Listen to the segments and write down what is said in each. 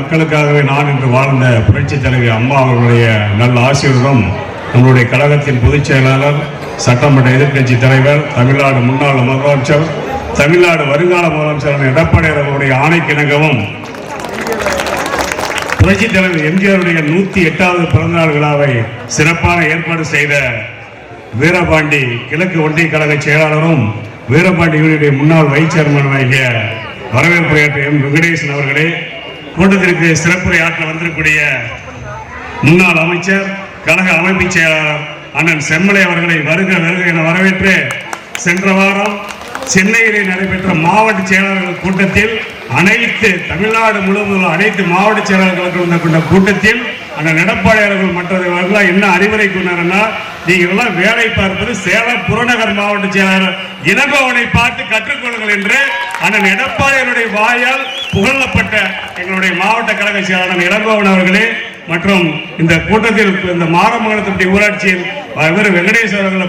மக்களுக்காகவே நான் இன்று வாழ்ந்த புரட்சி தலைவி அம்மா அவர்களுடைய நல்ல ஆசீர்வாதம் நம்முடைய கழகத்தின் பொதுச் செயலாளர், சட்டமன்ற எதிர்க்கட்சி தலைவர், தமிழ்நாடு முன்னாள் முதலமைச்சர், தமிழ்நாடு வருங்கால முதலமைச்சர் எடப்பாடி அவர்களுடைய ஆணைக்கிணங்கவும் புரட்சி தலைவர் எம்ஜிஆருடைய 108வது பிறந்தநாள் விழாவை சிறப்பான ஏற்பாடு செய்த வீரபாண்டி கிழக்கு ஒன்றிய கழக செயலாளரும் வீரபாண்டி யூனியனுடைய முன்னாள் வைஸ் சேர்மன் ஆகிய வரவேற்புரையாற்ற எம் வெங்கடேசன் அவர்களே, கூட்டத்திற்கு சிறப்புரையாற்ற வந்திருக்கூடிய முன்னாள் அமைச்சர், கழக அமைப்பு செயலாளர் அண்ணன் செம்மலை அவர்களை வருக வருக என வரவேற்று, சென்ற வாரம் சென்னையிலே நடைபெற்ற மாவட்ட செயலாளர்கள் கூட்டத்தில் அனைத்து தமிழ்நாடு முழுவதும் அனைத்து மாவட்ட செயலாளர்கள் கொண்ட கூட்டத்தில் அண்ணன் எடப்பாடி அவர்கள் மற்றவர்கள் என்ன அறிவுரை கூறினார்னா, நீங்கள் எல்லாம் வேலை பார்ப்பது சேலம் புறநகர் மாவட்ட செயலாளர் இளங்கோவனை பார்த்து கற்றுக்கொள்ளுங்கள் என்று அண்ணன் எடப்பாடியுடைய வாயால் புகழப்பட்ட எங்களுடைய மாவட்ட கழக செயலாளர் இளங்கோவன் அவர்களே மற்றும் இந்த கூட்டத்தில் இந்த மாரமங்கலத்துடைய ஊராட்சியில் வெங்கடேஸ்வர அவர்களை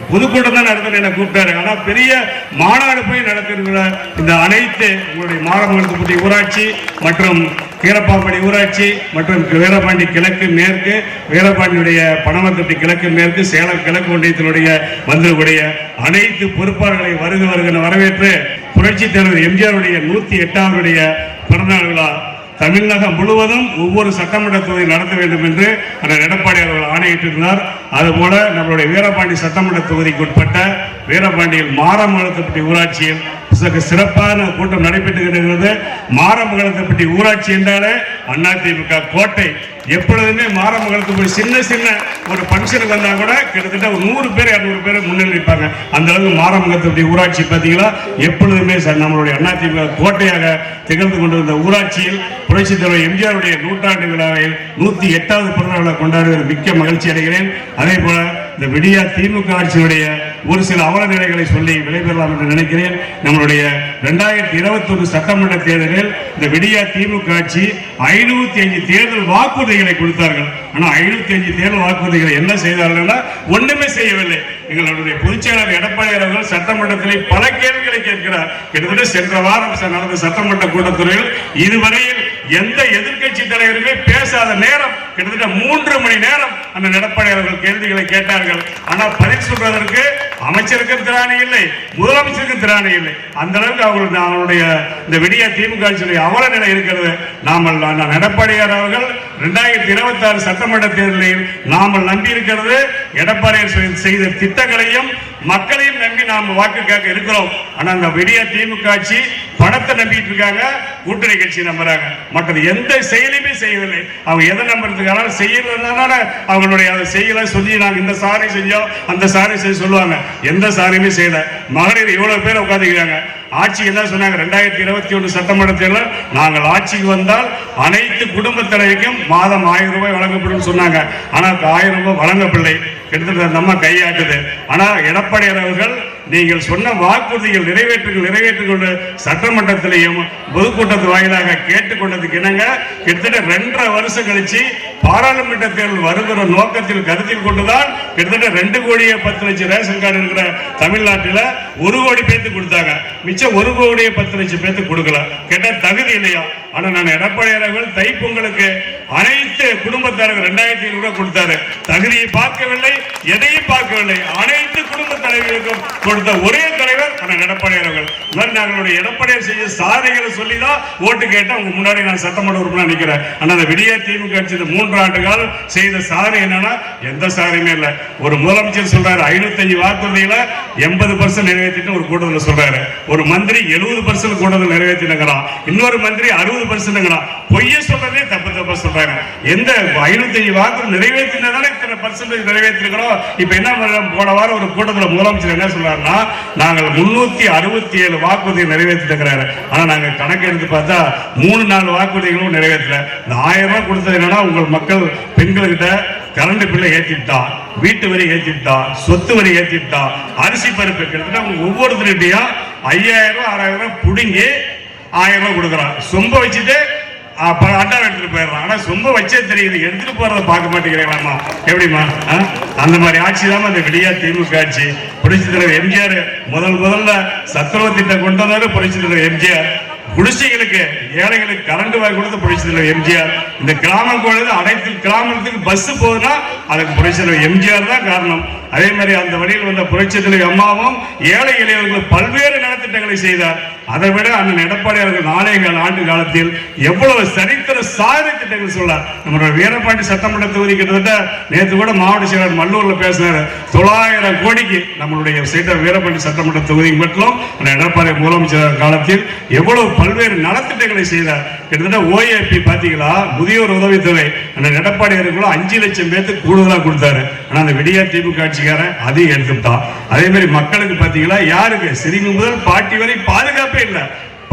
பொதுக்கூட்டம் தான் நடத்த என கூப்பிட்டாரு. ஆனால் பெரிய மாநாடு போய் நடத்திருக்கிற இந்த அனைத்து உங்களுடைய மாரமங்கலத்துடைய ஊராட்சி மற்றும் கீரப்பாம்படி ஊராட்சி மற்றும் வீரபாண்டி கிழக்கு மேற்கு, வீரபாண்டியுடைய பனமரத்தொட்டி கிழக்கு மேற்கு, சேலம் கிழக்கு ஒன்றியத்தினுடைய வந்திருக்கூடிய அனைத்து பொறுப்பாளர்களை வருக வருகிற வரவேற்று புரட்சி தலைவர் எம்ஜிஆருடைய 108வது பிறந்தநாள் விழா தமிழகம் முழுவதும் ஒவ்வொரு சட்டமன்ற தொகுதியில் நடத்த வேண்டும் என்று அண்ணன் எடப்பாடி அவர்கள் ஆணையிட்டிருந்தார். அதுபோல நம்மளுடைய வீரபாண்டி சட்டமன்ற தொகுதிக்கு உட்பட்ட வீரபாண்டியில் மாரமங்கலத்துப்பட்டி ஊராட்சியில் சிறப்பான கூட்டம் நடைபெற்றுகிறது. மாரமங்கலத்துப்பட்டி ஊராட்சி என்றாலே அதிமுக கோட்டை. எப்பொழுதுமே மாரமங்கலத்துப்பட்டி சின்ன சின்ன ஒரு பங்கனுக்கு வந்தா கூட கிட்டத்தட்ட 100 பேர் 200 பேர் முன்னிலை நிற்பாங்க. அந்த அளவுக்கு மாரமங்கலத்துப்பட்டி ஊராட்சி பார்த்தீங்களா எப்பொழுதுமே நம்மளுடைய அதிமுக கோட்டையாக திகழ்ந்து கொண்டிருந்த ஊராட்சியில் புரட்சி தலைவர் எம்ஜிஆருடைய 100ஆண்டு விழாவில் 108வது பிறந்த விழா கொண்டாடுவதில் மிக்க மகிழ்ச்சி அடைகிறேன். அதே போல இந்த விடியா திமுக ஆட்சியுடைய ஒரு சில அவல நிலைகளை சொல்லி விடைபெறலாம் என்று நினைக்கிறேன். நம்மளுடைய 2021 சட்டமன்ற தேர்தலில் இந்த விடியா திமுக ஆட்சி 505 தேர்தல் வாக்குறுதிகளை கொடுத்தார்கள். ஆனால் 505 தேர்தல் வாக்குறுதிகளை என்ன செய்தார்கள்? ஒன்றுமே செய்யவில்லை. எங்களுடைய பொதுச்செயலாளர் எடப்பாடி அவர்கள் சட்டமன்றத்தில் பல கேள்விகளை கேட்கிறார். கிட்டத்தட்ட சென்ற வாரம் நடந்த சட்டமன்ற கூட்டத்தொடரில் இதுவரையில் எந்த எதிர்கட்சி தலைவருமே பேசாத நேரம் கிட்டத்தட்ட 3 மணி நேரம் அந்த எடப்பாடி அவர்கள் கேள்விகளை கேட்டார்கள். ஆனால் பதில் சொல்வதற்கு அமைச்சருக்கு திராணி இல்லை, முதலமைச்சருக்கு திராணி இல்லை. அந்த அளவுக்கு அவங்களுடைய இந்த விடியா திமுக ஆட்சியுடைய அவல நிலை இருக்கிறது. நாமல் எடப்பாடியார் அவர்கள் 2026 சட்டமன்ற தேர்தலில் நாமல் நம்பி இருக்கிறது எடப்பாடியார் செய்த திட்டங்களையும் மக்களையும் நம்பி நாம் வாக்கு கேட்க இருக்கிறோம். ஆனா அந்த விடியா திமுக ஆட்சி பணத்தை நம்பிட்டு இருக்காங்க, கூட்டணி கட்சி நம்புறாங்க, மற்றது எந்த செயலுமே செய்யவில்லை. அவங்க எதை நம்புறதுக்காக செய்யறதுனால அவங்களுடைய அதை செய்யல சொல்லி நாங்க இந்த சாரி செஞ்சோம் அந்த சாரி செய்ய சொல்லுவாங்க. எந்த சாரியுமே செய்யல. மகளிர் இவ்வளவு பேர் உட்காந்துக்கிறாங்க. ஆட்சி என்ன சொன்னாங்க? 2021 சட்டமன்ற தேர்தல் நாங்கள் ஆட்சிக்கு வந்தால் அனைத்து குடும்ப தலைவிக்கும் மாதம் 1000 ரூபாய் வழங்கப்படும் சொன்னாங்க. ஆனால் 1000 ரூபாய் வழங்கவில்லை. கிட்டத்தட்ட நம்ம கையாட்டுது. ஆனால் எடப்பாடி அவர்கள் நீங்கள் சொன்ன வாக்குறுதிகள் நிறைவேற்றிக்கொண்டு சட்டமன்றத்திலையும் பொதுக்கூட்டத்து வாயிலாக கேட்டுக்கொண்டதுக்கு என்னங்க கிட்டத்தட்ட 2.5 வருஷம் கழிச்சு பாராளுமன்ற தேர்தல் வருகிற நோக்கத்தில் கருத்தில் கொண்டுதான் கிட்டத்தட்ட 2,10,00,000 ரேஷன் கார்டு இருக்கிற தமிழ்நாட்டில் 1 கோடி பேருக்கு கொடுத்தாங்க. மிச்சம் 1,10,00,000 பேருக்கு கொடுக்கல. கேட்ட தகுதி இல்லையா? ஆனா நான் எடப்பாடி அவர்கள் தைப்பொங்கலுக்கு அனைத்து குடும்பத்தாருக்கு 2,500 ரூபாய் கொடுத்தாரு. தகுதியை பார்க்கவில்லை, எதையும் பார்க்கவில்லை. அனைத்து குடும்ப தலைவர்களுக்கும் கொடுத்த ஒரே தலைவர் எடப்பாடி அவர்கள். நாங்களுடைய எடப்பாடியார் செய்ய சாதனைகளை சொல்லிதான் ஓட்டு கேட்ட உங்க முன்னாடி நான் சட்டமன்ற உறுப்பினர் நிற்கிறேன். ஆனா அந்த விடியா திமுக 3 ஆண்டு காலம் செய்த சாதனை என்னன்னா எந்த சாதனையுமே இல்லை. ஒரு முதலமைச்சர் சொல்றாரு 505 வாக்குறுதியில 80% நிறைவேற்றிட்டு ஒரு கூட்டத்தில் சொல்றாரு. ஒரு மந்திரி 70% கூட்டத்தில் நிறைவேற்றினாங்கிறான், இன்னொரு மந்திரி 60%. பொய்ய சொல்றதே தப்பா சொல்றாங்க. எந்த 505 வாக்கு நிறைவேற்றினதால இத்தனை பர்சன்டேஜ் நிறைவேற்றிருக்கிறோம். இப்ப என்ன போன வாரம் ஒரு கூட்டத்தில் முதலமைச்சர் என்ன சொல்றாருன்னா, நாங்கள் 367 வாக்குறுதியை நிறைவேற்றிருக்கிறாரு. ஆனா நாங்க கணக்கு எடுத்து பார்த்தா 3-4 வாக்குறுதிகளும் நிறைவேற்றல. இந்த 1000 ரூபாய் கொடுத்தது என்னன்னா, உங்கள் மக்கள் பெண்கள்கிட்ட கரண்ட் பில்லை ஏற்றிட்டான், வீட்டு வரி ஏற்றிட்டான், சொத்து வரி ஏற்றிட்டான், அரிசி பருப்பு கிட்டத்தட்ட ஒவ்வொருத்தருடையும் 5000 ரூபாய் 6000 ரூபாய் புடுங்கி 1000 ரூபாய் கொடுக்குறான். சொம்ப வச்சுட்டு அண்டா எடுத்துட்டு போயிடுறான். ஆனா சொம்ப வச்சே தெரியுது, எடுத்துட்டு போறதை பார்க்க மாட்டேங்கிறீங்களாமா? எப்படிமா? அந்த மாதிரி ஆட்சி தான் அந்த விடியா திமுக ஆட்சி. புரட்சித் தலைவர் எம்ஜிஆர் முதல்ல சத்துணவு திட்டம் கொண்டு வந்தாரு. புரட்சித் தலைவர் எம்ஜிஆர் குடிசைகளுக்கு ஏழைகளுக்கு கரண்ட் வாங்கி கொடுத்து புரட்சித் தலைவர் எம்ஜிஆர். இந்த கிராமம் கோயில் அனைத்து கிராமத்துக்கு பஸ் போகுதுன்னா அதுக்கு புரட்சித் தலைவர் எம்ஜிஆர் தான் காரணம். அதே மாதிரி அந்த வழியில் வந்த புரட்சித் தலைவர் அம்மாவும் ஏழை எளியவர்களுக்கு பல்வேறு நலத்திட்டங்களை செய்தார். அதை விட அண்ணன் எடப்பாடி அவர்கள் 4 ஆண்டு காலத்தில் எவ்வளவு சரித்திர சாதனை திட்டங்கள் சொன்னார். நம்மளோட வீரபாண்டி சட்டமன்ற தொகுதி கிட்டத்தட்ட நேற்று கூட மாவட்ட செயலர் மல்லூர்ல பேசினார். 900 கோடிக்கு நம்மளுடைய வீரபாண்டி சட்டமன்ற தொகுதி மட்டும் எடப்பாடி முதலமைச்சர் காலத்தில் எவ்வளவு பல்வேறு நலத்திட்டங்களை செய்தார். கிட்டத்தட்ட ஓஏபி பாத்தீங்களா, முதியோர் உதவித்தொகை அண்ணன் எடப்பாடி அவர்களும் 5 லட்சம் பேருக்கு கூடுதலா கொடுத்தாரு. ஆனா அந்த விடியா திமுக ஆட்சிக்காரன் அதையும் எடுத்துட்டான். அதே மாதிரி மக்களுக்கு பாத்தீங்களா, யாருக்கு சிறுமி முதல் பாட்டி வரை பாதுகாப்பே இல்லை.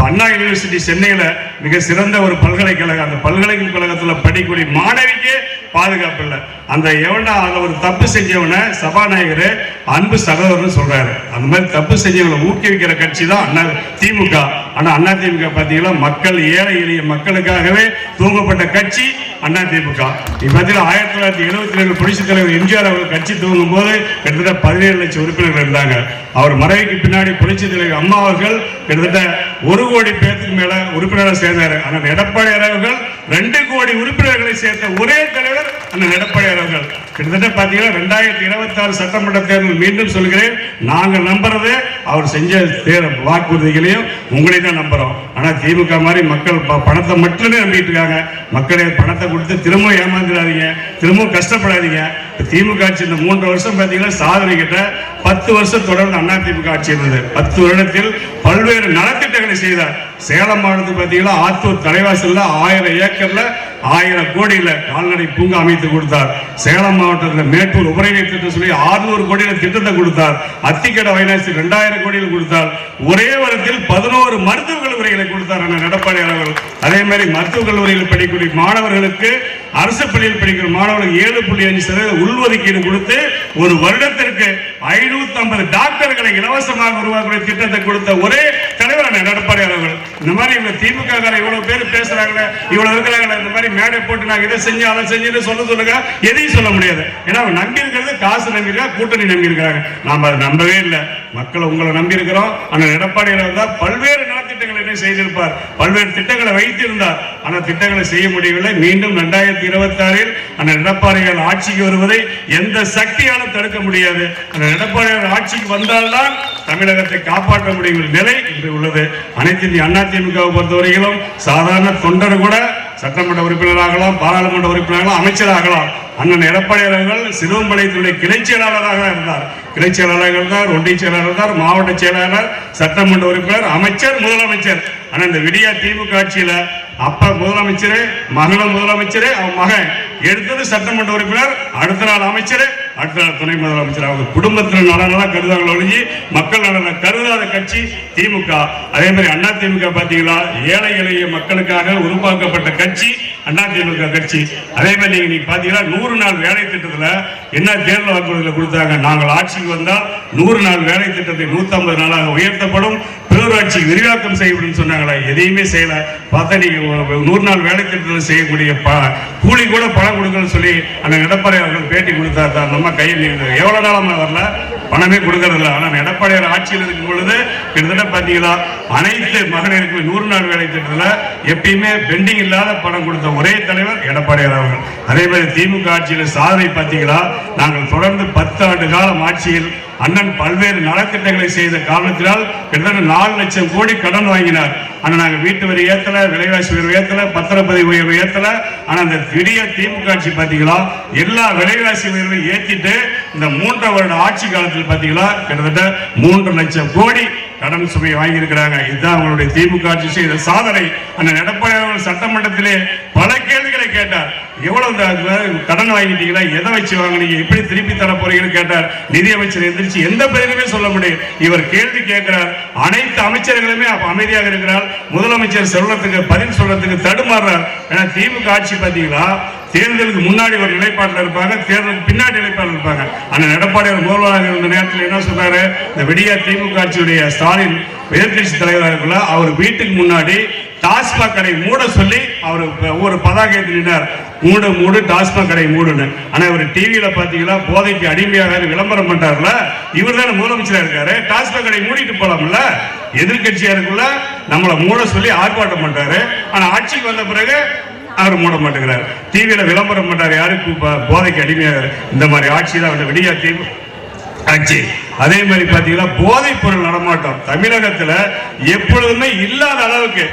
அண்ணா யூனிவர்சிட்டி சென்னையில மிக சிறந்த ஒரு பல்கலைக்கழகம். அந்த பல்கலைக்கழகத்தில் படிக்கக்கூடிய மாணவிக்கே பாதுகாப்பு இல்லை. அந்த எவனா அதை ஒரு தப்பு செஞ்சவனை சபாநாயகர் அன்பு சகோதரன் சொல்றாரு. அந்த மாதிரி தப்பு செஞ்சவங்களை ஊக்குவிக்கிற கட்சி தான் அண்ணா திமுக. ஆனா அண்ணா திமுக பாத்தீங்கன்னா மக்கள் ஏழை எளிய மக்களுக்காகவே தூங்கப்பட்ட கட்சி அண்ணா திமுக. இப்ப 1977 புரட்சித் தலைவர் எம்ஜிஆர் அவர்கள் கட்சி துவங்கும் போது கிட்டத்தட்ட 17 லட்சம் உறுப்பினர்கள் இருந்தாங்க. அவர் மறைவுக்கு பின்னாடி புரட்சித் தலைவர் அம்மா அவர்கள் கிட்டத்தட்ட 1 கோடி பேருக்கு மேல உறுப்பினராக சேர்ந்தார். ஆனால் எடப்பாடி அவர்கள் 2 கோடி உறுப்பினர்களை சேர்த்த ஒரே தலைவர் அண்ணன் எடப்பாடி அவர்கள். கிட்டத்தட்ட பாத்தீங்கன்னா 2026 சட்டமன்ற தேர்தல் மீண்டும் சொல்கிறேன், நாங்கள் நம்புறது அவர் செஞ்ச வாக்குறுதிகளையும் உங்களை தான் நம்புறோம். ஆனா திமுக மாதிரி மக்கள் பணத்தை மட்டுமே நம்பிட்டு இருக்காங்க. மக்களே பணத்தை கொடுத்து திரும்ப ஏமாந்துடாதீங்க, திரும்ப கஷ்டப்படாதீங்க. திமுக ஆட்சி இந்த 3 வருஷம் பாத்தீங்கன்னா சாதனை கிட்ட 10 வருஷம் தொடர்ந்து அண்ணா திமுக ஆட்சி இருந்தது. 10 வருடத்தில் பல்வேறு நலத்திட்டங்களை செய்தார். சேலம் மாவட்டத்துக்கு பாத்தீங்கன்னா ஆத்தூர் தலைவாசல்ல 1000 ஏக்கர்ல 1000 கோடியில கால்நடை பூங்கா அமைத்து கொடுத்தார். சேலம் மாவட்டத்தில் மேட்டூர் உபரிநீர் திட்டம் சொல்லி 600 கோடியில திட்டத்தை கொடுத்தார். அத்திக்கடை வைனாசி 2000 கோடியில் கொடுத்தார். ஒரே வருடத்தில் 11 மருத்துவக் கல்லூரிகளை கொடுத்தார் அண்ணன் எடப்பாடி அவர்கள். அதே மாதிரி மருத்துவக் கல்லூரியில் படிக்கக்கூடிய மாணவர்களுக்கு, அரசு பள்ளியில் படிக்கிற மாணவர்களுக்கு 7.5% உள்ஒதுக்கீடு கொடுத்து ஒரு வருடத்திற்கு 550 டாக்டர்களை இலவசமாக உருவாக்குற திட்டத்தை கொடுத்த ஒரே தலைவர் அண்ணன் எடப்பாடி அவர்கள். இந்த மாதிரி இவங்க திமுக இவ்வளவு பேர் பேசுறாங்களே, இவ்வளவு இருக்கிறாங்களே, இந்த மாதிரி மேடை போட்டு நாங்க இதை செஞ்சு அதை செஞ்சு சொல்லுங்க, எதையும் சொல்ல முடியாது. ஏன்னா அவங்க நம்பி இருக்கிறது காசு நம்பி இருக்கா, கூட்டணி நம்பி இருக்கிறாங்க. நாம அதை நம்பவே இல்லை. மக்களை உங்களை நம்பி இருக்கிறோம். அண்ணன் எடப்பாடி அவர்கள் பல்வேறு நலத்திட்டங்களை என்ன செய்திருப்பார், பல்வேறு திட்டங்களை வைத்திருந்தார். ஆனால் திட்டங்களை செய்ய முடியவில்லை. மீண்டும் 2026 அண்ணன் எடப்பாடியார் ஆட்சிக்கு வருவதை எந்த சக்தியாலும் தடுக்க முடியாது. அண்ணன் எடப்பாடியார் ஆட்சிக்கு வந்தால்தான் தமிழகத்தை காப்பாற்ற முடியும் நிலை இன்று உள்ளது. அனைத்து இந்திய அண்ணா திமுகவை பொறுத்தவரையிலும் சாதாரண தொண்டர் கூட சட்டமன்ற உறுப்பினராகலாம், பாராளுமன்ற உறுப்பினராகலாம், அமைச்சராகலாம். அண்ணன் எடப்பாடியார் அவர்கள் சிறுவம்பாளையத்தினுடைய கிளை செயலாளராக இருந்தார். கிளை செயலாளராக இருந்தார், ஒன்றிய செயலாளர் இருந்தார், மாவட்ட செயலாளர், சட்டமன்ற உறுப்பினர், அமைச்சர், முதலமைச்சர். ஆனா இந்த விடியா திமுக ஆட்சியில அப்பா முதலமைச்சர், மகனும் முதலமைச்சர், அவன் மகன் எடுத்தது சட்டமன்ற உறுப்பினர், அடுத்த நாள் அமைச்சர், அடுத்த நாள் துணை முதலமைச்சர். அவங்க குடும்பத்தின் நலனா கருதாங்க ஒழிஞ்சு மக்கள் நலனை கருதாத கட்சி திமுக. அதே மாதிரி அண்ணா திமுக பாத்தீங்களா, ஏழை எளிய மக்களுக்காக உருவாக்கப்பட்ட கட்சி அண்ணா திமுக கட்சி. அதே மாதிரி நீங்க பாத்தீங்கன்னா 100 நாள் வேலை திட்டத்துல என்ன தேர்தல் வாக்குறுதிகளை கொடுத்தாங்க, நாங்கள் ஆட்சிக்கு வந்தால் 100 நாள் வேலை திட்டத்தை 150 நாளாக உயர்த்தப்படும், பேரூராட்சி விரிவாக்கம் செய்யப்படும் சொன்னாங்களா, எதையுமே செய்யல. பார்த்தா நீங்க 100 நாள் வேலை திட்டத்தில் செய்யக்கூடிய கூலி கூட பணம் கொடுக்கணும்னு சொல்லி அந்த எடப்பாடி அவர்கள் பேட்டி கொடுத்தாரு. நம்ம கையில் எவ்வளவு நாளமா வரல, பணமே கொடுக்கறதில்ல. ஆனால் எடப்பாடியார் ஆட்சியில் இருக்கும் பொழுது கிட்டத்தட்ட பார்த்தீங்களா அனைத்து மகளிருக்கு 100 நாள் வேலை திட்டத்தில் எப்பயுமே பெண்டிங் இல்லாத பணம் கொடுத்த ஒரே தலைவர் எடப்பாடியார் அவர்கள். அதே மாதிரி திமுக ஆட்சியில் சாதனை பார்த்தீங்களா, நாங்கள் தொடர்ந்து 10 ஆண்டு காலம் ஆட்சியில் அண்ணன் பல்வேறு நலத்திட்டங்களை செய்த காரணத்தினால் கிட்டத்தட்ட 4 லட்சம் கோடி கடன் வாங்கினார். ஆனா நாங்க வீட்டு வரி ஏத்தல, விலைவாசி உயர்வு ஏத்தல, பத்திரப்பதிவு உயர்வு ஏத்தல. ஆனா அந்த திடீர் திமுக ஆட்சி பாத்தீங்களா எல்லா விலைவாசி உயர்வை ஏற்றிட்டு இந்த 3 வருட ஆட்சி காலத்தில் பாத்தீங்களா கிட்டத்தட்ட 3 லட்சம் கோடி கடன் சுமையை வாங்கி இருக்கிறாங்க. இதுதான் அவங்களுடைய திமுக ஆட்சி செய்த சாதனை. அந்த எடப்பாடி அவர்கள் சட்டமன்றத்திலே பல கேள்விகளை கேட்டார். எவ்வளவு கடன் வாங்கிட்டீங்களா, எதை வச்சு வாங்கினீங்க, எப்படி திருப்பி தர போறீங்கன்னு கேட்டார். நிதியமைச்சர் எந்திரிச்சு எந்த பதிலுமே சொல்ல முடியும். இவர் கேள்வி கேட்கிறார், அனைத்து அமைச்சர்களுமே அமைதியாக இருக்கிறார். முதலமைச்சர் சொல்றதுக்கு பதில் சொல்றதுக்கு தடுமாறுறார். ஏன்னா திமுக ஆட்சி பாத்தீங்களா தேர்தலுக்கு முன்னாடி ஒரு நிலைப்பாட்டில் இருப்பாங்க, தேர்தலுக்கு பின்னாடி நிலைப்பாட்டில் இருப்பாங்க. ஆனா எடப்பாடி முதல்வராக இருந்த நேரத்தில் என்ன சொன்னாரு, இந்த விடியா திமுக ஆட்சியுடைய ஸ்டாலின் எதிர்கட்சி தலைவராக இருக்குல்ல, அவர் வீட்டுக்கு முன்னாடி டாஸ்மாக் கடை மூட சொல்லி அவர் ஒவ்வொரு பதாகையினார், மூடு டாஸ்மாக் கடை மூடுன்னு. ஆனா இவர் டிவியில பாத்தீங்கன்னா போதைக்கு அடிமையாக விளம்பரம் பண்றாருல, இவர் தானே முதலமைச்சரா இருக்காரு. டாஸ்மாக் கடை மூடிட்டு போலாம்ல, எதிர்கட்சியா இருக்குல்ல நம்மளை மூட சொல்லி ஆர்ப்பாட்டம் பண்றாரு. ஆனா ஆட்சிக்கு வந்த பிறகு அவர் மூட மாட்டேங்கிறார். டிவியில விளம்பரம் பண்றாரு, யாருக்கு போதைக்கு அடிமையாக. இந்த மாதிரி ஆட்சி தான் விடியா திமுக ஆட்சி. அதே மாதிரி பாத்தீங்கன்னா போதைப் பொருள் நடமாட்டம் தமிழகத்துல எப்பொழுதுமே இல்லாத அளவுக்கு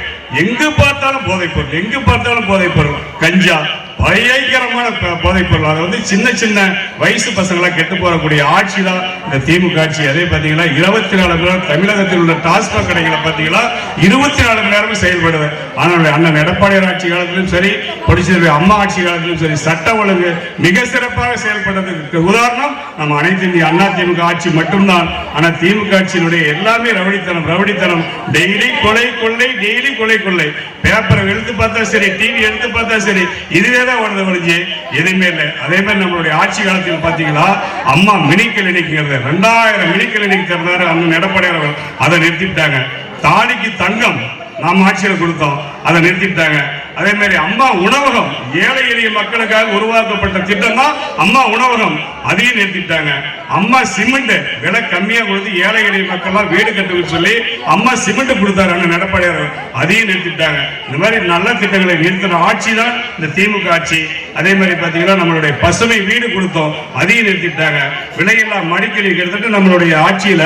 எங்கு பார்த்தாலும் போதைப் பொருள், எங்கு பார்த்தாலும் போதைப் பொருள், கஞ்சா பயங்கரமான போதைப் பொருள். அதை சின்ன சின்ன வயசு பசங்களா கெட்டு போறக்கூடிய ஆட்சி தான் இந்த திமுக ஆட்சி. அதே பாத்தீங்கன்னா 24 மணி நேரம் தமிழகத்தில் உள்ள டாஸ்மாக் கடைகளை பாத்தீங்கன்னா 24 மணி நேரமும் செயல்படுது. ஆனால் அண்ணன் எடப்பாடியார் ஆட்சி காலத்திலும் சரி, பொடிச்செல்வி அம்மா ஆட்சி காலத்திலும் சரி சட்ட ஒழுங்கு மிக சிறப்பாக செயல்படுறதுக்கு உதாரணம் நம்ம அனைத்து இந்திய அண்ணா திமுக ஆட்சி மட்டும்தான். ஆனா திமுக ஆட்சியினுடைய எல்லாமே ரவுடித்தனம், டெய்லி கொலை கொள்ளை, டெய்லி கொலை கொள்ளை. பேப்பரை எடுத்து பார்த்தா சரி, டிவி எடுத்து பார்த்தா சரி, இதுவே வருது ஒழிஞ்சு எதுவுமே இல்லை. அதே மாதிரி நம்மளுடைய ஆட்சி காலத்தில் பாத்தீங்கன்னா அம்மா மினி கிளினிக்ங்கிறது 2000 மினி கிளினிக் திறந்தாரு அண்ணன் எடப்பாடியார். அதை நிறுத்திட்டாங்க. தாலிக்கு தங்கம் நாம் ஆட்சியில் கொடுத்தோம், அதை நிறுத்திட்டாங்க. அதே மாதிரி அம்மா உணவகம், ஏழை எளிய மக்களுக்காக உருவாக்கப்பட்ட திட்டம் தான் அம்மா உணவகம், அதையும் நிறுத்திட்டாங்க. அம்மா சிமெண்ட் விலை கம்மியா கொடுத்து ஏழை எளிய மக்கள் வீடு கட்டுன்னு சொல்லி அம்மா சிமெண்ட் கொடுத்தாரு அண்ணன் எடப்பாடியார், அதையும் நிறுத்திட்டாங்க. இந்த மாதிரி நல்ல திட்டங்களை நிறுத்தின ஆட்சி தான் இந்த திமுக ஆட்சி. அதே மாதிரி பாத்தீங்கன்னா நம்மளுடைய பசுமை வீடு கொடுத்தோம், அதையும் நிறுத்திட்டாங்க. விலையில்லா மடிக்கணினி கிட்டத்தட்ட நம்மளுடைய ஆட்சியில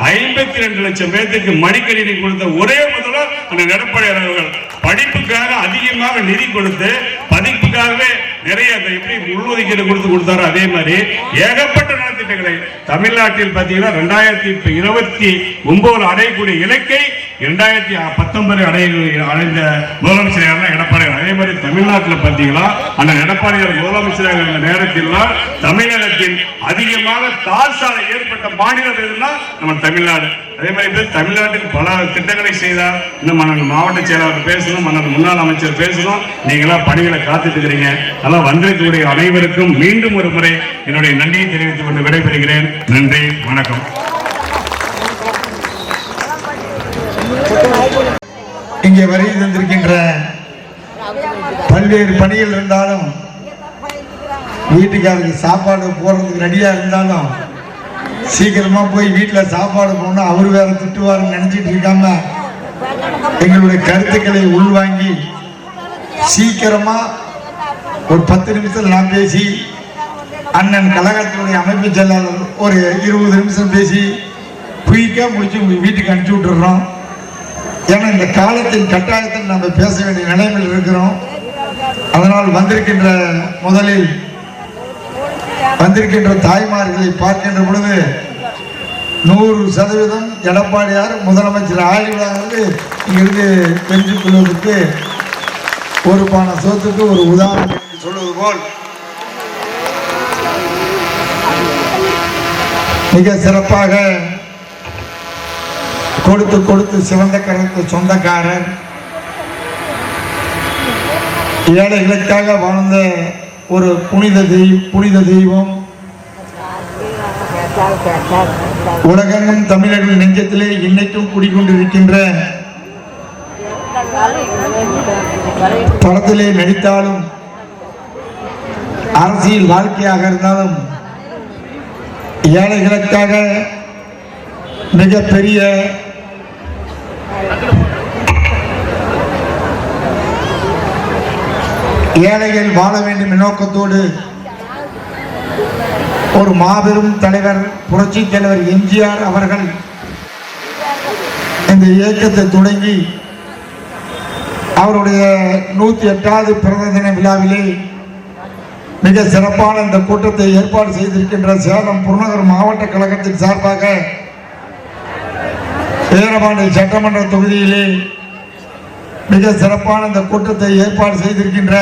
52 லட்சம் பேருக்கு மடிக்கணினி கொடுத்த ஒரே முதல்வர் அண்ணன் எடப்பாடியார் அவர்கள். படிப்புக்காக அதிகமாக நிதி கொடுத்து படிப்புக்காகவே நிறைய எப்படி உள்ஒதுக்கீடு கொடுத்தாரோ அதே மாதிரி ஏகப்பட்ட நலத்திட்டங்களை தமிழ்நாட்டில் பார்த்தீங்கன்னா 2029 அடையக்கூடிய இலக்கை 2019 அடைந்த முதலமைச்சராக எடப்பாடியார். அதே மாதிரி தமிழ்நாட்டில் பார்த்தீங்கன்னா அந்த எடப்பாடியார் முதலமைச்சராக இருந்த நேரத்தில் தமிழகத்தில் அதிகமாக தார் சாலை ஏற்பட்ட மாநிலம் எதுனா நம்ம தமிழ்நாடு. அதே மாதிரி தமிழ்நாட்டுக்கு பல திட்டங்களை செய்தார். இன்னும் மாவட்ட செயலாளர் பேசணும், முன்னாள் அமைச்சர் பேசணும். நீங்களா பணிகளை காத்துட்டு இருக்கிறீங்க. நல்லா வந்திருக்கக்கூடிய அனைவருக்கும் மீண்டும் ஒரு முறை என்னுடைய நன்றியை தெரிவித்துக் கொண்டு விடைபெறுகிறேன். நன்றி, வணக்கம். இங்கே வருகை தந்திருக்கின்ற பல்வேறு பணிகள் இருந்தாலும், வீட்டுக்காரருக்கு சாப்பாடு போடுறதுக்கு ரெடியா இருந்தாலும் சீக்கிரமா போய் வீட்டில் சாப்பாடு போடணும், அவர் வேற திட்டுவாருன்னு நினைச்சிட்டு இருக்காம எங்களுடைய கருத்துக்களை உள்வாங்கி சீக்கிரமா ஒரு 10 நிமிஷம் நான் பேசி, அண்ணன் கழகத்தினுடைய அமைப்பு செயலாளர் ஒரு 20 நிமிஷம் பேசி குயிக்கா முடிச்சு உங்க வீட்டுக்கு அனுப்பிச்சு விட்டுறோம். ஏன்னா இந்த காலத்தின் கட்டாயத்தில் நம்ம பேச வேண்டிய நிலைமையில் இருக்கிறோம். அதனால் முதலில் வந்திருக்கின்ற தாய்மார்களை பார்க்கின்ற பொழுது 100% எடப்பாடியார் முதலமைச்சர் ஆகிவிடாது இங்கிருந்து தெரிஞ்சுக் கொள்வதற்கு ஒரு பான சோத்துக்கு ஒரு உதாரணம் என்று சொல்வது போல் மிக சிறப்பாக கொடுத்து சிவந்த கருத்து சொந்தக்காரர், ஏழைகளுக்காக வாழ்ந்த ஒரு புனித தெய்வம், உலகெங்கும் தமிழர்கள் நெஞ்சத்திலே இன்னைக்கும் குடிக்கொண்டிருக்கின்ற, படத்திலே நடித்தாலும் அரசியல் வாழ்க்கையாக இருந்தாலும் ஏழைகளுக்காக மிகப்பெரிய ஏழைகள் வாழ வேண்டும் நோக்கத்தோடு ஒரு மாபெரும் தலைவர் புரட்சி தலைவர் எம்ஜிஆர் அவர்கள் இந்த இயக்கத்தை தொடங்கி அவருடைய 108வது பிறந்த தின விழாவிலே மிக சிறப்பான இந்த கூட்டத்தை ஏற்பாடு செய்திருக்கின்ற சேலம் புறநகர் மாவட்ட கழகத்தின் சார்பாக வீரபாண்டி சட்டமன்ற தொகுதியிலே மிக சிறப்பான இந்த கூட்டத்தை ஏற்பாடு செய்திருக்கின்ற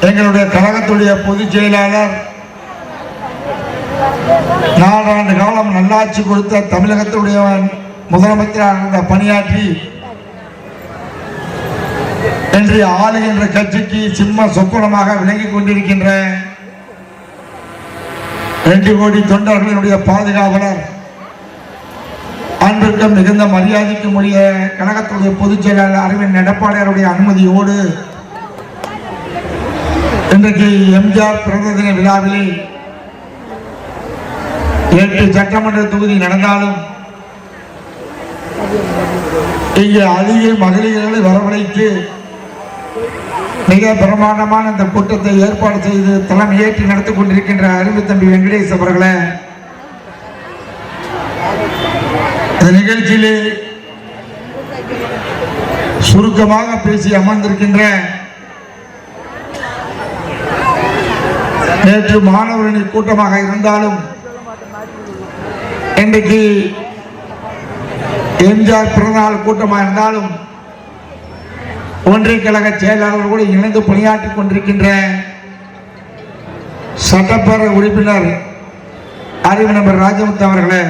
எங்களுடைய கழகத்துடைய பொதுச் செயலாளர், நாலாண்டு காலம் நல்லாட்சி கொடுத்த தமிழகத்துடைய முதலமைச்சராக பணியாற்றி இன்று ஆளுகின்ற கட்சிக்கு சிம்ம சொப்பனமாக விளங்கிக் கொண்டிருக்கின்ற 2 கோடி தொண்டர்களினுடைய பாதுகாவலர், அன்பிற்கும் மிகுந்த மரியாதைக்கும் உரிய கழகத்துடைய பொதுச் செயலாளர் அரவிந்த் எடப்பாடியாருடைய அனுமதியோடு இன்றைக்கு எம்ஜிஆர் பிறந்த தின விழாவிலே 8 சட்டமன்ற தொகுதி நடந்தாலும் இங்கே அதிக மகளிர்களை வரவழைத்து மிக பிரமாண்டமான இந்த கூட்டத்தை ஏற்பாடு செய்து தலைமையேற்று நடத்தி கொண்டிருக்கின்ற அருமை தம்பி வெங்கடேஷ் அவர்களை இந்த நிகழ்ச்சியிலே சுருக்கமாக பேசி அமர்ந்திருக்கின்ற நேற்று மாணவரணி கூட்டமாக இருந்தாலும் இன்றைக்கு எம்ஜிஆர் பிறந்தநாள் கூட்டமாக இருந்தாலும் ஒன்றிய கழக செயலாளர்களோடு இணைந்து பணியாற்றிக் கொண்டிருக்கின்ற சட்டப்பேரவை உறுப்பினர் அறிவிநம்பர் ராஜமுத்து அவர்களே,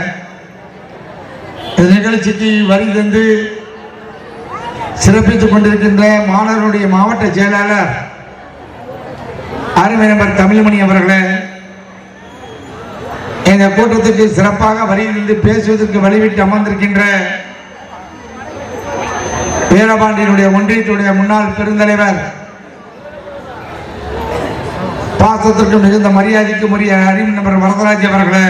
இந்த நிகழ்ச்சிக்கு வரி தந்து சிறப்பித்துக் கொண்டிருக்கின்ற மாணவர்களுடைய மாவட்ட செயலாளர் அறிவிநம்பர் தமிழ்மணி அவர்களே, இந்த கூட்டத்துக்கு சிறப்பாக வரி தந்து பேசுவதற்கு வழிவிட்டு அமர்ந்திருக்கின்ற வீரபாண்டியனுடைய ஒன்றியத்துடைய முன்னாள் பெருந்தலைவர், பாசத்திற்கு மிகுந்த மரியாதைக்கு உரிய அறிவிநம்பர் வரதராஜ் அவர்களே,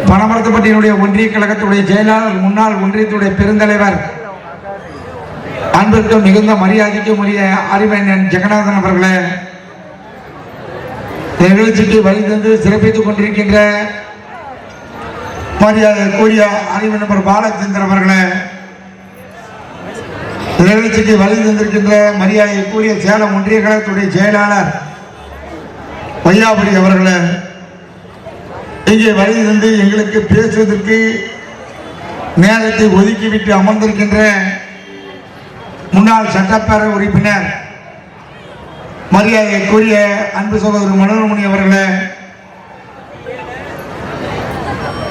பனமரத்துப்பட்டியினுடைய ஒன்றிய கழகத்துடைய செயலாளர் முன்னாள் ஒன்றியத்துடைய பெருந்தலைவர், அன்பிற்கு மிகுந்த மரியாதைக்கு உரிய அறிவண்ணன் ஜெகநாதன் அவர்களே, நிகழ்ச்சிக்கு வழி தந்து சிறப்பித்துக் கொண்டிருக்கின்ற மரியாதை கூறிய அறிவிநம்பர் பாலச்சந்திரன் அவர்களே, நிகழ்ச்சிக்கு வழி தந்திருக்கின்ற மரியாதை கூறிய சேலம் ஒன்றிய கழகத்துடைய செயலாளர் வையாபுரி அவர்களே, இங்கே வழி தந்து எங்களுக்கு பேசுவதற்கு நேரத்தை ஒதுக்கிவிட்டு அமர்ந்திருக்கின்ற முன்னாள் சட்டப்பேரவை உறுப்பினர் மரியாதைக்குரிய அன்பு சகோதரர் மனோரமணி அவர்களே,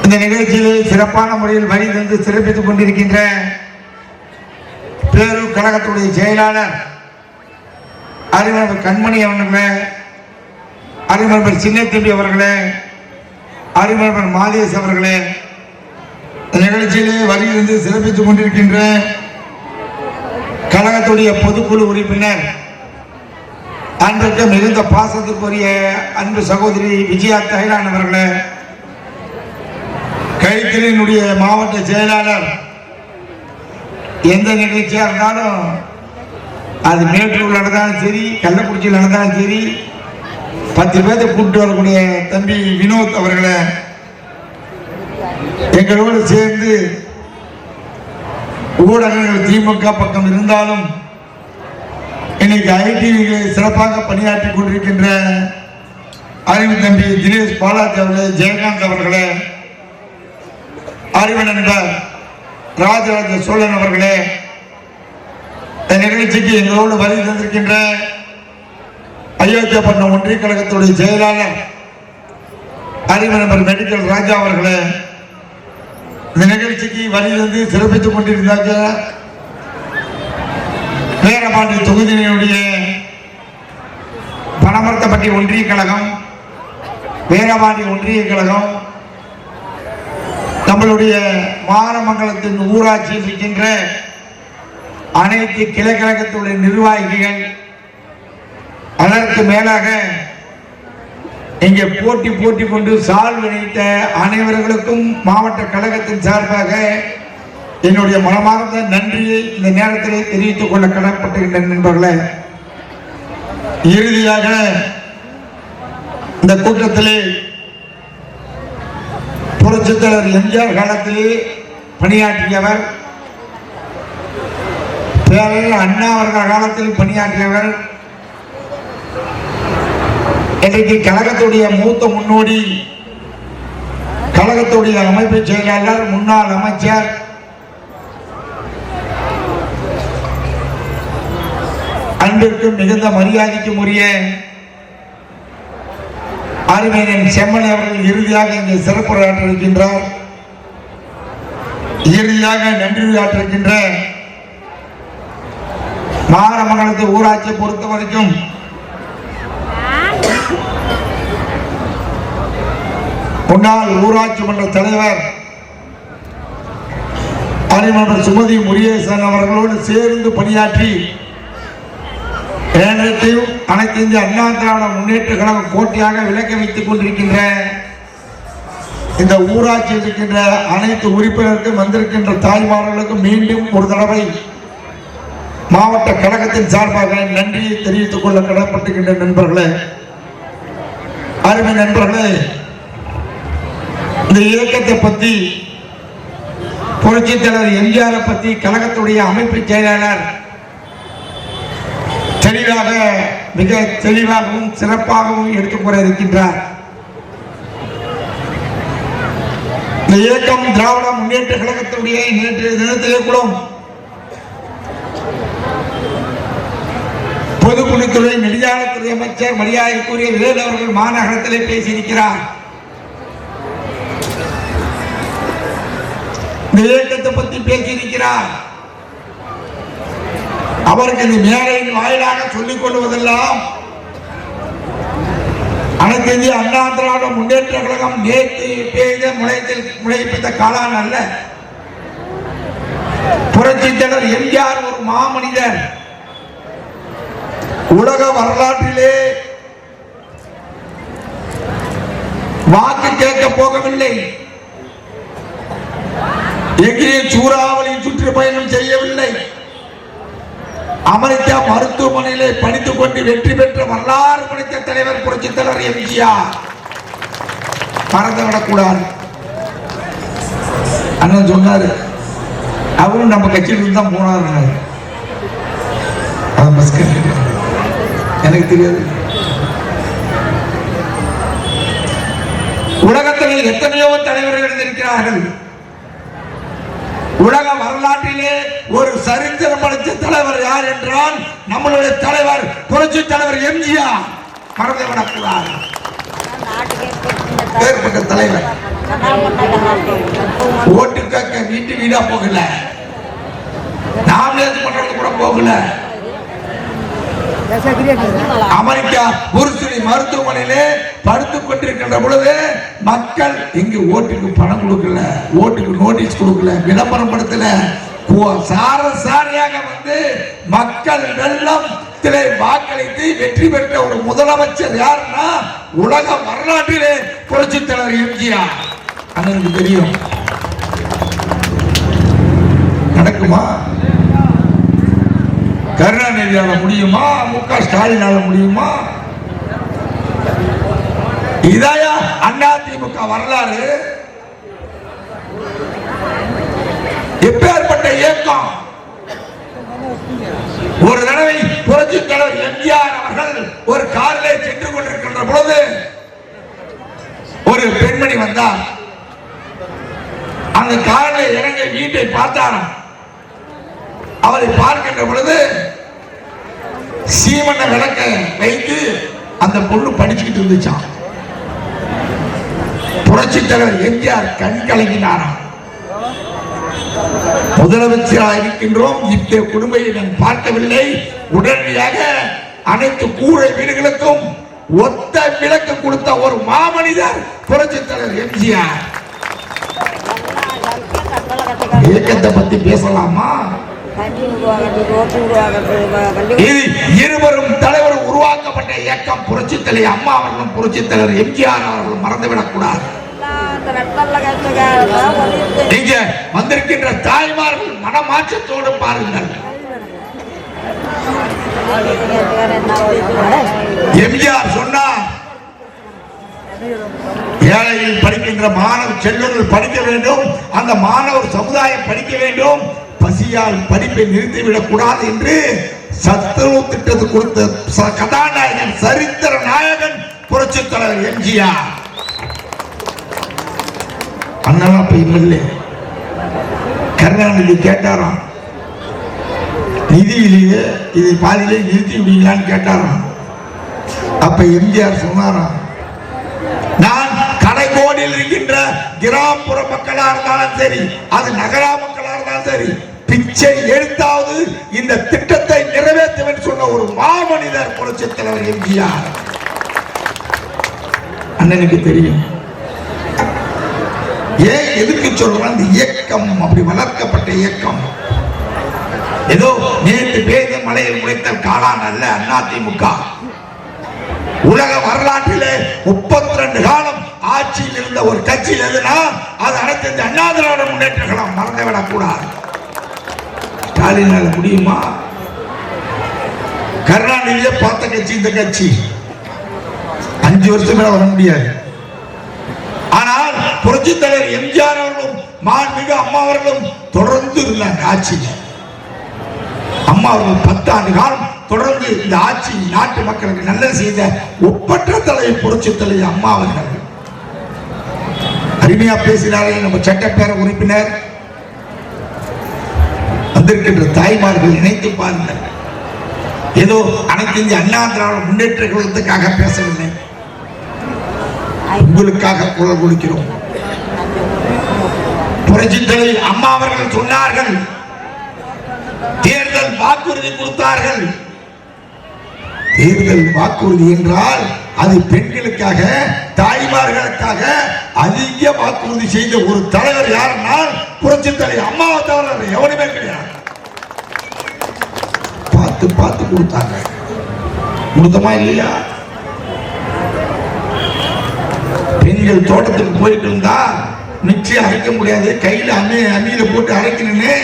இந்த நிகழ்ச்சியிலே சிறப்பான முறையில் வழி தந்து சிறப்பித்துக் கொண்டிருக்கின்ற பேரூர் கழகத்துடைய செயலாளர் அறிவிநம்பர் கண்மணி அவர்களே, அறிவிநம்பர் சின்னத்தம்பி அவர்களே, அறிவிநம்பர் மாதேஷ் அவர்களே, நிகழ்ச்சியிலே வழி தந்து சிறப்பித்துக் கொண்டிருக்கின்ற கழகத்துடைய பொதுக்குழு உறுப்பினர் அன்றைக்கு மிகுந்த பாசத்திற்குரிய அன்பு சகோதரி விஜயா தைலான் அவர்களே, கைத்தறியினுடைய மாவட்ட செயலாளர், எந்த நிகழ்ச்சியா இருந்தாலும் அது மேட்டூர் நடந்தாலும் சரி, கள்ளக்குறிச்சியில் நடந்தாலும் சரி, 10 பேர்த்தை கூப்பிட்டு வரக்கூடிய தம்பி வினோத் அவர்களே, எங்களோடு சேர்ந்து ஊடகங்கள் திமுக பக்கம் இருந்தாலும் இன்னைக்கு ஐடிவிகளை சிறப்பாக பணியாற்றி கொண்டிருக்கின்ற அறிவு தம்பி தினேஷ் பாலாஜி அவர்களே, ஜெயகாந்த் அவர்களே, அறிவு நண்பர் ராஜராஜ சோழன் அவர்களே, இந்த நிகழ்ச்சிக்கு எங்களோடு வரி தந்திருக்கின்ற அயோத்தியாபட்டினம் ஒன்றிய கழகத்துடைய செயலாளர் அறிவு நண்பர் மெடிக்கல் ராஜா அவர்களே, இந்த நிகழ்ச்சிக்கு வரி தந்து சிறப்பித்துக் கொண்டிருந்தாங்க வீரபாண்டி தொகுதியினுடைய பனமரத்துப்பட்டி ஒன்றிய கழகம், வீரபாண்டி ஒன்றிய கழகம், நம்மளுடைய மாரமங்கலத்தின் ஊராட்சியில் இருக்கின்ற அனைத்து கிளைக்கழகத்துடைய நிர்வாகிகள், அதற்கு மேலாக இங்கே போட்டி கொண்டு சால் வினைத்த அனைவர்களுக்கும் மாவட்ட கழகத்தின் சார்பாக என்னுடைய மனமார்ந்த நன்றியை இந்த நேரத்திலே தெரிவித்துக் கொள்ள கடமைப்பட்டுகின்ற நண்பர்களே, இறுதியாக இந்த கூட்டத்திலே புரட்சித் தலைவர் எம்ஜிஆர் காலத்திலே பணியாற்றியவர், பேரறிஞர் அண்ணா அவர்கள் காலத்தில் பணியாற்றியவர், இன்றைக்கு கழகத்துடைய மூத்த முன்னோடி, கழகத்துடைய அமைப்பு செயலாளர், முன்னாள் அமைச்சர், அன்பிற்கும் மிகுந்த மரியாதைக்கும் உரிய அறிஞர் செம்மணி அவர்கள் இறுதியாக இங்கே சிறப்புரையாற்றிருக்கின்றார். இறுதியாக நன்றியாற்றிருக்கின்ற மாரமங்கலத்து ஊராட்சியை பொறுத்த வரைக்கும் முன்னாள் ஊராட்சி மன்ற தலைவர் அறிஞர் சுமதி முருகேசன் அவர்களோடு சேர்ந்து பணியாற்றி அனைத்து இந்திய அண்ணா திராவிட முன்னேற்ற கழகம் போட்டியாக விலக்க வைத்துக் கொண்டிருக்கின்ற இந்த ஊராட்சியில் இருக்கின்ற அனைத்து உறுப்பினருக்கும் வந்திருக்கின்ற தாய்மார்களுக்கும் மீண்டும் ஒரு தடவை மாவட்ட கழகத்தின் சார்பாக நன்றியை தெரிவித்துக் கொள்ள கடமைப்பட்டுகின்ற நண்பர்களே, அருமை நண்பர்களே, இந்த இயக்கத்தை பற்றி புரட்சித் தலைவர் எம்ஜிஆரை பற்றி கழகத்துடைய அமைப்பு செயலாளர் தெளிவாக, மிக தெளிவாகவும் சிறப்பாகவும் எடுத்துக்கூற இருக்கின்றார். இந்த இயக்கம் திராவிட முன்னேற்ற கழகத்துடைய நேற்றைய தினத்திலே கூட பொதுப்பணித்துறை நெடுஞ்சாலைத்துறை அமைச்சர் மரியாதைக்குரிய வேலு அவர்கள் மாநகரத்திலே பேசியிருக்கிறார். இந்த இயக்கத்தை பற்றி பேசியிருக்கிறார். அவருக்கு இந்த மேடையின் வாயிலாக சொல்லிக் கொள்வதெல்லாம் அனைத்து இந்திய அண்ணா திராவிட முன்னேற்ற கழகம் நேற்று பெய்த முளைப்பித்த காலான் அல்ல. புரட்சித் தலைவர் எம்ஜிஆர் ஒரு மாமனிதர். உலக வரலாற்றிலே வாக்கு கேட்க போகவில்லை, எங்கேயே சூறாவளி சுற்றுப்பயணம் செய்யவில்லை, அமெரிக்கா மருத்துவமனையிலே படித்துக் கொண்டு வெற்றி பெற்ற வரலாறு படைத்த தலைவர் புரட்சித் தலைவர் எம்ஜிஆர். மறந்துவிடக்கூடாது. அண்ணன் சொன்னாரு, அவரும் நம்ம கட்சியிலிருந்து தான் போனார். எனக்கு தெரியாது. உலகத்தில் எத்தனையோ தலைவர்கள் இருந்திருக்கிறார்கள். உலக வரலாற்றிலே ஒரு சரித்திரம் படைத்த தலைவர் யார் என்றால் நம்மளுடைய தலைவர் புரட்சி தலைவர் எம்ஜிஆர். மறந்துவிடக்கூடாது. தலைவர் ஓட்டு கேட்க வீட்டு வீடா போகல, நாமினேட் பண்றது கூட போகல. அமெரிக்கா புருஷனி மருத்துவமனையிலே படுத்துக் கொண்டிருக்கின்ற பொழுது மக்கள் இங்கு ஓட்டுக்கு பணம் கொடுக்கல, ஓட்டுக்கு நோட்டீஸ் கொடுக்கல, விளம்பரம் படுத்தல, சாரையாக வந்து மக்கள் வெள்ளம் வாக்களித்து வெற்றி பெற்ற ஒரு முதலமைச்சர் யாருன்னா உலக வரலாற்றிலே புரட்சித் தலைவர் எம்ஜிஆர். அண்ணனுக்கு தெரியும். நடக்குமா? கருணாநிதியால முடியுமா? மு.க. ஸ்டாலினால முடியுமா? இதாயா அதிமுக வரலாறு? எப்பேற்பட்ட இயக்கம்! ஒரு தடவை புரட்சித் தலைவர் எம்ஜிஆர் அவர்கள் ஒரு காரிலே சென்று கொண்டிருக்கின்ற பொழுது ஒரு பெண்மணி வந்தார். அந்த காரில் இறங்க வீட்டை பார்த்தாராம். அவரை பார்க்கின்ற பொழுது சீமண்ண விளக்க வைத்து அந்த பொண்ணு படிச்சுக்கிட்டு இருந்துச்சான். புரட்சித் தலைவர் எம்ஜிஆர் கண் கலங்கினாராம். முதலமைச்சராக இருக்கின்றோம், இந்த குடும்பத்தை நான் பார்க்கவில்லை. உடனடியாக அனைத்து கூரை வீடுகளுக்கும் ஒத்த விளக்கு கொடுத்த ஒரு மாமனிதர் புரட்சித் தலைவர் எம்ஜிஆர். இயக்கத்தை பத்தி பேசலாமா? இருவரும் தலைவர் உருவாக்கப்பட்ட இயக்கம் புரட்சித் தலைவர் அம்மா அவர்களும் புரட்சித் தலைவர் எம்ஜிஆர் அவர்களும் மறந்துவிடக் கூடாது. இங்க வந்திருக்கின்ற தாய்மார்கள் மனமாற்றத்தோடு பாருங்கள். எம்ஜிஆர் சொன்னார், ஏழையில் படிக்கின்ற மாணவ செல்வங்கள் படிக்க வேண்டும், அந்த மாணவர் சமுதாயம் படிக்க வேண்டும். பசியால் படிப்பை நிறுத்திவிடக் கூடாது என்று சத்துணவு திட்டத்தை கொடுத்த கதாநாயகன், சரித்திர நாயகன் புரட்சித் தலைவர் எம்ஜிஆர். அண்ணா இல்லை, கருணாநிதி கேட்டாராம், நிதியிலேயே இதை பாதியிலே நிறுத்தி விடுங்களான்னு கேட்டாராம். அப்ப எம்ஜிஆர் சொன்னாராம், நான் கடைக்கோடியில் இருக்கின்ற கிராமப்புற மக்களா இருந்தாலும் சரி, அது நகரா மக்களா இருந்தாலும் சரி, பிச்சை எடுத்தாவது இந்த திட்டத்தை நிறைவேற்றுவேன் சொன்ன ஒரு மாமனிதர் புரட்சித் தலைவர் எம்ஜிஆர். அண்ணனுக்கு தெரியும் ஏன் எதுக்கு சொல்றேன், அந்த இயக்கம் அப்படி வளர்க்கப்பட்ட இயக்கம். ஏதோ நேற்று பெய்த மழையில் முளைத்த காளான் அல்ல அதிமுக. உலக வரலாற்றிலே 32 காலம் ஆட்சியில் இருந்த ஒரு கட்சி எதுனா அது அனைத்து இந்த அண்ணா திராவிட முன்னேற்ற கழகம். மறந்துவிடக் கூடாது. ஸ்டாலினால முடியுமா? கருணாநிதியை பார்த்த கட்சி இந்த கட்சி. 5 வருஷம் மேல வர முடியாது. ஆனால் புரட்சித் தலைவர் எம்ஜிஆர் அவர்களும் மாண்புமிகு அம்மா அவர்களும் தொடர்ந்து இருந்தாங்க ஆட்சியில். அம்மா அவர்கள் 10 ஆண்டு காலம் தொடர்ந்து இந்த ஆட்சி நாட்டு மக்களுக்கு நல்லது செய்த ஒப்பற்ற தலைவர் புரட்சித் தலைவர் அம்மா அவர்கள். அருமையா பேசினாரே நம்ம சட்டப்பேரவை உறுப்பினர். வந்திருக்கின்ற தாய்மார்கள் நினைத்து பாருங்கள், ஏதோ அனைத்து இந்திய அண்ணா திராவிட முன்னேற்ற கழகத்துக்காக பேசவில்லை, உங்களுக்காக குரல் கொடுக்கிறோம். புரட்சித் தலைவர் அம்மா அவர்கள் சொன்னார்கள், தேர்தல் வாக்குறுதி கொடுத்தார்கள். தேர்தல் வாக்குறுதி என்றால் அது பெண்களுக்காக, தாய்மார்களுக்காக அதிக வாக்குறுதி செய்த ஒரு தலைவர் யாருன்னா புரட்சித் தலைவர் அம்மாவை தவிர எவனுமே கிடையாது. பார்த்து பார்த்து கொடுத்தாங்க. கொடுத்தமா இல்லையா? பெண்கள் தோட்டத்துக்கு போயிட்டு இருந்தா மிக்சி அரைக்க முடியாது, கையில அம்மியில போட்டு அரைக்கணும்னு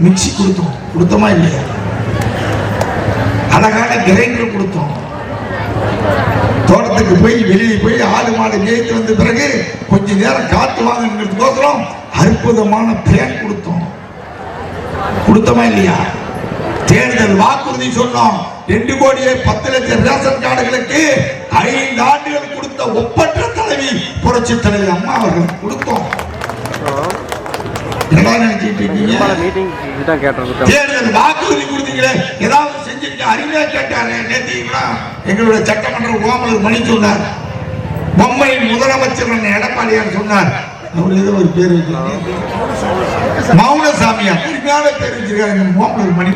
மிக்சி கொடுத்தோம். கொடுத்தமா இல்லையா? அழகான கிரைண்டர் கொடுத்தோம். தோட்டத்துக்கு போய் வெளியே போய் ஆடு மாடு மேய்த்து வந்த பிறகு கொஞ்ச நேரம் காத்து வாங்கிறதுக்கோசரம் அற்புதமான பிளான் கொடுத்தோம். கொடுத்தமா இல்லையா? தேர்தல் வாக்குறுதி சொன்னோம். 2 கோடியே 10 லட்சம் ரேஷன் கார்டுகளுக்கு 5 ஆண்டுகள் கொடுத்த ஒப்பற்ற தலைவி புரட்சித் தலைவர் அம்மா அவர்கள் கொடுத்தோம். தேர்தல் வாக்குறுதி கொடுத்தீங்களே, ஏதாவது செஞ்சிருக்க அருமையா கேட்டாரு. நேத்தீங்களா எங்களுடைய சட்டமன்ற ஓமலூர் மணி சொன்னார், பொம்மை முதலமைச்சர் எடப்பாடியார் சொன்னார். அவர் ஏதோ ஒரு பேர் மௌனசாமியா அருமையான பேர் வச்சிருக்காரு ஓமலூர் மணி.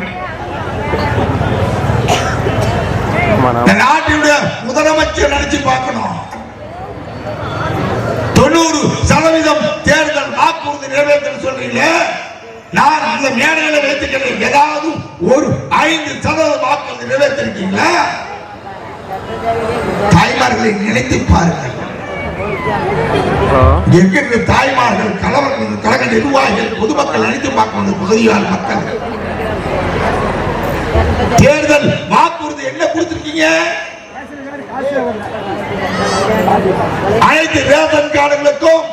நாட்டுடைய முதலமைச்சர் நினைச்சு பார்க்கணும். 90% தேர்தல் வாக்குறுதி நிறைவேற்ற சொல்றீங்க. நான் அந்த மேடையில வைத்துக்கிறேன், ஏதாவது ஒரு 5% வாக்குறுதி நிறைவேற்றிருக்கீங்களா? தாய்மார்களை நினைத்து பாருங்கள். என்கின்ற தாய்மார்கள், கழக நிர்வாகிகள், பொதுமக்கள் நினைத்து பார்க்கணும். பகுதியால் மக்கள் தேர்தல் வாக்குறுதி என்ன கொடுத்திருக்கீங்க? அனைத்து ரேஷன் கார்டுகளுக்கும்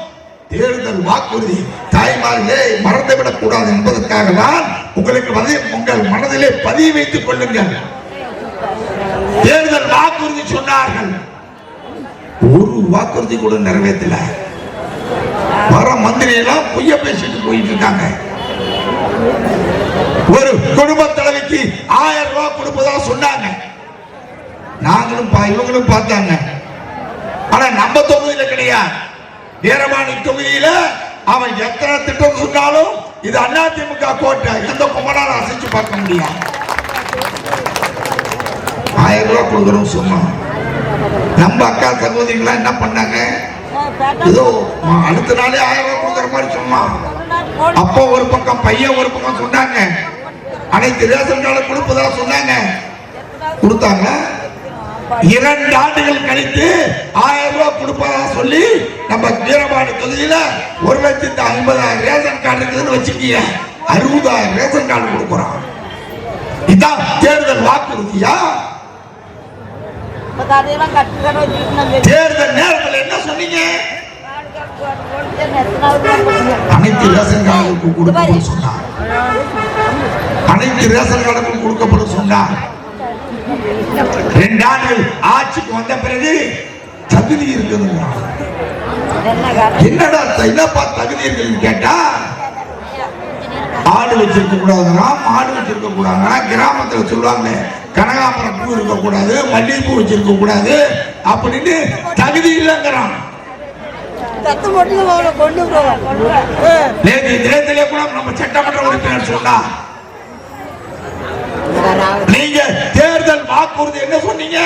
தேர்தல் வாக்குறுதி. தாய்மார்களே மறந்துவிடக் கூடாது என்பதற்காக தான் உங்களுக்கு உங்கள் மனதிலே பதிவு வைத்துக் கொள்ளுங்கள். தேர்தல் வாக்குறுதி சொன்னார்கள், ஒரு வாக்குறுதி கூட நிறைவேற்றல. வர மந்திரி எல்லாம் பொய்ய பேசிட்டு போயிட்டு இருக்காங்க. ஒரு குடும்ப தலைவிக்கு 1000 ரூபாய் கொடுப்பதா சொன்னாங்க. நாங்களும் இவங்களும் பார்த்தாங்க. ஆனா நம்ம தொகுதியில கிடையாது. வீரபாண்டி தொகுதியில அவன் எத்தனை திட்டம் சொன்னாலும் இது அதிமுக கோட்டை, எந்த கும்பனால அசைச்சு பார்க்க முடியாது. 1000 ரூபாய் கொடுக்குறோம் சொன்னோம். நம்ம அக்கா சகோதரிகளா என்ன பண்ணாங்க, ஏதோ அடுத்த நாளே 1000 ரூபாய் கொடுக்குற மாதிரி சொன்னான். அப்போ ஒரு பக்கம் பையன் ஒரு பக்கம் சொன்னாங்க, அனைத்து ரேஷன் கார்டு கொடுப்பதா சொன்னாங்க. கொடுத்தாங்க. 2 ஆண்டுகள் கழித்து 1000 ரூபாய் கொடுப்பதா சொல்லி நம்ம வீரபாண்டி தொகுதியில 1,50,000 ரேஷன் கார்டு இருக்குதுன்னு வச்சுக்கீங்க, 60,000 ரேஷன் கார்டு கொடுக்குறோம். இதான் தேர்தல் வாக்குறுதியா? தேர்தல் நேரத்தில் என்ன சொன்னீங்க? அனைத்து ரேஷன் கார்டுக்கும் கொடுக்கப்படும் சொன்னார். அனைத்து ரேஷன் கார்டுக்கும் கொடுக்கப்படும் சொன்னார். 2 ஆண்டுகள் ஆட்சிக்கு வந்த பிறகு தகுதி இருக்குது. என்னடா என்னப்பா தகுதி இருக்குன்னு கேட்டா, ஆடு வச்சிருக்க கூடாதுன்னா, மாடு வச்சிருக்க கூடாதுன்னா, கிராமத்துல சொல்லுவாங்க கனகாமரம் பூ இருக்க கூடாது, மல்லிகைப்பூ வச்சிருக்க கூடாது அப்படின்னு தகுதி இல்லைங்கிறான். நேரத்திலே கூட நம்ம சட்டமன்ற உறுப்பினர் சொன்னா, நீங்க தேர்தல் வாக்குறுதி என்ன சொன்னீங்க?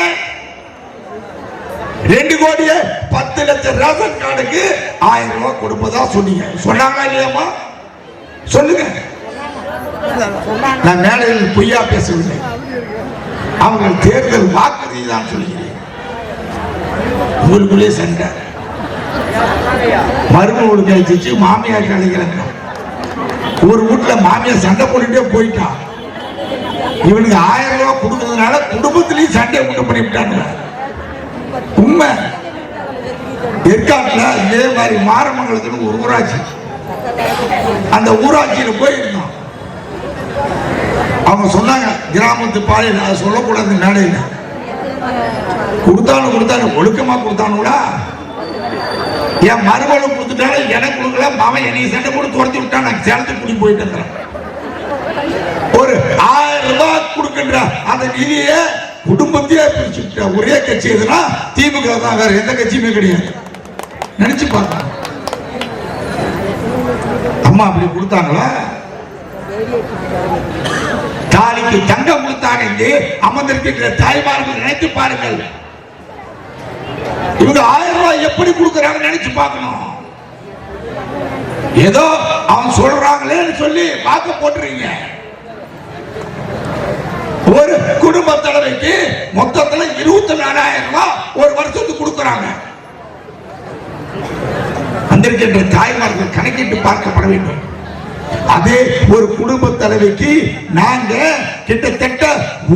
2,10,00,000 ரேஷன் கார்டுக்கு 1000 ரூபாய் கொடுப்பதா சொன்னீங்க. சொன்னாங்களா இல்லையாமா? சொல்லுங்க. நான் மேடையில் பொய்யா பேசவில்லை. அவர்கள் தேர்தல் வாக்குறுதி தான் சொல்லுகிறேன். உங்களுக்குள்ளே சண்டை, மருமகளுக்கு கழிச்சு மாமியார் கிடைக்கிறாங்க. ஒரு வீட்டுல மாமியார் சண்டை போட்டுட்டே போயிட்டான். இவனுக்கு 1000 ரூபாய் கொடுக்கறதுனால குடும்பத்திலையும் சண்டையை உண்டு பண்ணிவிட்டாங்க. உண்மை. ஏற்காட்டுல இதே மாதிரி மாரமங்கலத்துக்கு ஒரு ஊராட்சி, அந்த ஊராட்சியில போயிருந்தோம். அவங்க சொன்னாங்க, கிராமத்து பாலியல் அதை சொல்லக்கூடாது மேடையில். கொடுத்தாலும் ஒழுக்கமா கொடுத்தானுங்களா? என் மருமகளும் கொடுத்துட்டாலும் எனக்கு கொடுக்கல, மாமன் என்னை சண்டை போட்டு துரத்தி விட்டான். நான் சேலத்துக்கு கூட்டி போயிட்டு இருக்கிறேன். ஒரு 1000 ரூபாய் கொடுக்கின்ற அந்த நிதியை குடும்பத்தையே பிரிச்சுட்ட ஒரே கட்சி எதுனா திமுக தான், வேற எந்த கட்சியுமே கிடையாது. நினைச்சு பார்க்க. அம்மா அப்படி கொடுத்தாங்களா? தாலிக்கு தங்கம் கொடுத்தாங்க. இங்கே அமர்ந்திருக்கின்ற தாய்மார்கள் நினைத்து பாருங்கள். இவங்க 1000 ரூபாய் எப்படி கொடுக்கறாங்க நினைச்சு பார்க்கணும். ஏதோ அவன் சொல்றாங்களேன்னு சொல்லி வாக்கு போட்டுறீங்க. ஒரு குடும்ப தலைவிக்கு மொத்தத்தில் 24,000 ரூபாய் ஒரு வருஷத்துக்கு கொடுக்கறாங்க. வந்திருக்கின்ற தாய்மார்கள் கணக்கிட்டு பார்க்கப்பட வேண்டும். அதே ஒரு குடும்ப தலைவிக்கு நாங்க கிட்டத்தட்ட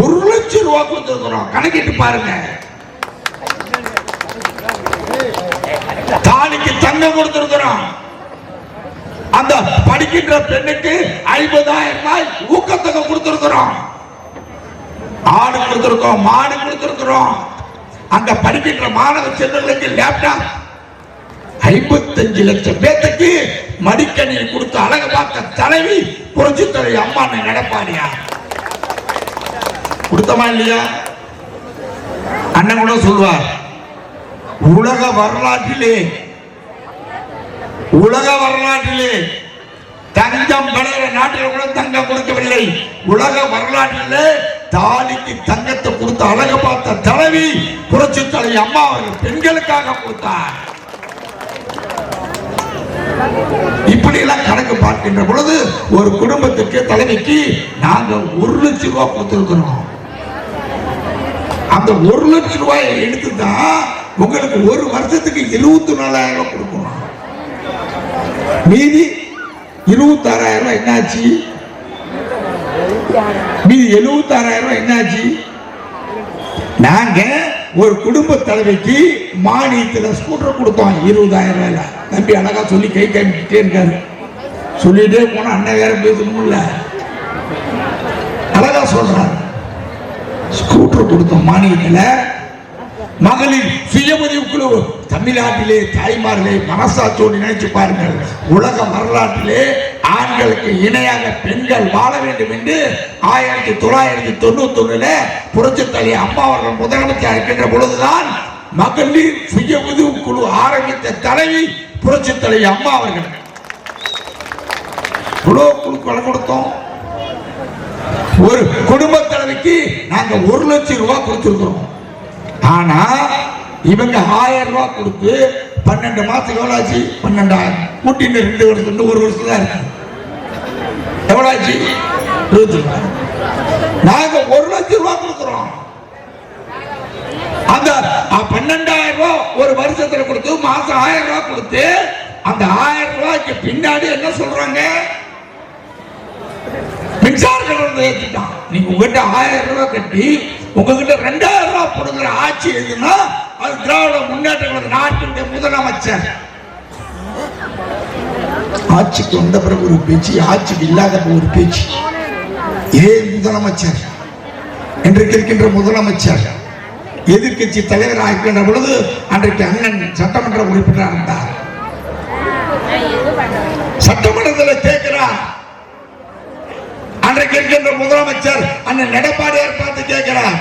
1 லட்சம் ரூபாய் கொடுத்திருக்கிறோம். கணக்கிட்டு பாருங்க. தாலிக்கு தங்கம் கொடுத்திருக்கிறோம். அந்த படிக்கின்ற பெண்ணுக்கு 50,000 ரூபாய் ஊக்கத்தொகை கொடுத்திருக்கிறோம். ஆடு கொடுத்திருக்கோம், மாடு கொடுத்திருக்கிறோம். அந்த படிக்கின்ற மாணவ செல்வங்களுக்கு லேப்டாப் 55 லட்சம் பேத்துக்கு மடிக்கணியை கொடுத்து அழகு பார்த்த தலைவி புரட்சித் தலைவி அம்மா நடப்பாடியா கொடுத்தமா இல்லையா? அண்ணன் கூட சொல்வார், உலக வரலாற்றிலே தங்கம் பலர நாட்டில் கூட தங்கம் கொடுக்கவில்லை. உலக வரலாற்றிலே தாலிக்கு தங்கத்தை கொடுத்து அழகு பார்த்த தலைவி புரட்சித் தலைவி அம்மா அவர்கள் பெண்களுக்காக கொடுத்தார். இப்படி எல்லாம் கணக்கு பார்க்கின்ற பொழுது ஒரு குடும்பத்துக்கு தலைவிக்கு நாங்க 1 லட்சம் ரூபாய் கொடுத்திருக்கிறோம். அந்த 1 லட்சம் ரூபாயை எடுத்துதான் உங்களுக்கு ஒரு வருஷத்துக்கு 74,000 ரூபாய் கொடுக்கணும். மீதி 26,000 ரூபாய் என்னாச்சு? மீதி 76,000 ரூபாய் என்னாச்சு? நாங்க ஒரு குடும்ப தலைவிக்கு மானியத்தில் ஸ்கூட்டர் கொடுத்தோம் 20,000 ரூபாயில. தம்பி அழகா சொல்லி கை காமிக்கிட்டே இருக்காரு. சொல்லிட்டே போனா அண்ணன் வேற பேசணும்ல, அழகா சொல்றாரு. ஸ்கூட்டர் கொடுத்தோம் மானியத்தில். மகளிர் சுய உதவி குழு தமிழ்நாட்டிலே தாய்மார்களே மனசாட்சியோடு நினைச்சு பாருங்கள். உலக வரலாற்றிலே ஆண்களுக்கு இணையாக பெண்கள் வாழ வேண்டும் என்று 1991 புரட்சித் தலைவி அம்மா அவர்கள் முதலமைச்சர் இருக்கின்ற பொழுதுதான் மகளிர் சுய உதவி குழு ஆரம்பித்த தலைவி புரட்சித் தலைவி அம்மா அவர்கள். குழு கொடுத்தோம். ஒரு குடும்ப தலைவிக்கு நாங்க 1 லட்சம் ரூபாய் கொடுத்திருக்கிறோம். ஆனா இவங்க 1000 ரூபாய் கொடுத்து 12 மாசத்துக்கு எவ்வளவு ஆச்சு? 12,000 கூட்டிட்டு 2 வருஷம் 1 வருஷம் தான் இருக்கு. எவ்வளவு ஆச்சு? 20,000. நாங்க 1 லட்சம் ரூபாய் கொடுக்கிறோம். அந்த 12,000 ரூபாய் ஒரு வருஷத்துல கொடுத்து மாசம் 1000 ரூபாய் கொடுத்து அந்த 1000 ரூபாய்க்கு பின்னாடி என்ன சொல்றாங்க? மின்சார கட்டணத்தை ஏற்றிட்டான். நீங்க உங்ககிட்ட 1000 ரூபாய் கட்டி உங்ககிட்ட 2000 ரூபாய் கொடுக்குற ஆட்சி எதுன்னா அது திராவிட முன்னேற்ற கழக நாட்டினுடைய முதலமைச்சர். ஆட்சிக்கு வந்த பிறகு ஒரு பேச்சு, ஆட்சிக்கு இல்லாத ஒரு பேச்சு. இதே முதலமைச்சர், இன்றைக்கு இருக்கின்ற முதலமைச்சர் எதிர்கட்சி தலைவராக இருக்கின்ற பொழுது அன்றைக்கு அண்ணன் சட்டமன்ற உறுப்பினராக இருந்தார். சட்டமன்றத்தில் கேட்கிறார், அன்றைக்கு இருக்கின்ற முதலமைச்சர் அண்ணன் எடப்பாடியார் பார்த்து கேட்கிறார்,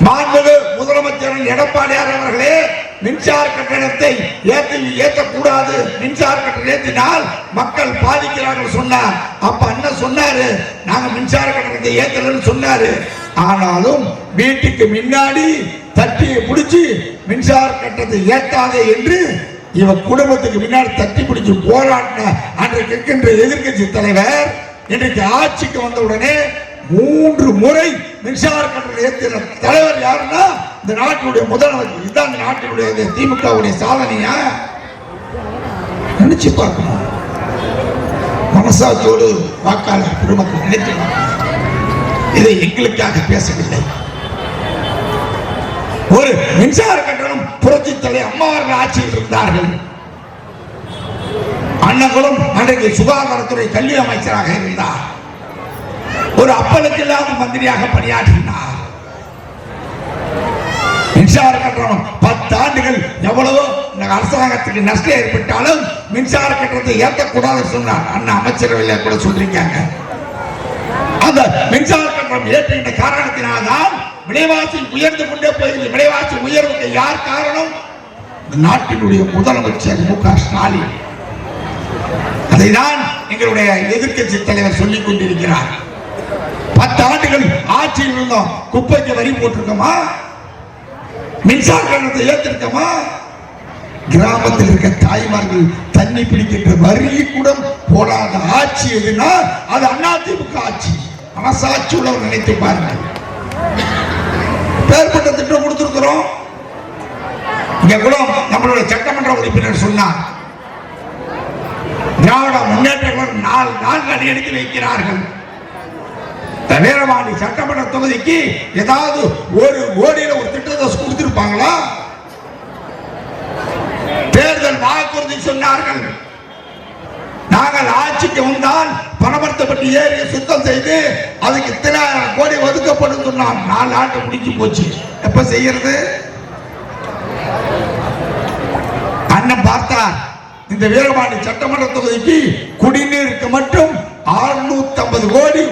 மாண்புமிகு முதலமைச்சர் எடப்பாடியார் அவர்களே, மின்சார கட்டணத்தை ஏற்றக்கூடாது, மின்சார கட்டணம் ஏற்றினால் மக்கள் பாதிக்கிறார்கள் சொன்னார். அப்ப அண்ணன் சொன்னாரு, நாங்க மின்சார கட்டணத்தை ஏற்றலன்னு சொன்னாரு. ஆனாலும் வீட்டுக்கு முன்னாடி தட்டியை பிடிச்சி மின்சார கட்டணத்தை ஏற்றாதே என்று இவ குடும்பத்துக்கு முன்னாடி தட்டி பிடிச்சு போராடின அன்றைக்கு இருக்கின்ற எதிர்கட்சி தலைவர் இன்றைக்கு ஆட்சிக்கு வந்தவுடனே 3 முறை மின்சார கட்டணம் ஏற்றின தலைவர் யாருன்னா இந்த நாட்டினுடைய முதலமைச்சர். இதுதான் இந்த நாட்டினுடைய திமுகவுடைய சாதனையா நினைச்சு பார்க்கணும். மனசாட்சியோடு வாக்காளர் பெருமக்கள் நினைக்கலாம். இதை எங்களுக்காக பேசவில்லை. ஒரு மின்சார கட்டணம் புரட்சி தலைவர் அம்மாவர்கள் ஆட்சியில் இருந்தார்கள். அண்ணங்களும் அன்றைக்கு சுகாதாரத்துறை கல்வி அமைச்சராக இருந்தார். ஒரு அப்பலுக்கு இல்லாத மந்திரியாக பணியாற்றினார். மின்சார கட்டணம் 10 ஆண்டுகள் எவ்வளவோ அரசாங்கத்துக்கு நஷ்டம் ஏற்பட்டாலும் மின்சார கட்டணத்தை ஏற்றக்கூடாதுன்னு சொன்னார். அண்ணா அமைச்சரவையில கூட சொல்லிருக்காங்க. அந்த மின்சார கட்டணம் ஏற்றுகின்ற காரணத்தினால்தான் விலைவாசி உயர்ந்து கொண்டே போகிறது. விலைவாசி உயர்வுக்கு யார் காரணம்? நாட்டினுடைய முதலமைச்சர் மு.க. ஸ்டாலின். அதைதான் எங்களுடைய எதிர்க்கட்சி தலைவர் சொல்லிக் கொண்டிருக்கிறார். 10 ஆண்டுகள் ஆட்சியில் இருந்தோம், குப்பைக்கு வரி போட்டிருக்கோமா? மின்சார கட்டணத்தை ஏற்றிருக்கோமா? கிராமத்தில் இருக்க தாய்மார்கள் தண்ணி பிடிக்கின்ற வரியை கூட போடாத ஆட்சி எதுனா அது அதிமுக ஆட்சி. மனசாட்சி உள்ளவர் நினைத்து பாருங்கள். பேர்பட்ட திட்டம் கொடுத்திருக்கிறோம். இங்க கூட நம்மளுடைய சட்டமன்ற உறுப்பினர் சொன்னார், திராவிட முன்னேற்ற 4 அடி எடுத்து வைக்கிறார்கள். வீரபாண்டி சட்டமன்ற தொகுதிக்கு ஏதாவது 1 கோடியில ஒரு திட்டத்தை கொடுத்திருப்பாங்களா? தேர்தல் வாக்குறுதி சொன்னார்கள், நாங்கள் ஆட்சிக்கு வந்தால் பணமர்த்தப்பட்டு ஏரியை சுத்தம் செய்து அதுக்கு 1000 கோடி ஒதுக்கப்படும் சொன்னார். 4 ஆண்டு முடிஞ்சு போச்சு. எப்ப செய்யறது? அண்ணன் பார்த்தார், இந்த வீரபாண்டி சட்டமன்ற தொகுதிக்கு குடிநீருக்கு மட்டும் 650 கோடி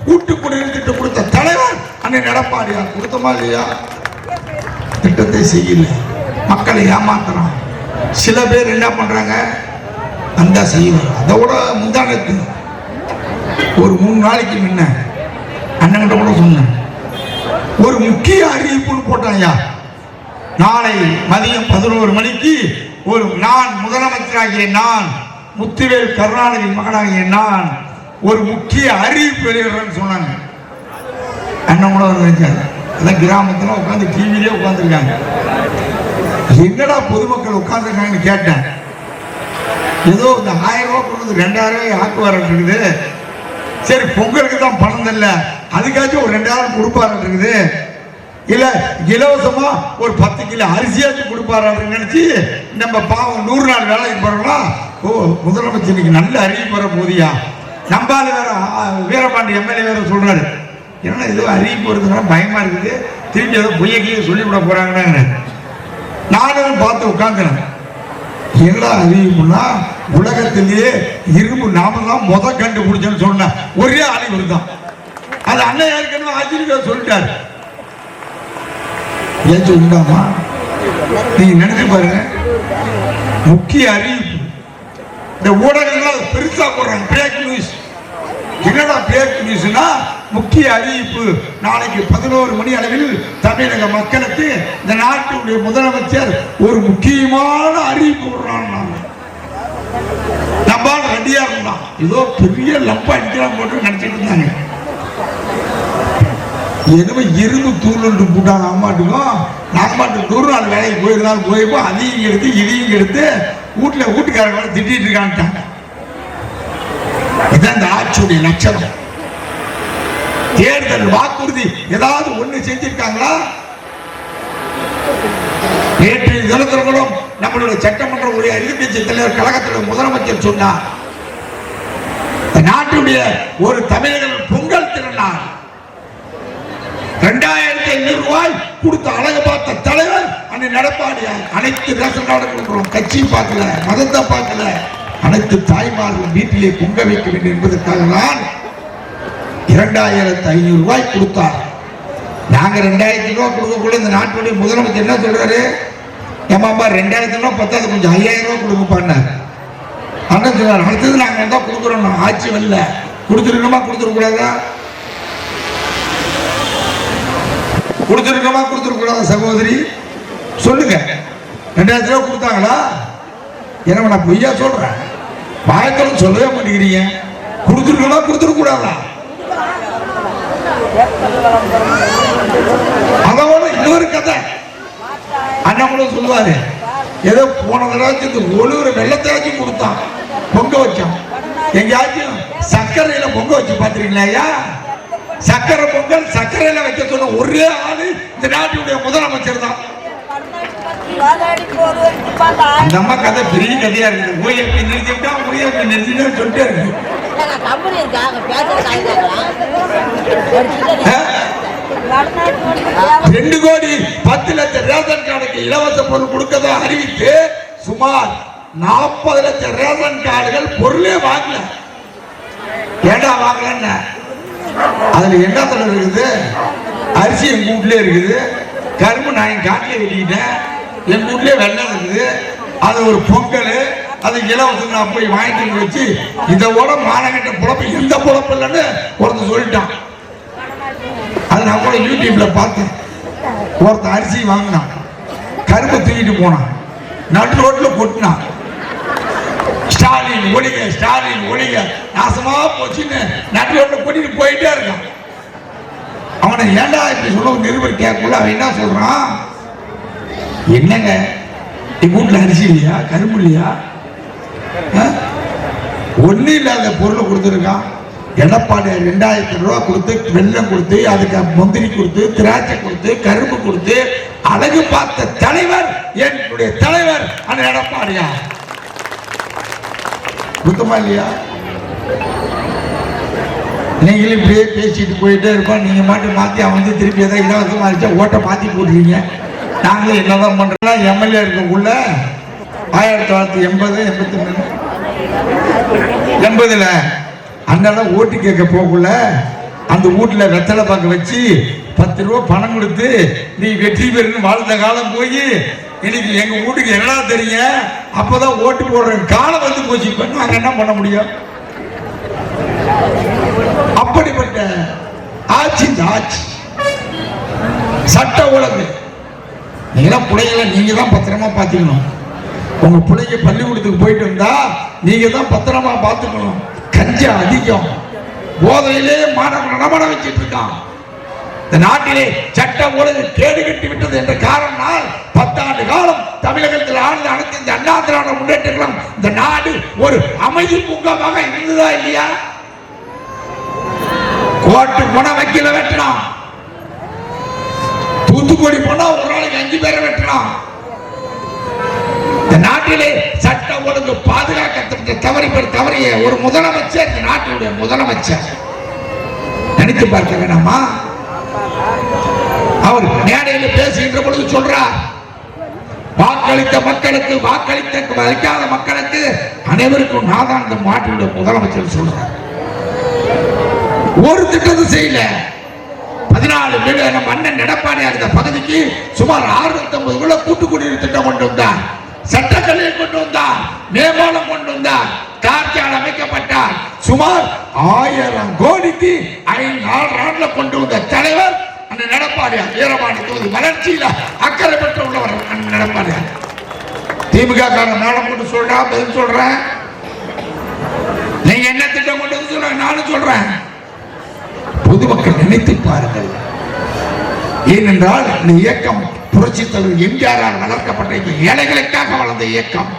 கூட்டு குடிநீர் திட்டம் கொடுத்த தலைவர் அண்ணன் எடப்பாடியார். கொடுத்தமா இல்லையா? திட்டத்தை செய்யல, மக்களை ஏமாத்துறான். சில பேர் என்ன பண்றாங்க, அந்த செய்வார். அதோட முந்தானத்து ஒரு 3 நாளைக்கு முன்ன அண்ணன் கூட சொன்னேன், ஒரு முக்கிய அறிவிப்புன்னு போட்டாயா. நாளை மதியம் 11 மணிக்கு நான் முதலமைச்சராகிய நான், முத்துவேல் கருணாநிதி மகனாகிய நான் ஒரு முக்கிய அறிவிப்பு வெளியிடுறேன்னு சொன்னாங்க. அண்ணன் கூட நினைச்சாரு. அதான் கிராமத்துல உட்காந்து டிவிலே உட்காந்துருக்காங்க. என்னடா பொதுமக்கள் உட்காந்துருக்காங்கன்னு கேட்டேன். ஏதோ இந்த 1000 ரூபாய் கொடுத்து 2000 ரூபாய் ஆக்குவார் இருக்குது. சரி, பொங்கலுக்கு தான் பணம் இல்ல, அதுக்காச்சும் ஒரு 2000 கொடுப்பாரு இருக்குது. இல்ல இலவசமா ஒரு 10 கிலோ அரிசியாச்சும் கொடுப்பாரு நினைச்சு நம்ம பாவம் 100 நாள் வேலைக்கு போறோம்னா, ஓ முதலமைச்சர் இன்னைக்கு நல்ல அறிவிப்பு வர போதியா. நம்பால வேற வீரபாண்டி எம்எல்ஏ வேற சொல்றாரு, ஏன்னா ஏதோ அறிவிப்பு வருதுன்னா பயமா இருக்குது, திருப்பி ஏதோ பொய்யக்கீழ சொல்லிவிட போறாங்கன்னு. நானும் பார்த்து உட்காந்துறேன். என்ன அறிவிப்புனா, உலகத்திலேயே இரும்பு நாம தான் கண்டுபிடிச்சேன்னு சொன்ன ஒரே அறிவு தான். அது அண்ணன் ஏற்கனவே ஆச்சரியம் சொல்லிட்டாரு. ஏன் சொல்லிட்டாமா? நீங்க நினைச்சு பாருங்க, முக்கிய அறிவிப்பு. இந்த ஊடகங்கள் பெருசா போடுறாங்க, பிரேக் நியூஸ். என்னடா பிரேக் நியூஸ்னா, முக்கிய அறிவிப்பு. நாளைக்கு 11 மணி அளவில் தமிழக மக்களுக்கு இந்த நாட்டினுடைய முதலமைச்சர் ஒரு முக்கியமான அறிவிப்பு விடுறாங்க. நம்ம ரெடியா இருந்தான், ஏதோ பெரிய லம்பா அடிக்கலாம் போட்டு நினைச்சிட்டு இருந்தாங்க. என்னமோ இரும்பு தூள் போட்டாங்க. அம்மாட்டுக்கும் நாம்மாட்டு 100 நாள் வேலைக்கு போயிருந்தாலும் போயிருப்போ அதையும் எடுத்து இதையும் எடுத்து வீட்டுக்காரங்க திட்டிட்டு இருக்கான்ட்டாங்க. இதுதான் இந்த ஆட்சியுடைய லட்சணம். தேர்தல் வாக்குறுதி ஏதாவது ஒண்ணு செஞ்சிருக்காங்களா? நேற்று தினத்திலும் நம்மளுடைய சட்டமன்ற உடைய எதிர்க்கட்சி தலைவர் கழகத்தினுடைய முதலமைச்சர் சொன்னார், நாட்டுடைய ஒரு தமிழர்கள் பொங்கல் திருநாள் 2500 ரூபாய் கொடுத்த அழகு பார்த்த தலைவர் அன்னை எடப்பாடியார். அனைத்து ரேஷன் கார்டு கொடுக்கிறோம், கட்சி பார்க்கல, மதத்தை பார்க்கல, அனைத்து தாய்மார்கள் வீட்டிலே பொங்க வைக்க வேண்டும் என்பதற்காக தான் 2500 ரூபாய் கொடுத்தார். நாங்க 2000 ரூபாய் கொடுக்கக்குள்ள இந்த நாட்டுடைய முதலமைச்சர் என்ன சொல்றாரு, ஏமாப்பா 2000 ரூபாய் பத்தாது, கொஞ்சம் 5000 ரூபாய் கொடுங்கப்பான்னு அண்ணன் சொன்னார். அடுத்தது நாங்க தான் கொடுக்குறோம், ஆட்சி வரல, கொடுத்துருக்கோமா கொடுத்துருக்கூடாதா? கொடுத்துருக்கோமா கொடுத்துருக்கூடாதா? சகோதரி சொல்லுங்க, 2000 ரூபாய் கொடுத்தாங்களா? ஏன்னா நான் பொய்யா சொல்றேன், பாயத்தோடு சொல்லவே மாட்டேங்கிறீங்க. கொடுத்துருக்கோமா கொடுத்துருக்கூடாதா? அதோட இன்னொரு கதை அண்ணன் சொல்லுவாரு, ஏதோ போன தடவை ஒழுங்குற வெள்ளத்தையாச்சும் கொடுத்தான், பொங்க வச்சோம். எங்கேயாச்சும் சர்க்கரையில பொங்க வச்சு பாத்துறீங்களா ஐயா? சர்க்கரை பொங்கல் சர்க்கரையில வைக்க சொன்ன ஒரே ஆளு இந்த நாட்டுடைய முதலமைச்சர் தான். அந்த அம்மா கதை பெரிய கதையா இருக்குது. ஓஎப்பி நிறுத்திட்டா ஓஎப்பி நிறுத்திட்டா சொல்லிட்டே இருக்கு. 2 கோடி 10 லட்சம் ரேஷன் கார்டுக்கு இலவச பொருள் கொடுக்கதா அறிவித்து சுமார் 40 லட்சம் ரேஷன் கார்டுகள் பொருளே வாங்கல. ஏண்டா வாங்கல? அதுல என்ன தடவை இருக்குது? அரிசி எங்க வீட்லயே இருக்குது, கரும்பு நான் என் காட்டிலே வெட்டிக்கிட்டேன், என் வீட்லயே வெள்ளம் இருக்குது, அது ஒரு பொங்கல், அது இலவசம் நான் போய் வாங்கிட்டு வச்சு இதோட மாநகட்ட பொழப்பு எந்த பொழப்பு இல்லைன்னு ஒருத்தர் சொல்லிட்டான். அது நான் கூட யூடியூப்ல பார்த்தேன். ஒருத்தர் அரிசி வாங்கினான், கரும்பு தூக்கிட்டு போனான், நடு ரோட்ல கொட்டினான். ஸ்டாலின் ஒளிக, ஸ்டாலின் ஒளிக, நாசமா போச்சுன்னு நடு ரோட்ல கொட்டிட்டு போயிட்டே இருக்கான். அவனை ஏண்டா இப்படி சொல்ல நிருபர் கேட்கல. அவன் என்ன சொல்றான், என்னங்க எங்க வீட்டுல அரிசி இல்லையா, கரும்பு இல்லையா, ஒன்னும் இல்லாத பொருளை கொடுத்துருக்கான். எடப்பாடி 2000 ரூபாய் கொடுத்து வெள்ளம் கொடுத்து அதுக்கு முந்திரி கொடுத்து திராட்சை கொடுத்து கரும்பு கொடுத்து அழகு பார்த்த தலைவர் என்னுடைய தலைவர் அந்த எடப்பாடியா. குத்தமா இல்லையா? நீங்களும் இப்படியே பேசிட்டு போயிட்டே இருப்போம். நீங்க மாட்டு மாத்தி அவன் வந்து திருப்பி ஏதாவது இலவசமா இருந்துச்சா ஓட்டை மாத்தி போடுறீங்க. நாங்களும் என்னதான் பண்றோம், எம்எல்ஏ இருக்கக்குள்ள 1980 80ல அண்ணன் ஓட்டு கேட்க போகல அந்த வீட்டுல வெத்தலை பாக்க வச்சு 10 ரூபாய் பணம் கொடுத்து நீ வெற்றி பெறுன்னு வாழ்ந்த காலம் போய் இன்னைக்கு எங்க வீட்டுக்கு என்னடா தெரியும், அப்பதான் ஓட்டு போடுற காலம் வந்து போச்சு. இப்ப நாங்க என்ன பண்ண முடியும்? அப்படிப்பட்ட ஆட்சி இந்த ஆட்சி. சட்ட ஒழுங்கு நீங்க பிள்ளைகளை நீங்க தான் பத்திரமா பாத்துக்கணும். உங்க பிள்ளைங்க பள்ளிக்கூடத்துக்கு போயிட்டு வந்தா நீங்க தான் பத்திரமா பாத்துக்கணும். கஞ்சா அதிகம், போதையிலே மாணவர்கள் நடமாட வச்சிட்டு இருக்கான். இந்த நாட்டிலே சட்ட ஒழுங்கு கேடு கட்டி விட்டது என்ற காரணத்தால் 10 ஆண்டு காலம் தமிழகத்தில் ஆழ்ந்த அனைத்து இந்த அண்ணா திராவிட முன்னேற்ற கழகம் இந்த நாடு ஒரு அமைதி பூங்காவாக இருந்ததா இல்லையா? கோர்ட்டு போனா வக்கீல வெட்டலாம், தூத்துக்குடி போனா ஒரு நாளைக்கு 5 பேரை வெட்டலாம். இந்த நாட்டிலே சட்ட ஒழுங்கு பாதுகாக்க தவறிய ஒரு முதலமைச்சர் இந்த நாட்டினுடைய முதலமைச்சர். நினைத்து பார்க்க வேண்டாமா? அவர் மேடையில் பேசுகின்ற பொழுது சொல்றார், வாக்களித்த மக்களுக்கு வாக்களிக்காத மக்களுக்கு அனைவருக்கும் நான் தான் இந்த நாட்டினுடைய முதலமைச்சர் சொல்றார். ஒரு திட்டத்தை செய்யல. 14 நம்ம அண்ணன் எடப்பாடியார் இந்த பகுதிக்கு சுமார் 650 கூட்டு குடிநீர் திட்டம் கொண்டு வந்தார், சட்டக்கல்வியை கொண்டு வந்தார், மேம்பாலம் கொண்டு வந்தார், காற்றால் அமைக்கப்பட்டார். சுமார் 1000 கோடிக்கு 4 ஆண்டுல கொண்டு வந்த தலைவர் அண்ணன் எடப்பாடியார். வீரபாண்டி தொகுதி வளர்ச்சியில அக்கறை பெற்ற உள்ளவர் அண்ணன் எடப்பாடியார். திமுக காரன் நானும் கொண்டு சொல்றேன், பதில் சொல்றேன். நீங்க என்ன திட்டம் கொண்டு வந்து சொல்ற, நானும் சொல்றேன். பொதுமக்கள் நினைத்து பாருங்கள். ஏனென்றால் இந்த இயக்கம் புரட்சி தலைவர் எம்ஜிஆரால் வளர்க்கப்பட்ட ஏழைகளுக்காக வளர்ந்த இயக்கம்.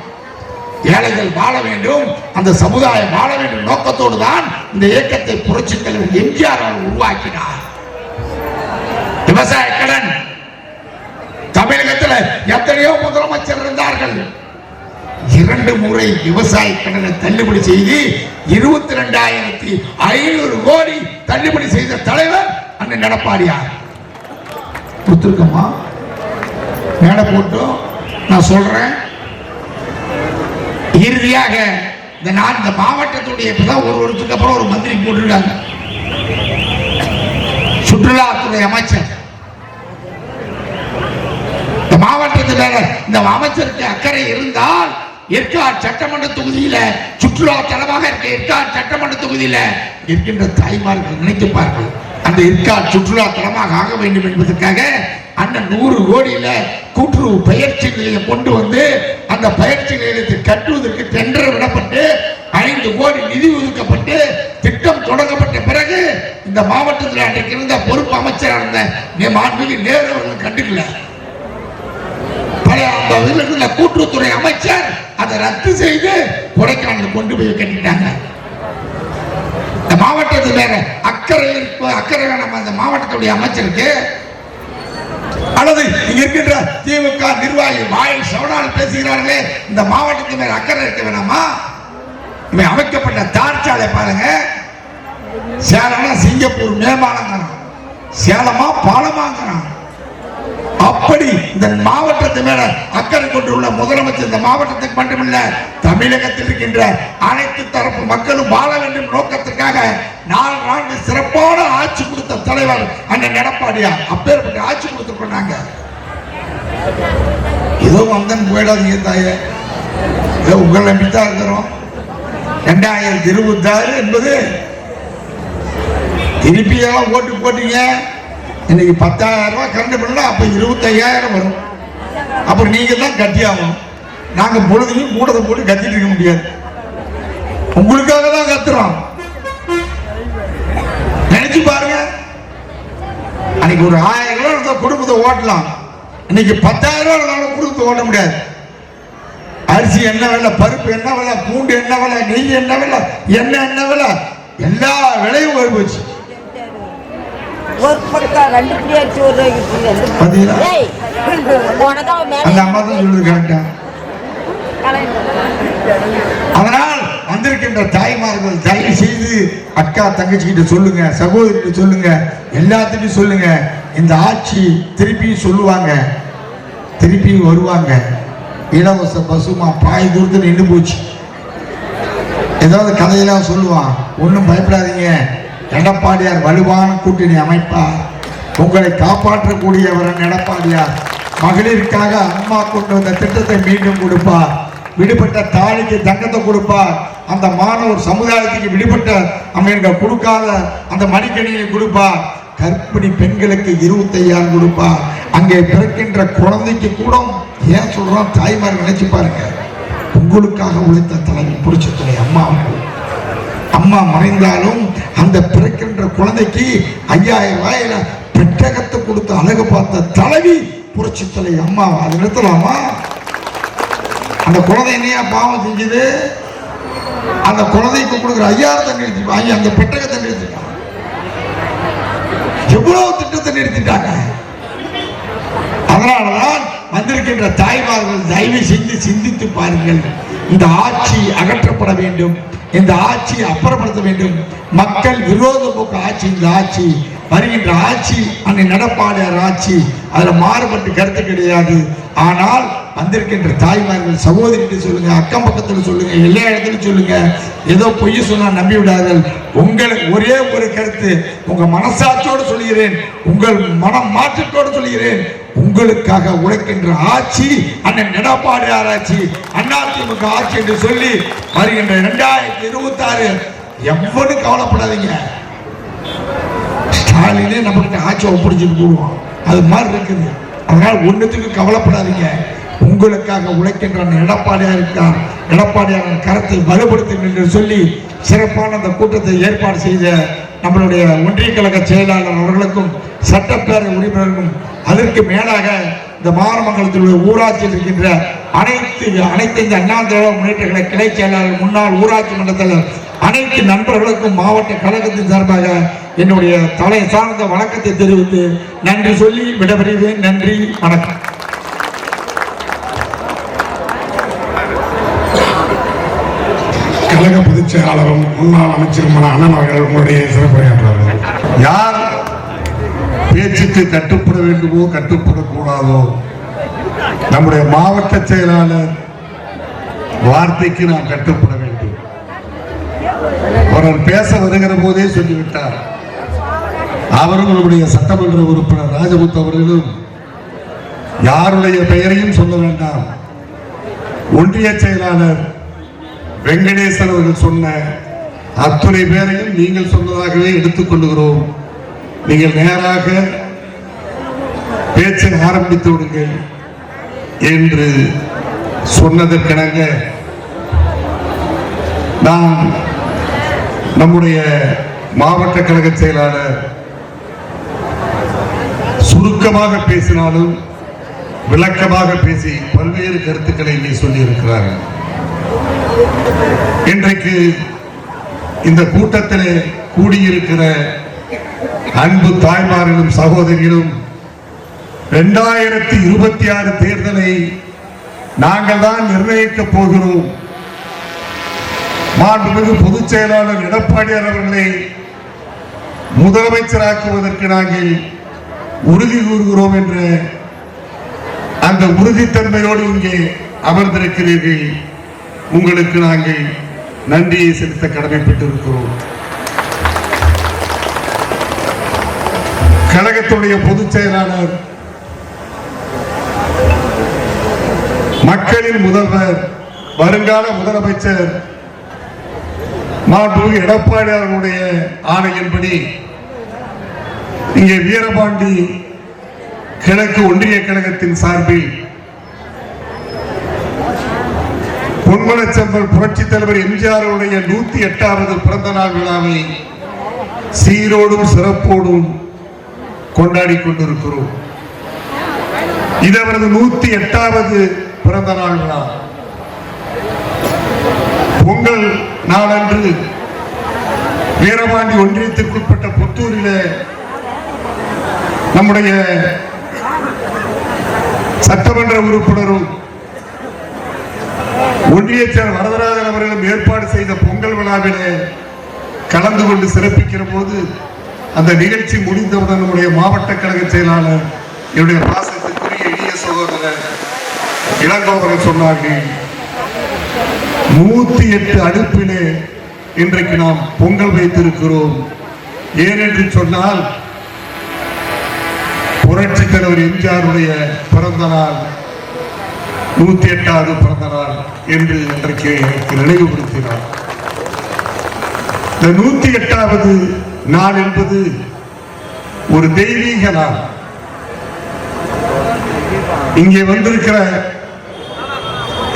ஏழைகள் வாழ வேண்டும், அந்த சமுதாயம் வாழ வேண்டும் நோக்கத்தோடு தான் இந்த இயக்கத்தை புரட்சித் தலைவர் எம்ஜிஆர் உருவாக்கினார். விவசாய கடன் தமிழகத்தில் எத்தனையோ முதலமைச்சர் இருந்தார்கள். 2 முறை விவசாய கடனை தள்ளுபடி செய்து 22,500 கோடி தள்ளுபடி செய்த தலைவர் அண்ணன் எடப்பாடியார். கொடுத்திருக்கோமா? மேடை போட்டோம். நான் சொல்றேன், இறுதியாக இந்த மாவட்டத்துடைய ஒரு வருஷத்துக்கு அப்புறம் ஒரு மந்திரி போட்டிருக்காங்க, சுற்றுலாத்துறை அமைச்சர். இந்த மாவட்டத்தில் இந்த அமைச்சருக்கு அக்கறை இருந்தால் ஏற்காடு சட்டமன்ற தொகுதியில சுற்றுலா தலமாக இருக்க ஏற்காடு சட்டமன்ற தொகுதியில இருக்கின்ற தாய்மார்கள் நினைத்துப்பார்கள், அந்த ஏற்காடு சுற்றுலா தலமாக ஆக வேண்டும் என்பதற்காக அந்த 100 கோடியில கூட்டுறவு பயிற்சி நிலையம் கொண்டு வந்து அந்த பயிற்சி நிலையத்தை கட்டுவதற்கு டெண்டர் விடப்பட்டு 5 கோடி நிதி ஒதுக்கப்பட்டு திட்டம் தொடங்கப்பட்ட பிறகு இந்த மாவட்டத்தில் அன்றைக்கு இருந்த பொறுப்பு அமைச்சராக இருந்த மாண்புமிகு நேரு அவர்கள் கண்டுக்கல. அந்த கூட்டுறவுத்துறை அமைச்சர் அதை ரத்து செய்து கொடைக்கானல் கொண்டு போய் கட்டிட்டாங்க. இந்த மாவட்டத்தில் வேற அக்கறை நம்ம அந்த மாவட்டத்துடைய அமைச்சருக்கு அல்லது இங்க இருக்கின்ற திமுக நிர்வாகி வாயில் சவடால் பேசுகிறார்களே, இந்த மாவட்டத்தில் மேல அக்கறை இருக்க வேணாமா? அமைக்கப்பட்ட தார் சாலை பாருங்க, சேலம்னா சிங்கப்பூர் மேம்பாலம், சேலமா பாலமாங்கிறான். அப்படி இந்த மாவட்டத்தை மேல அக்கறை கொண்டுள்ள முதலமைச்சர் இந்த மாவட்டத்துக்கு மட்டுமல்ல தமிழகத்தில் இருக்கின்ற அனைத்து தரப்பு மக்களும் வாழ வேண்டும் நோக்கத்திற்காக 4 ஆண்டு சிறப்பான ஆட்சி கொடுத்த தலைவர் அண்ணன் எடப்பாடியார். அப்பேற்பட்ட ஆட்சி கொடுத்துருக்காங்க. ஏதோ வந்தன் போயிடாதீங்க தாயே, ஏதோ உங்களை நம்பித்தான் இருக்கிறோம். 2026 என்பது திருப்பியெல்லாம் ஓட்டு போட்டீங்க. இன்னைக்கு 10,000 ரூபாய் கரண்ட் பண்ணா அப்ப 25,000 வரும். அப்புறம் நீங்க தான் கட்டி ஆகணும். நாங்க பொழுதையும் கூடத்தை போட்டு கத்திட்டு இருக்க முடியாது. உங்களுக்காக தான் கத்துறோம். நினைச்சு பாருங்க, அன்னைக்கு ஒரு 1000 ரூபாய் குடும்பத்தை ஓட்டலாம். இன்னைக்கு 10,000 ரூபாய் குடும்பத்தை ஓட்ட முடியாது. அரிசி என்ன விலை, பருப்பு என்ன விலை, பூண்டு என்ன விலை, நெய் என்ன விலை, எண்ணெய் என்ன விலை, எல்லா விலையும் போய் போச்சு. அதனால் வந்திருக்கின்ற தாய்மார்கள் தயவு செய்து அக்கா தங்கச்சிக்கிட்ட சொல்லுங்க, சகோதரிகிட்ட சொல்லுங்க, எல்லாத்துக்கும் சொல்லுங்க. இந்த ஆட்சி திருப்பி சொல்லுவாங்க, திருப்பி வருவாங்க. இலவச பசுமா பாய் தூரத்தில் நின்று போச்சு. ஏதாவது கதையெல்லாம் சொல்லுவான். ஒன்றும் பயப்படாதீங்க, எடப்பாடியார் வலுவான கூட்டணி அமைப்பார். உங்களை காப்பாற்றக்கூடியவர் எடப்பாடியார். மகளிருக்காக அம்மா கொண்டு வந்த திட்டத்தை மீண்டும் கொடுப்பார். விடுபட்ட தாலிக்கு தங்கத்தை கொடுப்பார். அந்த மாணவர் சமுதாயத்துக்கு விடுபட்ட அமைகள் கொடுக்காத அந்த மடிக்கணியை கொடுப்பார். கர்ப்பிணி பெண்களுக்கு 25,000 கொடுப்பார். அங்கே பிறக்கின்ற குழந்தைக்கு கூட ஏன் சொல்றோம், தாய்மார் நினைச்சு பாருங்க. உங்களுக்காக உழைத்த தலைவி புரட்சித் தலைவி அம்மா. அம்மா மறைந்தாலும் அந்த பிறக்கின்ற குழந்தைக்கு 5,000 ரூபாயில பெட்டகத்தை கொடுத்து அழகு பார்த்த தலைவி புரட்சித் தலைவி அம்மா. அது நிறுத்தலாமா? அந்த குழந்தை என்னையா பாவம் செஞ்சது? அந்த குழந்தைக்கு கொடுக்குற 5,000 நிறுத்தி வாங்கி அந்த பெட்டகத்தை நிறுத்திட்டாங்க. எவ்வளவு திட்டத்தை நிறுத்திட்டாங்க. அதனாலதான் வந்திருக்கின்ற தாய்மார்கள் தயவு செஞ்சு சிந்தித்து பாருங்கள். இந்த ஆட்சி அகற்றப்பட வேண்டும், இந்த ஆட்சியை அப்புறப்படுத்த வேண்டும். மக்கள் விரோத போக்கு ஆட்சி இந்த ஆட்சி. வருகின்ற ஆட்சி அன்னை எடப்பாடியார் ஆட்சி. அதுல மாறுபட்டு கருத்து கிடையாது. ஆனால் வந்திருக்கின்ற தாய்மார்கள் சகோதரிட்டு சொல்லுங்க, அக்கம் பக்கத்தில் சொல்லுங்க, எல்லா இடத்துலையும் சொல்லுங்க. ஏதோ பொய் சொன்னா நம்பி விடாதீர்கள். உங்களுக்கு ஒரே ஒரு கருத்து, உங்க மனசாட்சியோடு சொல்கிறேன், உங்கள் மனம் மாற்றத்தோடு சொல்கிறேன். உங்களுக்காக உழைக்கின்ற ஆட்சி அண்ணன் எடப்பாடியார் ஆட்சி, அதிமுக ஆட்சி என்று சொல்லி வருகின்ற 2026 எவ்வளவு கவலைப்படாதீங்க. ஸ்டாலினே நமக்கு ஆட்சி ஒப்படைச்சிட்டு போடுவோம், அது மாதிரி இருக்குது. அதனால் ஒன்றுத்துக்கு கவலைப்படாதீங்க. உங்களுக்காக உழைக்கின்ற எடப்பாடியார் இருக்கிறார். எடப்பாடியார் கருத்தை வலுப்படுத்தும் என்று சொல்லி சிறப்பான அந்த கூட்டத்தை ஏற்பாடு செய்த நம்மளுடைய ஒன்றிய கழக செயலாளர் அவர்களுக்கும் சட்டப்பேரவை உறுப்பினருக்கும், அதற்கு மேலாக இந்த மாரமங்கலத்தில் உள்ள ஊராட்சியில் இருக்கின்ற அனைத்து இந்த அண்ணா திராவிட முன்னேற்ற கழக கிளை செயலாளர், முன்னாள் ஊராட்சி மன்றத்தில் அனைத்து நண்பர்களுக்கும் மாவட்ட கழகத்தின் சார்பாக என்னுடைய தலை சார்ந்த வணக்கத்தை தெரிவித்து நன்றி சொல்லி விடைபெறுகிறேன். நன்றி, வணக்கம். கழக பொதுச் செயலாளரும் முன்னாள் அமைச்சருமான அண்ணன் அவர்கள் உங்களுடைய சிறப்புரையாற்றுவார்கள். யார் பேச்சுக்கு கட்டுப்பட வேண்டுமோ கட்டுப்படக்கூடாதோ, நம்முடைய மாவட்ட செயலாளர் வார்த்தைக்கு நாம் கட்டுப்பட வேண்டும். அவர் பேச வருகிற போதே சொல்லிவிட்டார். அவரும் நம்முடைய சட்டமன்ற உறுப்பினர் ராஜமுத்து அவர்களும் யாருடைய பெயரையும் சொல்ல வேண்டாம், ஒன்றிய செயலாளர் வெங்கடேசன் அவர்கள் சொன்ன அத்துணை பேரையும் நீங்கள் சொன்னதாகவே எடுத்துக்கொள்கிறோம். நீங்கள் நேராக பேச்சை ஆரம்பித்து விடுங்கள் என்று சொன்னதற்கிணங்க நான் நம்முடைய மாவட்ட கழக செயலாளர் சுருக்கமாக பேசினாலும் விளக்கமாக பேசி பல்வேறு கருத்துக்களை இங்கே சொல்லியிருக்கிறார்கள். இன்றைக்கு இந்த கூட்டத்திலே கூடியிருக்கிற அன்பு தாய்மார்களும் சகோதரிகளும் 2026 தேர்தலை நாங்கள் தான் நிர்ணயிக்கப் போகிறோம். மாண்புமிகு பொதுச் செயலாளர் எடப்பாடியார் அவர்களை முதலமைச்சராக்குவதற்கு நாங்கள் உறுதி கூறுகிறோம் என்ற அந்த உறுதித்தன்மையோடு இங்கே அமர்ந்திருக்கிறீர்கள். உங்களுக்கு நாங்கள் நன்றியை செலுத்த கடமைப்பட்டிருக்கிறோம். கழகத்துடைய பொதுச் செயலாளர், மக்களின் முதல்வர், வருங்கால முதலமைச்சர் மாண்புமிகு எடப்பாடி அவர்களுடைய ஆணையின்படி இங்கே வீரபாண்டி கிழக்கு ஒன்றிய கழகத்தின் சார்பில் பொன்மனச்செம்மல் புரட்சி தலைவர் எம்ஜிஆர் 108வது பிறந்த நாள் விழாவை சீரோடும் சிறப்போடும் கொண்டாடி கொண்டிருக்கிறோம். இது அவரது 108வது பிறந்த நாள் விழா. பொங்கல் நாளன்று வீரபாண்டி ஒன்றியத்திற்குட்பட்ட புத்தூரிலே நம்முடைய சட்டமன்ற உறுப்பினரும் ஒன்றிய செயலர் வரதராஜன் அவர்களும் ஏற்பாடு செய்த பொங்கல் விழாவிலே கலந்து கொண்டு சிறப்பிக்கிற போது அந்த நிகழ்ச்சி முடிந்தவுடன் நம்முடைய மாவட்ட கழக செயலாளர், என்னுடைய பாசத்திற்குரிய இனிய சகோதரர் இளங்கோவர்கள் சொன்னார்கள், 108 அடுப்பிலே இன்றைக்கு நாம் பொங்கல் வைத்திருக்கிறோம். ஏனென்று சொன்னால் புரட்சி தலைவர் எம்ஜிஆருடைய பிறந்த நாள், 108வது பிறந்த நாள் என்று இன்றைக்கு எனக்கு நினைவுபடுத்தினார். இந்த 108வது நாள் என்பது ஒரு தெய்வீக நாள். இங்கே வந்திருக்கிற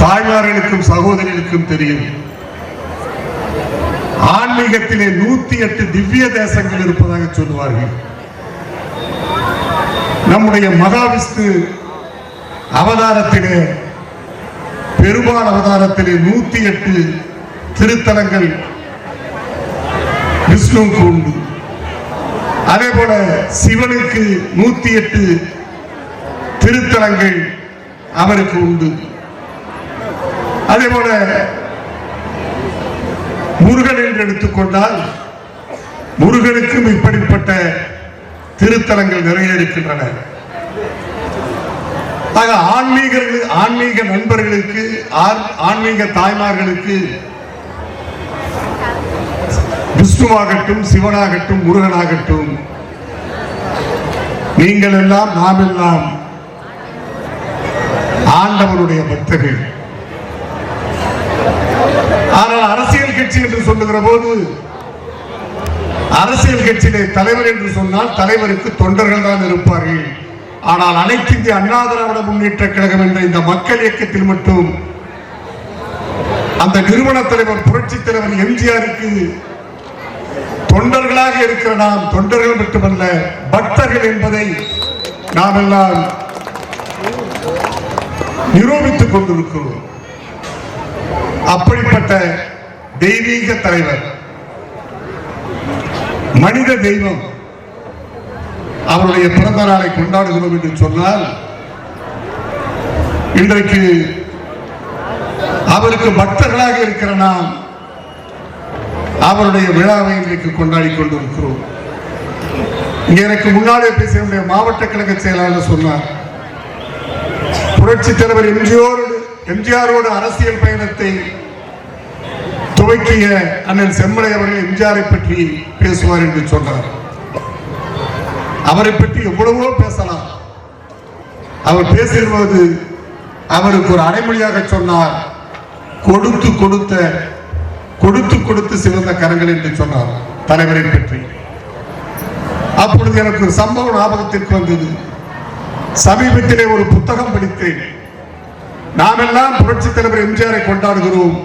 தாய்மார்களுக்கும் சகோதரிகளுக்கும் தெரியும், ஆன்மீகத்திலே 108 திவ்ய தேசங்கள் இருப்பதாக சொல்லுவார்கள். நம்முடைய மகாவிஷ்ணு அவதாரத்திலே, பெருமாள் அவதாரத்திலே 108 திருத்தலங்கள் விஷ்ணுவுக்கு உண்டு. அதே போல சிவனுக்கு 108 திருத்தலங்கள் அவருக்கு உண்டு. அதே போல முருகன் என்று எடுத்துக்கொண்டால் முருகனுக்கும் இப்படிப்பட்ட திருத்தலங்கள் நிறைய இருக்கின்றன. ஆன்மீக நண்பர்களுக்கு, ஆன்மீக தாய்மார்களுக்கு விஷ்ணுவாகட்டும், சிவனாகட்டும், முருகனாகட்டும், நீங்கள் எல்லாம், நாம் எல்லாம் ஆண்டவனுடைய பக்தர்கள். ஆனால் அரசியல் கட்சி என்று சொல்லுகிற போது, அரசியல் கட்சியிலே தலைவர் என்று சொன்னால் தலைவருக்கு தொண்டர்கள் தான் இருப்பார்கள். ஆனால் அனைத்து இந்திய அண்ணா திராவிட முன்னேற்ற கழகம் என்ற இந்த மக்கள் இயக்கத்தில் மட்டும் அந்த நிறுவன தலைவர் புரட்சி தலைவர் எம்ஜிஆருக்கு தொண்டர்களாக இருக்கிற நாம் தொண்டர்கள் மட்டுமல்ல, பக்தர்கள் என்பதை நாம் எல்லாம் நிரூபித்துக் கொண்டிருக்கிறோம். அப்படிப்பட்ட தெய்வீக தலைவர், மனித தெய்வம், அவருடைய பிறந்த நாளை கொண்டாடுகிறோம் என்று சொன்னால் இன்றைக்கு அவருக்கு பக்தர்களாக இருக்கிற நாம் அவருடைய விழாவை இன்றைக்கு கொண்டாடி கொண்டிருக்கிறோம். இங்க எனக்கு முன்னாலே பேசிய மாவட்ட கழக செயலாளர் சொன்னார், புரட்சி தலைவர் எம்ஜிஆரோடு அரசியல் பயணத்தை துவக்கிய அண்ணன் செம்மலை அவர்கள் எம்ஜிஆரை பற்றி பேசுவார் என்று சொன்னார். அவரை பற்றி எவ்வளவோ பேசலாம். அவர் பேசும்போது அவருக்கு ஒரு அடைமொழியாக சொன்னார், கொடுத்து கொடுத்து சிவந்த கரங்கள் என்று சொன்னார் தலைவரை பற்றி. அப்பொழுது எனக்கு ஒரு சம்பவம் ஞாபகத்திற்கு வந்தது. சமீபத்திலே ஒரு புத்தகம் படித்தேன். நாமெல்லாம் புரட்சி தலைவர் எம்ஜிஆரை கொண்டாடுகிறோம்,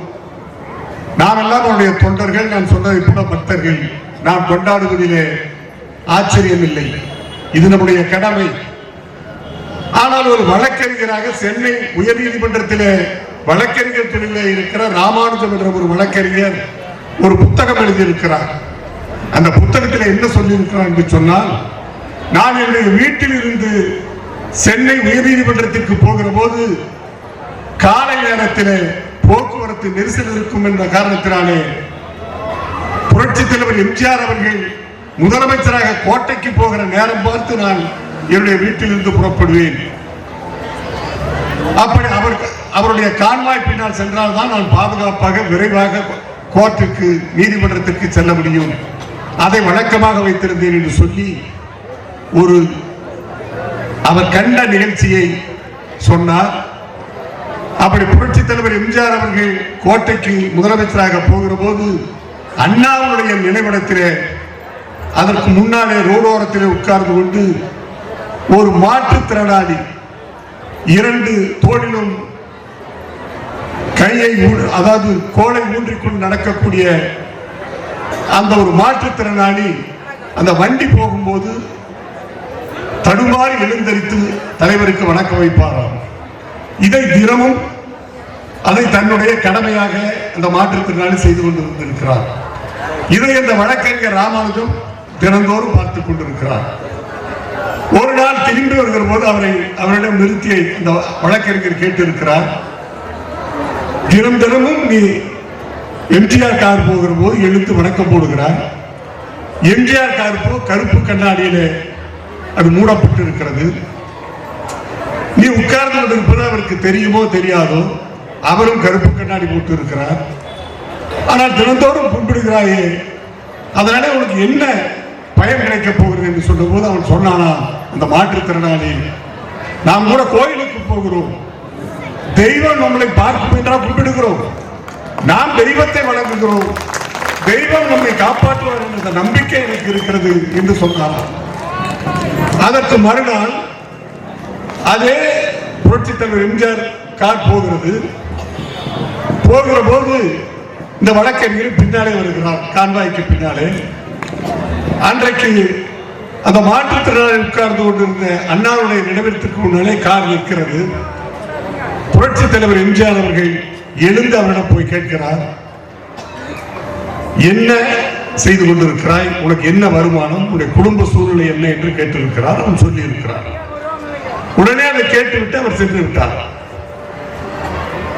நாமெல்லாம் அவருடைய தொண்டர்கள், நான் சொன்னதை போல பக்தர்கள். நாம் கொண்டாடுவதிலே ஆச்சரியம் இல்லை, இது நம்முடைய கடமை. ஆனால் ஒரு வழக்கறிஞராக சென்னை உயர்நீதிமன்றத்திலே வழக்கறிஞர் துறையிலே இருக்கிற ராமானுஜம் என்ற ஒரு வழக்கறிஞர் ஒரு புத்தகம் எழுதியிருக்கிறார். அந்த புத்தகத்தில் என்ன சொல்லியிருக்கிறார் என்று சொன்னால், நான் என்னுடைய வீட்டில் இருந்து சென்னை உயர்நீதிமன்றத்திற்கு போகிற போது காலை நேரத்தில் போக்குவரத்து நெரிசல் இருக்கும் என்ற காரணத்தினாலே புரட்சி தலைவர் எம்ஜிஆர் அவர்கள் முதலமைச்சராக கோட்டைக்கு போகிற நேரம் பார்த்து நான் என்னுடைய வீட்டிலிருந்து புறப்படுவேன். அப்படி அவருடைய கான்வாய் பின்னால் சென்றால் தான் நான் பாதுகாப்பாக விரைவாக கோர்ட்டுக்கு நீதிமன்றத்திற்கு செல்ல முடியும், அதை வழக்கமாக வைத்திருந்தேன் என்று சொல்லி ஒரு அவர் கண்ட நிகழ்ச்சியை சொன்னார். அப்படி புரட்சி தலைவர் எம்ஜிஆர் அவர்கள் கோட்டைக்கு முதலமைச்சராக போகிற போது அண்ணாவுடைய நினைவிடத்திலே அதற்கு முன்னாலே ரோடோரத்திலே உட்கார்ந்து கொண்டு ஒரு மாற்றுத்திறனாளி, இரண்டு தோளிலும் கையை அதாவது கோலை ஊன்றிக்கொண்டு நடக்கக்கூடிய அந்த ஒரு மாற்றுத்திறனாளி அந்த வண்டி போகும்போது தடுமாறி எழுந்தரித்து தலைவருக்கு வணக்கம் வைப்பாராம். இதை தினமும் அதை தன்னுடைய கடமையாக அந்த மாற்றுத்திறனாளி செய்து கொண்டிருக்கிறார். இதை அந்த வழக்கறிஞர் ராமானுஜம் தினந்தோறும் பார்த்துக் கொண்டிருக்கிறார். ஒரு நாள் திரும்பி வருகிற போது அவரிடம் நிறுத்திய இந்த வழக்கறிஞர் கேட்டிருக்கிறார், தினமும் நீ எம்ஜிஆர் கார் போகிற போது எழுந்து வணக்கம் போடுகிறார், எம்ஜிஆர் கார் கருப்பு கண்ணாடியிலே அது மூடப்பட்டு இருக்கிறது, நீ உட்கார்ந்து கொண்டிருப்பது அவருக்கு தெரியுமோ தெரியாதோ, அவரும் கருப்பு கண்ணாடி போட்டு இருக்கிறார், ஆனால் தினந்தோறும் கும்பிடுகிறாயே, அதனால உனக்கு என்ன பயன் கிடைக்க போகிறது என்று சொன்ன போது அவன் சொன்னானா, அந்த மாற்றுத்திறனாளி, நாம் கூட கோயிலுக்கு போகிறோம், தெய்வம் நம்மளை பார்க்கும் என்றால் கும்பிடுகிறோம், நாம் தெய்வத்தை வணங்குகிறோம், தெய்வம் நம்மை காப்பாற்றுவார் என்ற நம்பிக்கை எனக்கு இருக்கிறது என்று சொன்னார். அதற்கு மறுநாள் அதே புரட்சி தலைவர் எம்ஜிஆர் கார் போகிற போது இந்த வழக்கறிஞர் பின்னாலே வருகிறார், கான்வாய்க்கு பின்னாலே. அன்றைக்கு அந்த மாற்றுத்திறனாளி உட்கார்ந்து கொண்டிருந்த அண்ணாவுடைய நினைவிடத்திற்கு முன்னாலே கார் நிற்கிறது. புரட்சி தலைவர் எம்ஜிஆர் அவர்கள் எழுந்து அவரிடம் போய் கேட்கிறார், என்ன செய்து கொண்டிருக்கிறாய், உனக்கு என்ன வருமானம், உன்னுடைய குடும்ப சூழ்நிலை என்ன என்று கேட்டிருக்கிறார். அவன் சொல்லி இருக்கிறார். உடனே அதை கேட்டுவிட்டு அவர் சென்று விட்டார்.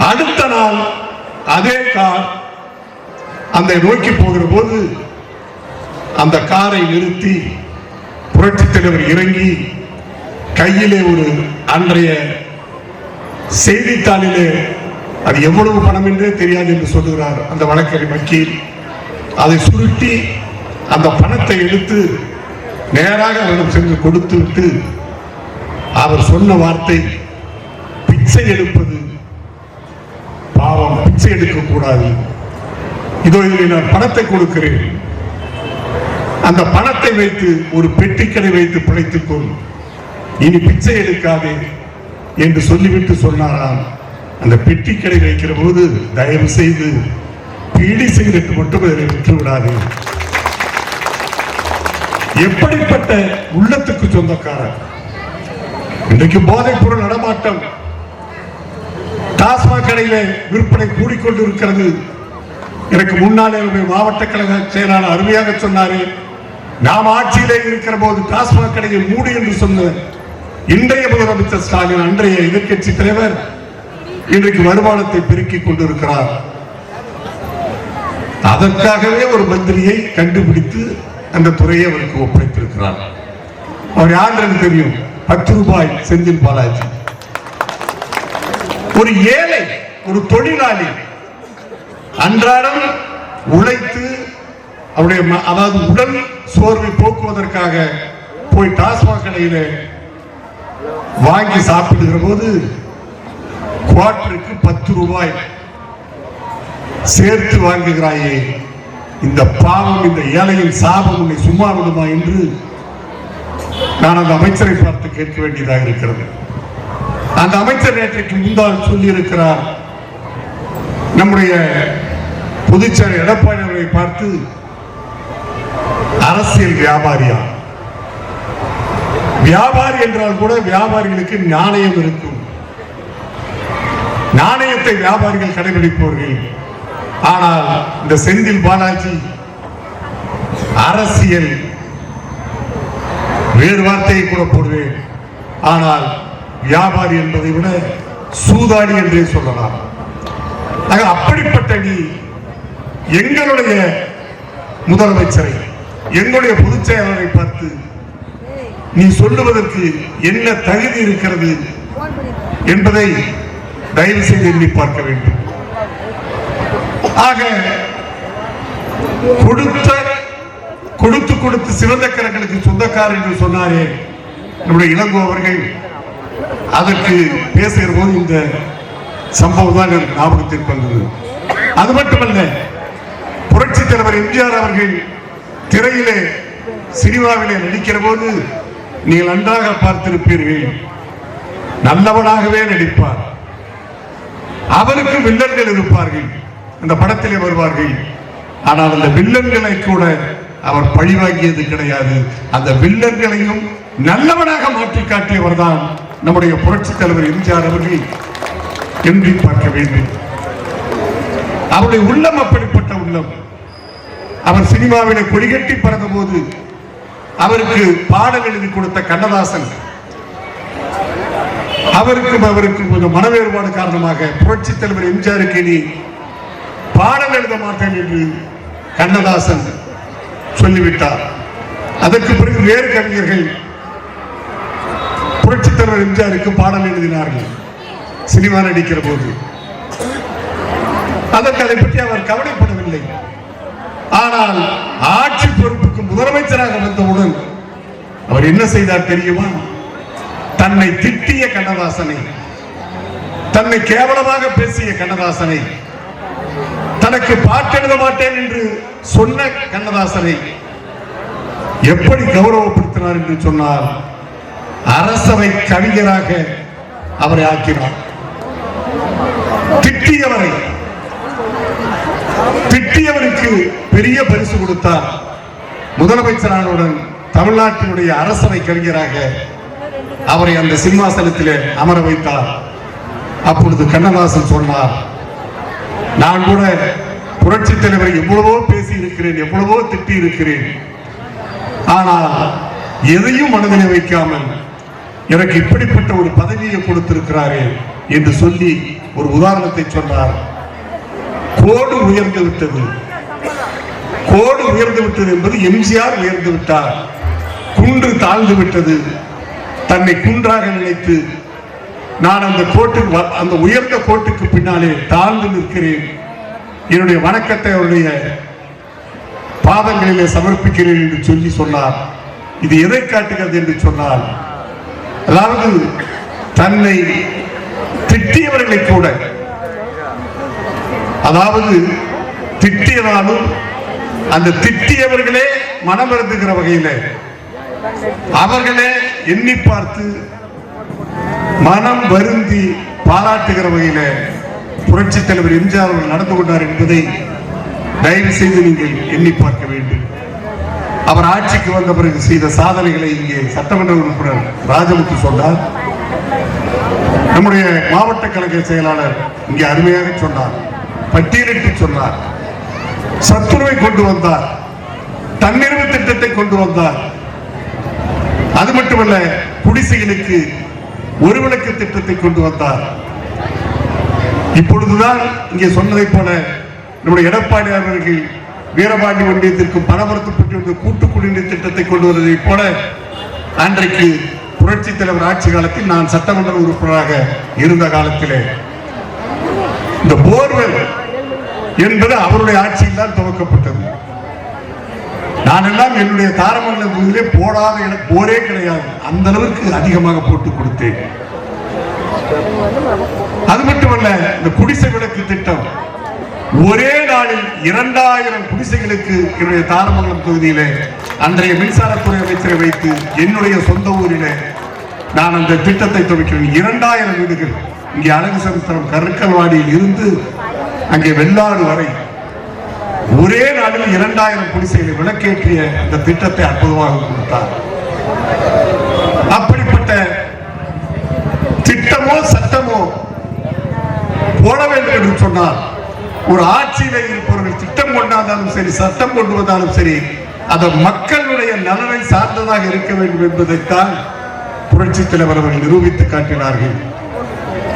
அடுத்த நாள் அதே கார் அந்த நோக்கி போகிற போது அந்த காரை நிறுத்தி புரட்சி தலைவர் இறங்கி கையிலே ஒரு அன்றைய செய்தித்தாளிலே அது எவ்வளவு பணம் என்றே தெரியாது என்று சொல்லுகிறார் அந்த வழக்கறிஞர் வக்கீல். அதை சுருட்டி அந்த பணத்தை எடுத்து நேராக அவரிடம் சென்று கொடுத்து விட்டு அவர் சொன்ன வார்த்தை, பிச்சை எடுப்பது பாவம், பிச்சை எடுக்க கூடாது, இதோ இதில் நான் பணத்தை கொடுக்கிறேன், அந்த பணத்தை வைத்து ஒரு பெட்டிக்கடை வைத்து பிழைத்துக் கொள், இனி பிச்சை எடுக்காதே என்று சொல்லிவிட்டு சொன்னாராம். அந்த பெட்டிக்கடை வைக்கிற போது தயவு செய்து பீடி சிகரெட் மட்டும் அதில் விற்று விடாது. எப்படிப்பட்ட உள்ளத்துக்கு சொந்தக்காரர்! இன்றைக்கு போதைப் பொருள் நடமாட்டம் டாஸ்மாக் கடையில விற்பனை கூடிக்கொண்டிருக்கிறது. எனக்கு முன்னாலே மாவட்ட கழக செயலாளர் அருமையாக சொன்னாரு, நாம் ஆட்சியிலே இருக்கிற போது டாஸ்மாக் கடையை மூடு என்று சொன்ன இன்றைய முதலமைச்சர் ஸ்டாலின், அன்றைய எதிர்க்கட்சி தலைவர், இன்றைக்கு வருமானத்தை பெருக்கிக் கொண்டிருக்கிறார். அதற்காகவே ஒரு மந்திரியை கண்டுபிடித்து அந்த துறையை அவருக்கு ஒப்படைத்திருக்கிறார். அவர் யார் என்று தெரியும்? 10 ரூபாய் செந்தில் பாலாஜி. ஒரு ஏழை, ஒரு தொழிலாளி அன்றாடம் உழைத்து அவருடைய அதாவது உடல் சோர்வை போக்குவதற்காக போய் டாஸ்மாக் கடையில வாங்கி சாப்பிடுகிற போது குவார்டருக்கு 10 ரூபாய் சேர்த்து வாங்குகிறாயே, இந்த பாவம், இந்த ஏழையின் சாபம் உன்னை சும்மா விடுமா என்று நான் அந்த அமைச்சரை பார்த்து கேட்க வேண்டியதாக இருக்கிறது. அந்த அமைச்சர் நேற்றைக்கு முன்னால் சொல்லி இருக்கிறார், நம்முடைய பொதுச்செயலர் எடப்பாடி அவர்களை பார்த்து அரசியல் வியாபாரியா? வியாபாரி என்றால் கூட வியாபாரிகளுக்கு நாணயம் இருக்கும். நாணயத்தை வியாபாரிகள் கடைபிடிப்பவர்கள். ஆனால் இந்த செந்தில் பாலாஜி அரசியல், வேறு வார்த்தையை கூட போடுவேன், ஆனால் வியாபாரி என்பதை விட சூதாடி என்றே சொல்லலாம். அப்படிப்பட்ட நீ எங்களுடைய முதலமைச்சரை, எங்களுடைய பொதுச் செயலாளரை பார்த்து நீ சொல்லுவதற்கு என்ன தகுதி இருக்கிறது என்பதை தயவு செய்து எண்ணி பார்க்க வேண்டும். ஆக கொடுத்து சிவந்த கரங்களுக்கு சொந்தக்காரர் என்று சொன்னாரே நம்முடைய இளங்கோ அவர்கள், அதற்கு பேசுகிற போது இந்த சம்பவம் தான் எனக்கு ஞாபகத்திற்கு வந்தது. அது மட்டுமல்ல, புரட்சி தலைவர் எம்ஜிஆர் அவர்கள் திரையிலே சினிமாவிலே நடிக்கிற போது நீங்கள் நன்றாக பார்த்திருப்பீர்கள், நல்லவனாகவே நடிப்பார். அவருக்கு வில்லன்கள் இருப்பார்கள், அந்த படத்திலே வருவார்கள். ஆனால் அந்த வில்லன்களை கூட அவர் பழிவாங்கியது கிடையாது. அந்த வில்லன்களையும் நல்லவனாக மாற்றி காட்டியவர் தான் நம்முடைய புரட்சி தலைவர் எம்ஜிஆர் அவர்கள் என்று பார்க்க வேண்டும். அவருடைய உள்ளம் அப்படிப்பட்ட உள்ளம். அவர் சினிமாவிலே கொடிகட்டி பறந்த போது அவருக்கு பாடல் எழுதி கொடுத்த கண்ணதாசன், அவருக்கு கொஞ்சம் மனவேறுபாடு காரணமாக புரட்சி தலைவர் எம்ஜிஆருக்கு இனி பாடல் எழுத மாட்டேன் என்று கண்ணதாசன் சொல்லிவிட்டார். அதற்கு பிறகு வேறு கவிஞர்கள் புரட்சி தலைவர் எம்ஜிஆருக்கு பாடல் எழுதினார்கள் சினிமா நடிக்கிற போது. அதற்கு அதை பற்றி அவர் கவலைப்படவில்லை. ஆனால் ஆட்சி பொறுப்புக்கு முதலமைச்சராக வந்தவுடன் அவர் என்ன செய்தார் தெரியுமா? தன்னை திட்டிய கண்ணதாசனை, தன்னை கேவலமாக பேசிய கண்ணதாசனை, தனக்கு பாட்டெழுத மாட்டேன் என்று சொன்ன கண்ணதாசனை எப்படி கௌரவப்படுத்தினார் என்று சொன்னார், அரசவை கவிஞராக அவரை ஆக்கினார். திட்டியவருக்கு பெரிய பரிசு கொடுத்தார். முதலமைச்சரானவுடன் தமிழ்நாட்டினுடைய அரசவை கவிஞராக அவரை அந்த சிம்மாசனத்திலே அமர வைத்தார். அப்பொழுது கண்ணதாசன் சொன்னார், நான் கூட புரட்சி தலைவரை எவ்வளவோ பேசி இருக்கிறேன், எவ்வளவோ திட்டி இருக்கிறேன், ஆனால் எதையும் மனதிலே வைக்காமல் எனக்கு இப்படிப்பட்ட ஒரு பதவியை கொடுத்திருக்கிறாரே என்று சொல்லி ஒரு உதாரணத்தை சொன்னார். கோடு உயர்ந்து விட்டது. கோடு உயர்ந்து விட்டது என்பது எம்ஜிஆர் உயர்ந்து விட்டார். குன்று தாழ்ந்து விட்டது. தன்னை குன்றாக நினைத்து நான் அந்த உயர்ந்த கோட்டுக்கு பின்னாலே தாழ்ந்து நிற்கிறேன், என்னுடைய வணக்கத்தை அவருடைய பாதங்களிலே சமர்ப்பிக்கிறேன் என்று சொல்லி சொன்னார். இது எதை காட்டுகிறது என்று சொன்னால், அதாவது தன்னை திட்டியவர்களை கூட, அதாவது திட்டியதாலும் அந்த திட்டியவர்களே மனம் வருந்துகிற வகையில அவர்களே எண்ணி பார்த்து மனம் வருந்தி பாராட்டுகிற வகையில புரட்சி தலைவர் எம்ஜிஆர் அவர்கள் நடந்து கொண்டார் என்பதை தயவு செய்து நீங்கள் எண்ணி பார்க்க வேண்டும். அவர் ஆட்சிக்கு வந்த பிறகு செய்த சாதனைகளை இங்கே சட்டமன்ற உறுப்பினர் ராஜமுத்து சொன்னார். நம்முடைய மாவட்ட கழக செயலாளர் இங்கே அருமையாக சொன்னார், பட்டியலிட்டு சொன்னார். சத்துணவை கொண்டு வந்தார், தன்னிறைவு திட்டத்தை கொண்டு வந்தார். அது மட்டுமல்ல, குடிசைகளுக்கு ஒரு விளக்கு திட்டத்தை கொண்டு வந்தார். இப்பொழுதுதான் இங்கே சொன்னதை போல நம்முடைய எடப்பாடி அவர்கள் வீரபாண்டி ஒன்றியத்திற்கும் பணமரத்துப்பட்டு வந்த கூட்டு குடிநீர் திட்டத்தை கொண்டு வருவதை போல அன்றைக்கு புரட்சி தலைவர் ஆட்சி காலத்தில் நான் சட்டமன்ற உறுப்பினராக இருந்த காலத்திலே இந்த போர்வெல் என்பது அவருடைய ஆட்சியில் தான் துவக்கப்பட்டது. நான் எல்லாம் என்னுடைய தாரமங்கலத்திலே போடாத போரே கிடையாது, அந்த அளவுக்கு அதிகமாக போட்டு கொடுத்தேன். அது மட்டுமல்ல, இந்த குடிசை விளக்கு திட்டம் ஒரே நாளில் 2000 குடிசைகளுக்கு என்னுடைய தாரமங்கலம் தொகுதியிலே அன்றைய மின்சாரத்துறை அமைச்சரை வைத்து என்னுடைய சொந்த ஊரிலே நான் அந்த திட்டத்தை துவக்கிறேன். 2000 வீடுகள் இங்கே அழகு சமுத்திரம் கருக்கல்வாடியில் இருந்து அங்கே வெள்ளாடு வரை ஒரே நாளில் 2000 குடிசைகளை விளக்கேற்றிய அந்த திட்டத்தை அற்புதமாக கொடுத்தார். அப்படிப்பட்ட திட்டமோ சட்டமோ போட வேண்டும் என்று சொன்னால் ஒரு ஆட்சியிலே இருப்பவர்கள் திட்டம் கொண்டாலும் சரி, சட்டம் கொண்டு வந்தாலும் சரி, அது மக்களுடைய நலனை சார்ந்ததாக இருக்க வேண்டும் என்பதைத்தான் புரட்சி தலைவர் அவர்கள் நிரூபித்து காட்டினார்கள்.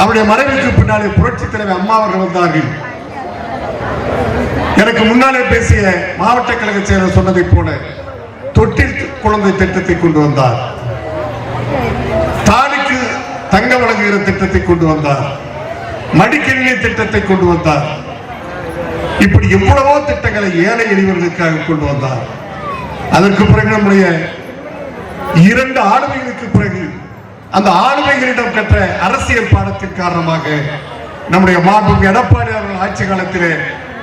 அவருடைய மறைவுக்கு பின்னாலே புரட்சி தலைவர் அம்மா அவர்கள் வந்தார்கள். எனக்கு முன்னாலே பேசிய மாவட்ட கழக செயலர் சொன்னதை போல தொட்டில் குழந்தை திட்டத்தை கொண்டு வந்தார், தாலிக்கு தங்க வழங்குகிற திட்டத்தை கொண்டு வந்தார், மடிக்கணினி திட்டத்தை கொண்டு வந்தார். இப்படி எவ்வளவோ திட்டங்களை ஏழை எளியவர்களுக்காக கொண்டு வந்தார். அதற்கு பிறகு நம்முடைய 2 ஆளுமைகளுக்கு பிறகு அந்த ஆளுமைகளிடம் கற்ற அரசியல் பாடத்தின் காரணமாக நம்முடைய மாண்புமிகு எடப்பாடி அவர்கள் ஆட்சி காலத்திலே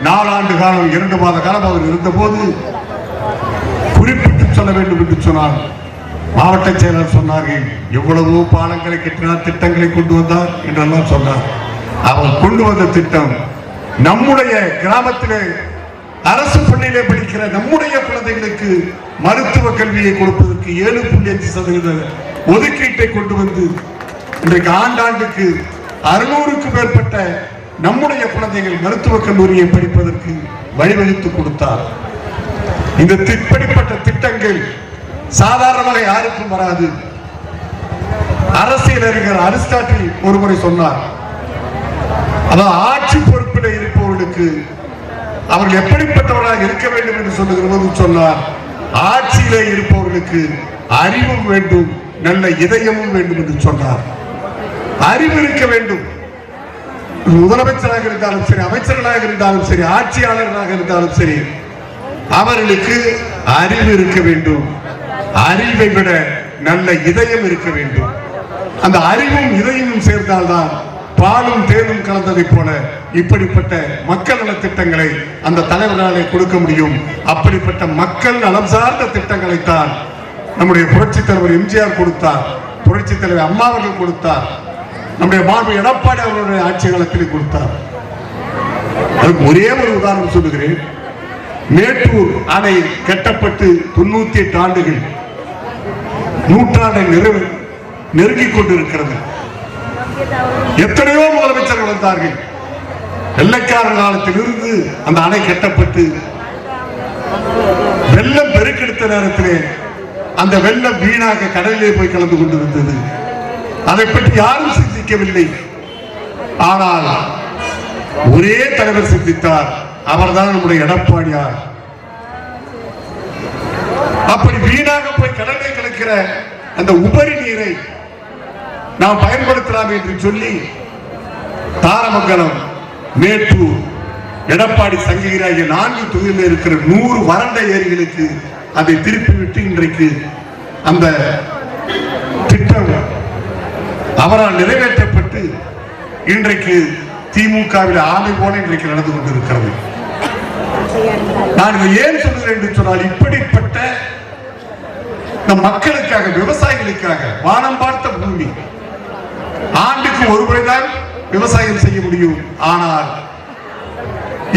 4 ஆண்டு காலம் 2 மாத காலம் அவர் இருந்தபோது குறிப்பிட்டு சொல்ல வேண்டும் என்று சொன்னார். மாவட்ட செயலர் சொன்னார்கள், எவ்வளவோ பாலங்களை கட்டினார், திட்டங்களை கொண்டு வந்தார் என்றெல்லாம் சொன்னார். அவர் கொண்டு வந்த திட்டம் நம்முடைய கிராமத்திலே அரசு பள்ளியிலே படிக்கிற நம்முடைய குழந்தைகளுக்கு மருத்துவ கல்வியை கொடுப்பதற்கு 7.5% ஒதுக்கீட்டை கொண்டு வந்து இன்றைக்கு ஆண்டாண்டுக்கு 600க்கும் மேற்பட்ட நம்முடைய குழந்தைகள் மருத்துவக் கல்லூரியை படிப்பதற்கு வழிவகுத்து கொடுத்தார். இந்த இப்படிப்பட்ட திட்டங்கள் சாதாரணமாக யாருக்கும் வராது. அரசியல் அறிஞர் அரிஸ்டாட்டில் ஒருமுறை சொன்னார், அதாவது ஆட்சி பொறுப்பில் இருப்பவர்களுக்கு அவர்கள் எப்படிப்பட்டவராக இருக்க வேண்டும் என்று சொல்லுகிற போது சொன்னார், ஆட்சியிலே இருப்பவர்களுக்கு அறிவும் வேண்டும், நல்ல இதயமும் வேண்டும் என்று சொன்னார். அறிவு இருக்க வேண்டும். முதலமைச்சராக இருந்தாலும் சரி, அமைச்சர்களாக இருந்தாலும் சரி, ஆட்சியாளர்களாக இருந்தாலும் சரி, அவர்களுக்கு அறிவு இருக்க வேண்டும். அறிவை விட நல்ல இதயம் இருக்க வேண்டும். அந்த அறிவும் இதயமும் சேர்ந்தால்தான் பாலும் தேனும் கலந்ததை போல இப்படிப்பட்ட மக்கள் நல திட்டங்களை அந்த தலைவர்களாலே கொடுக்க முடியும். அப்படிப்பட்ட மக்கள் நலம் சார்ந்த திட்டங்களைத்தான் நம்முடைய புரட்சி தலைவர் எம்ஜிஆர் கொடுத்தார், புரட்சி தலைவர் அம்மா அவர்கள் கொடுத்தார், நம்முடைய மாண்பு எடப்பாடி அவர்களுடைய ஆட்சி காலத்தில் கொடுத்தார். அதுக்கு ஒரே ஒரு உதாரணம் சொல்லுகிறேன். மேட்டூர் அணை கட்டப்பட்டு 98 ஆண்டுகள், நூற்றாண்டை நெருங்கிக் கொண்டிருக்கிறது. எத்தனையோ முதலமைச்சர்கள் வந்தார்கள். வெள்ளைக்காரர் காலத்தில் இருந்து அந்த அணை கட்டப்பட்டு வெள்ளம் பெருக்கெடுத்த நேரத்திலே அந்த வெள்ளம் வீணாக கடலிலே போய் கலந்து கொண்டிருந்தது. அதை பற்றி யாரும் சிந்திக்கவில்லை. ஆனால் ஒரே தலைவர் சிந்தித்தார், அவர்தான் நம்முடைய எடப்பாடியார். அப்படி வீணாக போய் கடலை கலக்கிற அந்த உபரி நீரை நாம் பயன்படுத்தலாம் என்று சொல்லி தாரமங்கலம், மேட்டூர், எடப்பாடி, சங்ககிரி ஆகிய 4 தொகுதியில் இருக்கிற 100 வறண்ட ஏரிகளுக்கு அதை திருப்பிவிட்டு இன்றைக்கு அந்த திட்டம் அவரால் நிறைவேற்றப்பட்டு இன்றைக்கு திமுகவில் ஆமை போல இன்றைக்கு நடந்து கொண்டிருக்கிறது. நான் இதை ஏன் சொல்கிறேன் என்று சொன்னால், இப்படிப்பட்ட நம் மக்களுக்காக, விவசாயிகளுக்காக, வானம் பார்த்த பூமி, ஆண்டுக்கு ஒரு முறைதான் விவசாயம் செய்ய முடியும். ஆனால்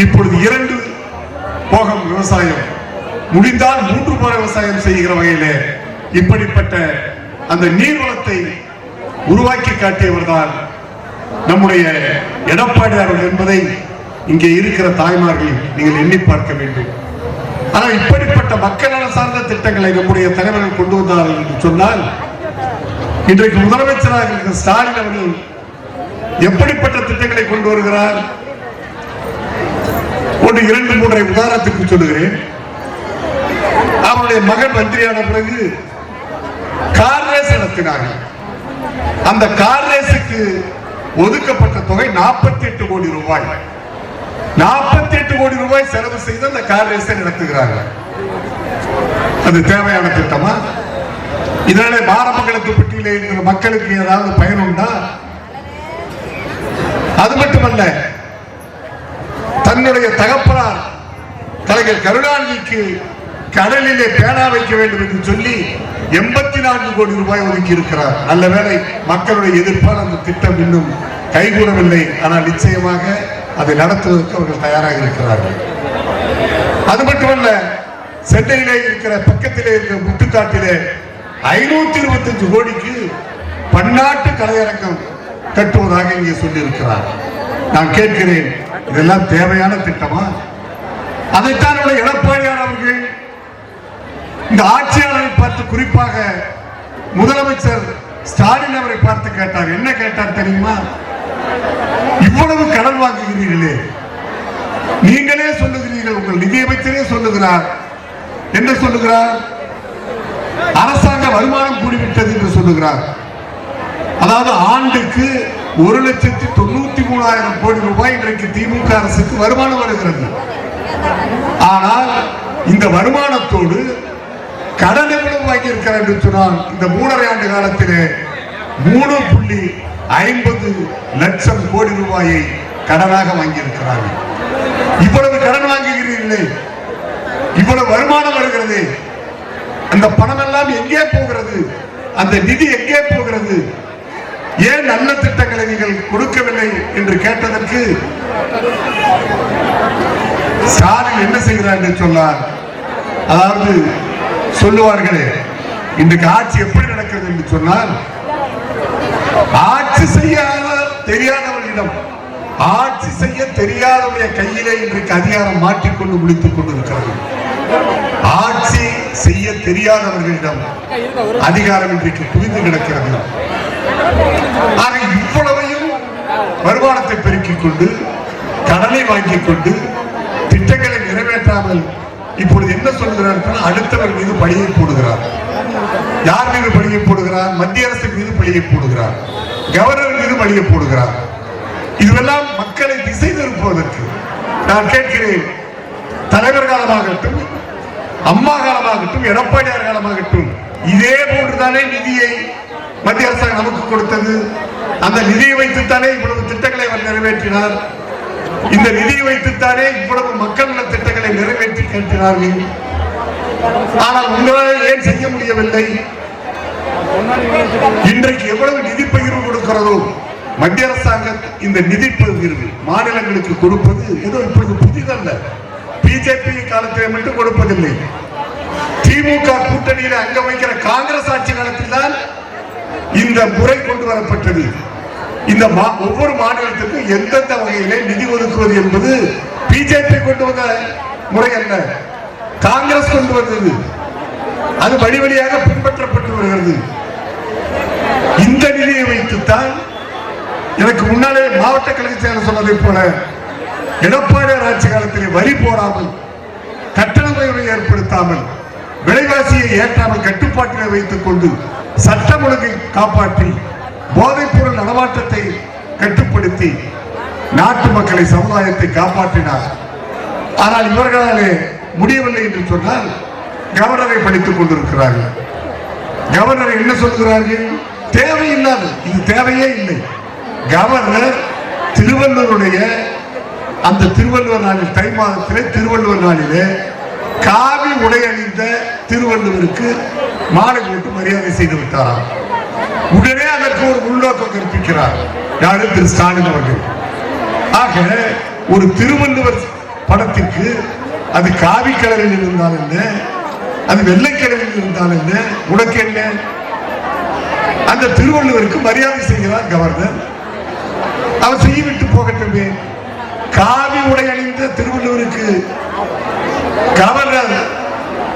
இப்பொழுது 2 போகம் விவசாயம், முடிந்தால் 3 போக விவசாயம் செய்கிற வகையிலே இப்படிப்பட்ட அந்த நீர்வளத்தை உருவாக்கி காட்டியவர்தான் நம்முடைய எடப்பாடியார் என்பதை இங்கே இருக்கிற தாய்மார்கள் நீங்கள் எண்ணி பார்க்க வேண்டும். ஆனால் இப்படிப்பட்ட மக்கள் நல சார்ந்த திட்டங்களை நம்முடைய தலைவர்கள் கொண்டு வந்தார்கள் என்று சொன்னால், இன்றைக்கு முதலமைச்சராக இருக்கிற ஸ்டாலின் அவர்கள் எப்படிப்பட்ட திட்டங்களை கொண்டு வருகிறார்? ஒன்று 2 3 உதாரணத்துக்கு சொல்லுகிறேன். அவருடைய மகன் மந்திரியான பிறகு கார் ரேஸ் நடத்தினார்கள். அந்த கார் ரேஸுக்கு ஒதுக்கப்பட்ட தொகை 48 கோடி ரூபாய். 48 கோடி ரூபாய் செலவு செய்து அந்த கார் ரேஸை நடத்துகிறார்கள். அது தேவையான திட்டமா? இதனால மாரமங்கலத்துப்பட்டியில இருக்கிற மக்களுக்கு ஏதாவது பயன் உண்டா? அது மட்டுமல்ல, தன்னுடைய தகப்பனார் கலைஞர் கருணாநிதிக்கு கடலிலே பேனா வைக்க வேண்டும் என்று சொல்லி 84 கோடி ரூபாய் ஒதுக்கி இருக்கிறார். நல்ல வேளை மக்களுடைய எதிர்ப்பால் அந்த திட்டம் இன்னும் கைகூடவில்லை. ஆனால் நிச்சயமாக அதை நடத்துவதற்கு அவர்கள் தயாராக இருக்கிறார்கள். அது மட்டுமல்ல, சென்னையிலே இருக்கிற பக்கத்திலே இருக்கிற முட்டுக்காட்டிலே 525 கோடிக்கு பன்னாட்டு கலையரங்கம் கட்டுவதாக இங்கே சொல்லி இருக்கிறார். நான் கேட்கிறேன், இதெல்லாம் தேவையான திட்டமா? அதைத்தான் எடப்பாடியார் அவர்கள் இந்த ஆட்சியாளரை பார்த்து, குறிப்பாக முதலமைச்சர் ஸ்டாலின் அவரை பார்த்து கேட்டார். என்ன கேட்டார் தெரியுமா? இவ்வளவு கடன் வாங்குகிறீர்களே, நீங்களே சொல்லுகிறீர்கள், உங்கள் நிதியமைச்சரே சொல்லுகிறார். என்ன சொல்லுகிறார்? அரசாங்க வருமானம் கூடிவிட்டது என்று சொல்லுகிறார். அதாவது ஆண்டுக்கு 1,93,000 கோடி ரூபாய் இன்றைக்கு திமுக அரசுக்கு வருமானம் வருகிறது. ஆனால் இந்த வருமானத்தோடு கடன் எவ்வளவு வாங்கி இருக்கிறார் என்று சொன்னால், இந்த 3.5 ஆண்டு காலத்திலே 3.50 லட்சம் கோடி ரூபாயை கடனாக வாங்கி இருக்கிறார்கள். இவ்வளவு கடன் வாங்குகிறீர்களே, இவ்வளவு வருமானம் வருகிறது, அந்த பணம் எல்லாம் எங்கே போகிறது? அந்த நிதி எங்கே போகிறது? ஏன் நல்ல திட்டங்களை நீங்கள் கொடுக்கவில்லை என்று கேட்டதற்கு ஸ்டாலின் என்ன செய்கிறார் என்று சொன்னார். அதாவது சொல்லுவார்களே, இன்றைக்கு ஆட்சி எப்படி நடக்கிறது என்று சொன்னால், ஆட்சி செய்ய தெரியாதவர்களிடம், ஆட்சி செய்ய தெரியாதவருடைய கையிலே இன்றைக்கு அதிகாரம் மாற்றிக்கொண்டு முடித்துக் கொண்டிருக்கிறது. ஆட்சி செய்ய தெரியாதவர்களிடம் அதிகாரம் இன்றைக்கு குவிந்து கிடக்கிறது. ஆக இவ்வளவையும் வருமானத்தை பெருக்கிக் கொண்டு, கடனை வாங்கிக் கொண்டு, திட்டங்களை நிறைவேற்றாமல் இப்பொழுது என்ன சொல்கிறார்? அடுத்தவர் மீது பழியை போடுகிறார். யார் மீது பழியை போடுகிறார்? மத்திய அரசு மீது பழியை போடுகிறார், கவர்னர் மீது பழியை போடுகிறார். இதுவெல்லாம் மக்களை திசை திருப்புவதற்கு. நான் கேட்கிறேன், தலைவர் காலமாகட்டும், அம்மா காலமாகட்டும், எடப்பாடியார் காலமாகட்டும், இதே போன்றுதானே நிதியை மத்திய அரசாங்கம் நமக்கு கொடுத்தது. அந்த நிதியை வைத்துத்தானே இவ்வளவு திட்டங்களை அவர் நிறைவேற்றினார். இந்த நிதியை வைத்துத்தானே இவ்வளவு மக்கள் நல திட்டங்களை நிறைவேற்றி கேட்கிறார்கள். ஆனால் உங்களால் ஏன் செய்ய முடியவில்லை? இன்றைக்கு எவ்வளவு நிதி பகிர்வு கொடுக்கிறதோ மத்திய அரசாங்கம், இந்த நிதி பகிர்வு மாநிலங்களுக்கு கொடுப்பது ஏதோ இப்பொழுது புதிதல்ல. பிஜேபி காலத்திலே மட்டும் கொடுப்பதில்லை. திமுக கூட்டணியில் அங்க வைக்கிற காங்கிரஸ் ஆட்சி காலத்தில் தான் இந்த முறை கொண்டு வரப்பட்டது. இந்த ஒவ்வொரு மாநிலத்துக்கும் எந்தெந்த வகையிலே நிதி ஒதுக்குவது என்பது பிஜேபி கொண்டு வந்த முறை அல்ல, காங்கிரஸ் கொண்டு வந்தது. அது வழி வழியாக பின்பற்றப்பட்டு வருகிறது. இந்த நிதியை வைத்துத்தான் எனக்கு முன்னாலே மாவட்ட கழக செயலர் சொன்னதை போல, எடப்பாடியார் ஆட்சி காலத்திலே வரி போடாமல், கட்டண உயர்வை ஏற்படுத்தாமல், விலைவாசியை ஏற்றாமல் கட்டுப்பாட்டிலே வைத்துக் கொண்டு சட்டம் ஒழுங்கை காப்பாற்றி, போதைப் பொருள் நடமாட்டத்தை கட்டுப்படுத்தி நாட்டு மக்களை, சமுதாயத்தை காப்பாற்றினார். ஆனால் இவர்களாலே முடியவில்லை என்று சொன்னால் கவர்னரை படித்துக் கொண்டிருக்கிறார்கள். கவர்னர் என்ன சொல்கிறார்கள்? தேவையில்லாது, இது தேவையே இல்லை. கவர்னர் திருவள்ளுவருடைய அந்த திருவள்ளுவர் நாளில், தை மாதத்திலே திருவள்ளுவர் நாளிலே காவி உடை அணிந்த திருவள்ளுவருக்கு மாலை போட்டு மரியாதை செய்து விட்டாராம். உடனே அதற்கு ஒரு உள்நோக்கம் கற்பிக்கிறார் யாரு? திரு ஸ்டாலின் அவர்கள். ஆக ஒரு திருவள்ளுவர் படத்திற்கு அது காவி கலரில் இருந்தால் என்ன, அது வெள்ளை கலரில் இருந்தால் என்ன, உனக்கு என்ன? அந்த திருவள்ளுவருக்கு மரியாதை செய்கிறார் கவர்னர். அவர் செய்துவிட்டு போகட்டுமே. காவி உடை அணிந்த திருவள்ளுவருக்கு கவர்னர்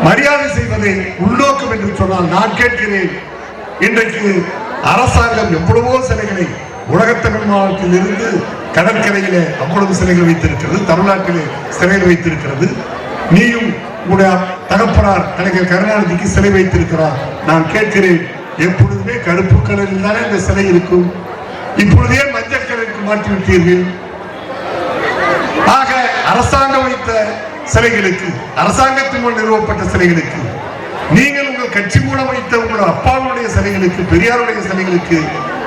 மரியாதை செய்வதை உள்நோக்கம் என்று சொன்னால் நான் கேட்கிறேன். இன்றைக்கு அரசாங்கம் எவ்வளவோ சிலைகளை உலகத்தமிழ் மாவட்டத்தில் இருந்து கடற்கரையிலே அவ்வளவு சிலைகள் வைத்திருக்கிறது, தமிழ்நாட்டிலே சிலைகள் வைத்திருக்கிறது. நீயும் உடைய தகப்பனார் கலைஞர் கருணாநிதிக்கு சிலை வைத்திருக்கிறார். நான் கேட்கிறேன், எப்பொழுதுமே கருப்பு கலரில் தானே இந்த சிலை இருக்கும், இப்பொழுதே மஞ்சள் கலருக்கு மாற்றிவிட்டீர்கள். ஆக அரசாங்கம் வைத்த சிலைகளுக்கு, அரசாங்கத்தின் மூலம் நிறுவப்பட்ட சிலைகளுக்கு, நீங்கள் உங்கள் கட்சி மூலம் வைத்த உங்களோட அப்பாவுடைய சிலைகளுக்கு, பெரியாருடைய சிலைகளுக்கு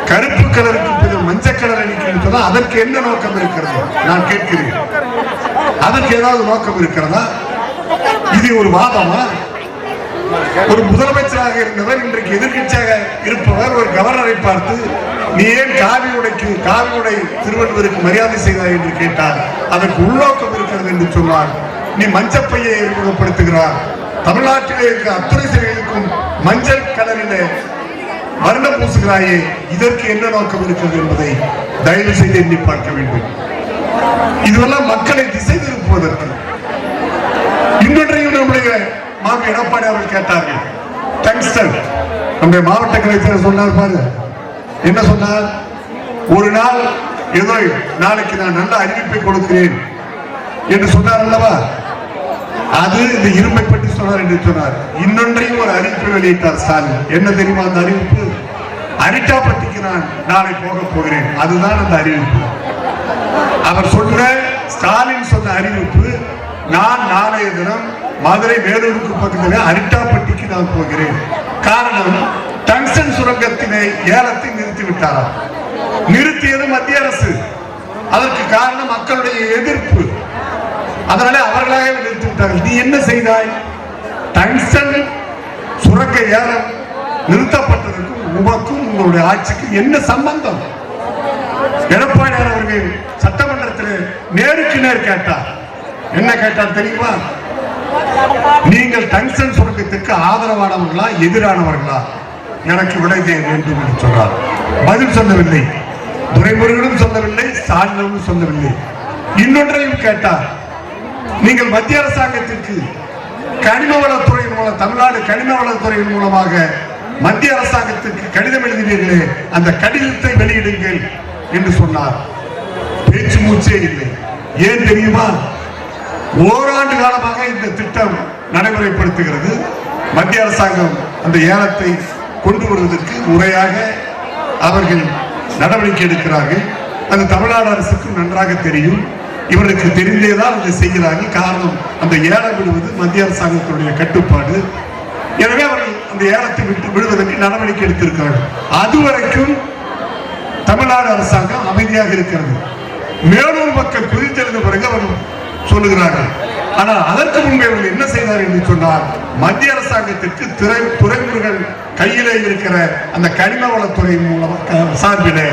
கருப்பு கலருக்கு மஞ்சள் கலர் அளிக்கிறது, அதற்கு என்ன நோக்கம் இருக்கிறது நான் கேட்கிறேன். அதற்கு ஏதாவது நோக்கம் இருக்கிறதா? இது ஒரு வாதமா? ஒரு முதலமைச்சராக இருந்தவர் இன்றைக்கு எதிர்கட்சியாக இருப்பவர் ஒரு கவர்னரை பார்த்து நீ ஏன் காவி உடை திருவள்ளுவருக்கு மரியாதை செய்தாய் என்று கேட்டார். அதற்கு உள்நோக்கம் இருக்கிறது என்று சொன்னார். நீ மஞ்சப்பையை அறிமுகப்படுத்துகிறார். தமிழ்நாட்டிலே இருக்கிற அத்துறை சிலைகளுக்கும் மஞ்சள் கலரிலே வர்ணம் பூசுகிறாயே, இதற்கு என்ன நோக்கம் இருக்கிறது என்பதை தயவு செய்து எண்ணி பார்க்க வேண்டும். இதுவெல்லாம் மக்களை திசை திருப்புவதற்கு. இன்னொன்றையும் நம்முடைய மாண்பு எடப்பாடி அவர்கள் கேட்டார்கள். டங்ஸ்டன் நம்முடைய மாவட்ட கலைஞர் சொன்னார் பாரு, என்ன சொன்னார்? ஒரு நாள் ஏதோ நாளைக்கு நான் நல்ல அறிவிப்பை கொடுக்கிறேன் என்று சொன்னார் அல்லவா? அது இந்த இரும்பை பற்றி சொன்னார் என்று சொன்னார். இன்னொன்றையும் ஒரு அறிவிப்பை வெளியிட்டார் ஸ்டாலின். என்ன தெரியுமா அந்த அறிவிப்பு? அரிட்டாப்பட்டிக்கு நான் நாளை போக போகிறேன். அதுதான் அந்த அறிவிப்பு. அவர் சொல்ற ஸ்டாலின் சொன்ன அறிவிப்பு, நான் நாளைய தினம் மதுரை வேலூருக்கு பக்கத்தில் அரிட்டாப்பட்டிக்கு நான் போகிறேன். காரணம், டங்ஸ்டன் சுரங்கத்தினை ஏலத்தை நிறுத்திவிட்டாராம். நிறுத்தியது மத்திய அரசு. அதற்கு காரணம் மக்களுடைய எதிர்ப்பு. அதனால அவர்களாக நிறுத்திவிட்டார்கள். நீ என்ன செய்தாய்? டங்ஸ்டன் சுரங்க ஏலம் நிறுத்தப்பட்டதற்கும் உமக்கும் உங்களுடைய ஆட்சிக்கு என்ன சம்பந்தம்? எடப்பாடியார் அவர்கள் சட்டமன்றத்தில் நேருக்கு நேர் கேட்டார். என்ன கேட்டார் தெரியுமா? நீங்கள் டங்ஸ்டன் சுரங்கத்திற்கு ஆதரவானவர்களா எதிரானவர்களா? எனக்கு விடை வேண்டும் என்று சொன்னார். பதில் சொல்லவில்லை. துரைமுருகனும் சொல்லவில்லை, ஸ்டாலினும் சொல்லவில்லை. இன்னொன்றையும் கேட்டார். நீங்கள் மத்திய அரசாங்கத்திற்கு கனிம வளத்துறையின் மூலம், தமிழ்நாடு கனிம வளத்துறையின் மூலமாக மத்திய அரசாங்கத்திற்கு கடிதம் எழுதினீர்களே, அந்த கடிதத்தை வெளியிடுங்கள் என்று சொன்னார். பேச்சு மூச்சே இல்லை. ஏன் தெரியுமா? ஓராண்டு காலமாக இந்த திட்டம் நடைமுறைப்படுத்துகிறது. மத்திய அரசாங்கம் அந்த ஏலத்தை கொண்டு வருவதற்கு முறையாக அவர்கள் நடவடிக்கை எடுக்கிறார்கள். அது தமிழ்நாடு அரசுக்கு நன்றாக தெரியும். இவருக்கு தெரிந்தேதான் அதை செய்கிறார்கள். காரணம், அந்த ஏலம் விடுவது மத்திய அரசாங்கத்துடைய கட்டுப்பாடு. எனவே அவர்கள் அந்த ஏலத்தை விடுவதற்கு நடவடிக்கை எடுத்திருக்கிறார்கள். அதுவரைக்கும் தமிழ்நாடு அரசாங்கம் அமைதியாக இருக்கிறது. மேலூர் மக்கள் குறித்தெழுந்த பிறகு அவர்கள் சொல்லுகிறார்கள். ஆனால் அதற்கு முன்பே அவர்கள் என்ன செய்தார் என்று சொன்னால், மத்திய அரசாங்கத்திற்கு துறைமுருகன் கையிலே இருக்கிற அந்த கனிம வளத்துறை மூலமாக சார்பிலே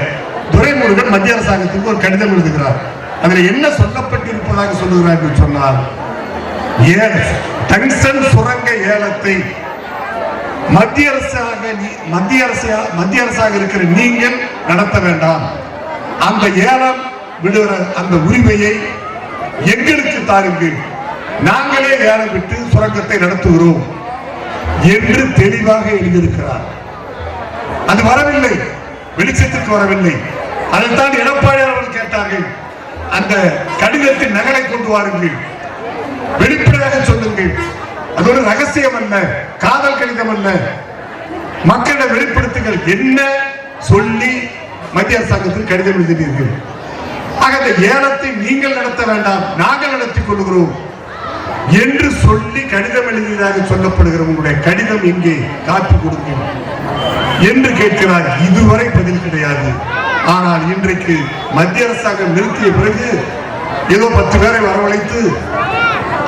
துரைமுருகன் மத்திய அரசாங்கத்திற்கு ஒரு கடிதம் எழுதுகிறார். அதில் என்ன சொல்லப்பட்டிருப்பதாக சொல்லுகிறார் என்று சொன்னால், டங்ஸ்டன் சுரங்க ஏலத்தை மத்திய அரசாக இருக்கிற நீங்கள் நடத்த வேண்டாம். அந்த ஏலம் விடுகிற அந்த உரிமையை எங்களுக்கு தாருங்கள், நாங்களே ஏலம் விட்டு சுரங்கத்தை நடத்துகிறோம் என்று தெளிவாக எழுதியிருக்கிறார். அது வரவில்லை, வெளிச்சத்துக்கு வரவில்லை. அதைத்தான் எடப்பாடி அவர்கள் கேட்டார்கள். அந்த கடிதத்தின் நகலை கொண்டு வாருங்கள், வெளிப்படையாக சொல்லுங்கள். அது ஒரு ரகசியம் அல்ல, காதல் கடிதம் அல்ல, மக்களிடம் வெளிப்படுத்துங்கள். என்ன சொல்லி மத்திய அரசாங்கத்தில் கடிதம் எழுதினீர்கள்? ஆக அந்த ஏலத்தை நீங்கள் நடத்த வேண்டாம், நாங்கள் நடத்திக் கொள்கிறோம் என்று சொல்லி கடிதம் எழுதியதாக சொல்லப்படுகிற உங்களுடைய கடிதம் எங்கே, காப்பி கொடுங்க என்று கேட்கிறார். இதுவரை பதில் கிடையாது. ஆனால் இன்றைக்கு மத்திய அரசாங்கம் நிறுத்திய பிறகு ஏதோ 10 பேரை வரவழைத்து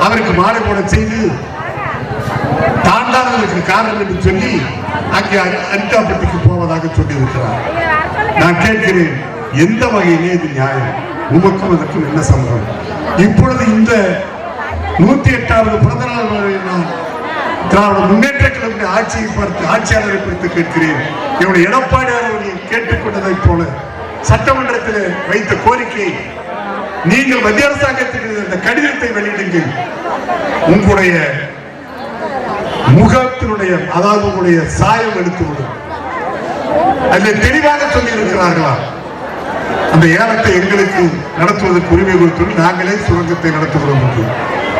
அவருக்கு மாலை போட செய்து தாண்டாததற்கு காரணம் என்று சொல்லி அங்கே அரிட்டாப்பட்டிக்கு போவதாக சொல்லி இருக்கிறார். நான் கேட்கிறேன், எந்த வகையிலே இது நியாயம்? உமக்கும் அதற்கும் என்ன சம்பந்தம்? இப்பொழுது இந்த 108வது பிறந்த நாள் திராவிட முன்னேற்ற கழக ஆட்சியை பார்த்து, ஆட்சியாளரை பார்த்து கேட்கிறேன். என்னுடைய எடப்பாடி அவர்கள் கேட்டுக்கொண்டதை போல சட்டமன்றத்தில் வைத்த கோரிக்கை, நீங்கள் மத்திய அரசாங்கத்துக்கு இந்த கடிதத்தை வெளியிடுங்கள், உங்களுடைய முகத்தினுடைய அதாவது உங்களுடைய சாயம் எடுத்துவிடும். அதில் தெளிவாக சொல்லி இருக்கிறார்களா, அந்த ஏலத்தை எங்களுக்கு நடத்துவதற்கு உரிமை கொடுத்து நாங்களே சுரங்கத்தை நடத்துகிறோம் என்று.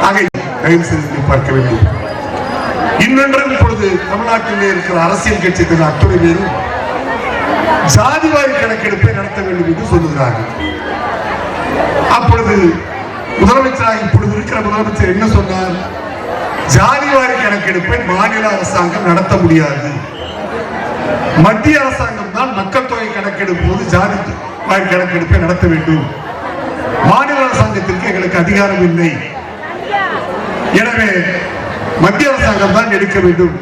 ஆக தயவு செய்து பார்க்க வேண்டும். இன்னொன்று, இப்பொழுது தமிழ்நாட்டிலே இருக்கிற அரசியல் கட்சிகள் அத்துறை பேரும் ஜாதிவாரி கணக்கெடுப்பை நடத்த வேண்டும் என்று சொல்லுகிறார்கள். அப்பொழுது முதலமைச்சராக இப்பொழுது இருக்கிற முதலமைச்சர் என்ன சொன்னார்? ஜாதிவாரி கணக்கெடுப்பை மாநில அரசாங்கம் நடத்த முடியாது, மத்திய அரசாங்கம் தான் மக்கள் தொகை கணக்கெடுப்பு போது ஜாதி வாரி கணக்கெடுப்பை நடத்த வேண்டும், மாநில அரசாங்கத்திற்கு எங்களுக்கு அதிகாரம் இல்லை, எனவே மத்திய அரசாங்கம் தான் எடுக்க வேண்டும்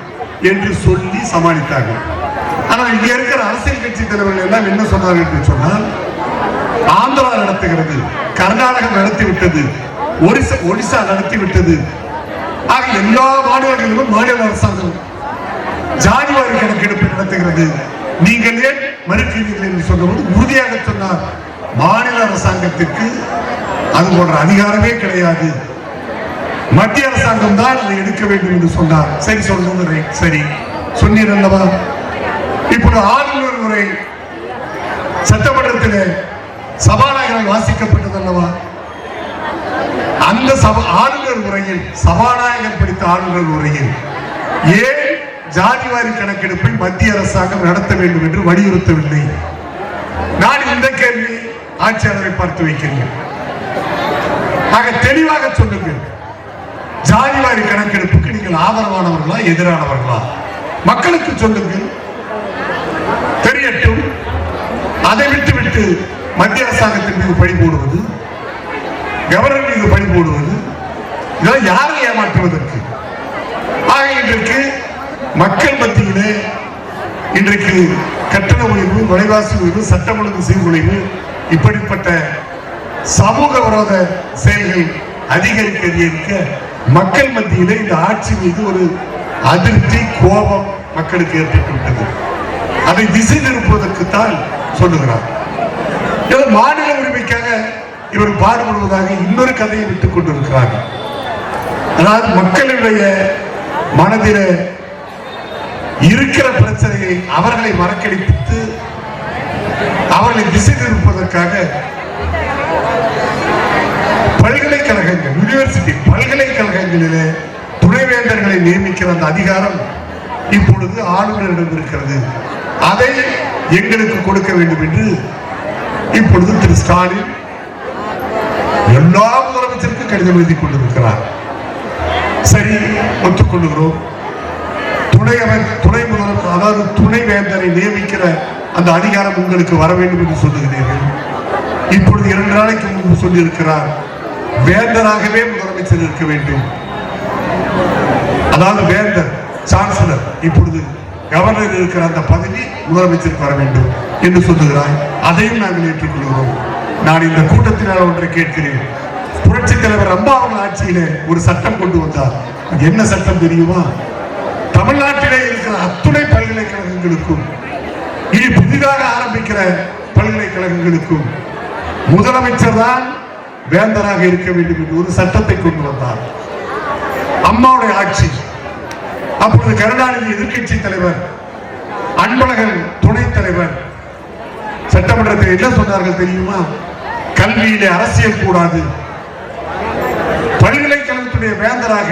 என்று சொல்லி சமாளித்தார்கள். ஆனால் இங்க இருக்கிற அரசியல் கட்சி தலைவர்கள் எல்லாம் என்ன சொன்னார்கள் என்று சொன்னால், ஆந்திரா நடத்துகிறது, கர்நாடகம் நடத்திவிட்டது, ஒடிசா நடத்திவிட்டது, ஆக எல்லா மாநிலங்களிலும் மாநில அரசாங்கம் ஜாதிவாரி கணக்கெடுப்பு நடத்துகிறது, நீங்கள் ஏன் மறுக்கிறீர்கள் என்று சொன்னபோது உறுதியாக சொன்னார், மாநில அரசாங்கத்திற்கு அது போன்ற அதிகாரமே கிடையாது, மத்திய அரசாங்கம் தான் அதை எடுக்க வேண்டும் என்று சொன்னார். சரி, சொல்லுங்க, சரி சொன்னீர் அல்லவா? இப்போது ஆளுநர் உரை சட்டமன்றத்தில் சபாநாயகரால் வாசிக்கப்பட்டது அல்லவா? அந்த ஆளுநர் உரையில், சபாநாயகர் படித்த ஆளுநர் உரையில் ஏன் ஜாதிவாரி கணக்கெடுப்பை மத்திய அரசாங்கம் நடத்த வேண்டும் என்று வலியுறுத்தவில்லை? நான் இந்த கேள்வி ஆட்சியாளரை பார்த்து வைக்கிறேன். ஆக தெளிவாக சொல்லுங்கள், ஜாதிவாரி கணக்கெடுப்புக்கு நீங்கள் ஆதரவானவர்களா எதிரானவர்களா? மக்களுக்கு சொல்லுங்கள், தெரியட்டும். அதை விட்டுவிட்டு மத்திய அரசாங்கத்தின் மீது பழி போடுவது, கவர்னர் மீது பழி போடுவது, இதெல்லாம் யாரை ஏமாற்றுவதற்கு? ஆக இன்றைக்கு மக்கள் மத்தியிலே இன்றைக்கு கட்டண உயர்வு, விலைவாசி உயர்வு, சட்டம் ஒழுங்கு சீர்குலைவு, இப்படிப்பட்ட சமூக விரோத செயல்கள் அதிகரிக்க மக்கள் மத்தியிலே இந்த ஆட்சி மீது ஒரு அதிருப்தி, கோபம் மக்களுக்கு ஏற்பட்டுவிட்டது. அதை திசை திருப்புவதற்குத்தான் சொல்லுகிறார். மாநில உரிமைக்காக இவர் பாடுபடுவதாக இன்னொரு கதையை விட்டுக் கொண்டிருக்கிறார்கள். அதாவது மக்களுடைய மனதில் இருக்கிற பிரச்சனையை அவர்களை மறக்கடித்து அவர்களை திசை திருப்பதற்காக பல்கலைக்கழகங்கள், யூனிவர்சிட்டி பல்கலைக்கழகங்களிலே துணைவேந்தர்களை நியமிக்கிற அந்த அதிகாரம் இப்பொழுது ஆளுநரிடம் இருக்கிறது. அதை எங்களுக்கு கொடுக்க வேண்டும் என்று இப்பொழுது திரு ஸ்டாலின் எல்லா முதலமைச்சருக்கும் கடிதம் எழுதி கொண்டிருக்கிறார். சரி, ஒத்துக்கொள்கிறோம். துணை முதலமைச்சர், அதாவது துணைவேந்தரை நியமிக்கிற அந்த அதிகாரம் உங்களுக்கு வர வேண்டும் என்று சொல்லுகிறீர்கள். இப்பொழுது 2 நாளைக்கு முன்பு சொல்லியிருக்கிறார், வேந்தராகவே முதலமைச்சர் இருக்க வேண்டும். அதாவது வேந்தர், சான்சலர், இப்பொழுது கவர்னர் இருக்கிற அந்த பதவி முதலமைச்சருக்கு வர வேண்டும் என்று சொல்லுகிறார். அதையும் நாங்கள் ஏற்றுக்கொள்கிறோம். நான் இந்த கூட்டத்தினால் ஒன்றை கேட்கிறேன். புரட்சி தலைவர் அம்மா அவர்கள் ஆட்சியிலே ஒரு சட்டம் கொண்டு வந்தார். என்ன சட்டம் தெரியுமா? தமிழ்நாட்டிலே இருக்கிற அத்துணை பல்கலைக்கழகங்களுக்கும், இனி புதிதாக ஆரம்பிக்கிற பல்கலைக்கழகங்களுக்கும் முதலமைச்சர் தான் வேந்தராக இருக்க வேண்டும் என்று ஒரு சட்டத்தை கொண்டு வந்தார். அம்மாவுடைய ஆட்சி. அப்பொழுது கருணாநிதி எதிர்க்கட்சி தலைவர், அன்பழகன் துணைத் தலைவர் சட்டமன்றத்தில் என்ன சொன்னார்கள் தெரியுமா? கல்வியிலே அரசியல் கூடாது, பல்கலைக்கழகத்துடைய வேந்தராக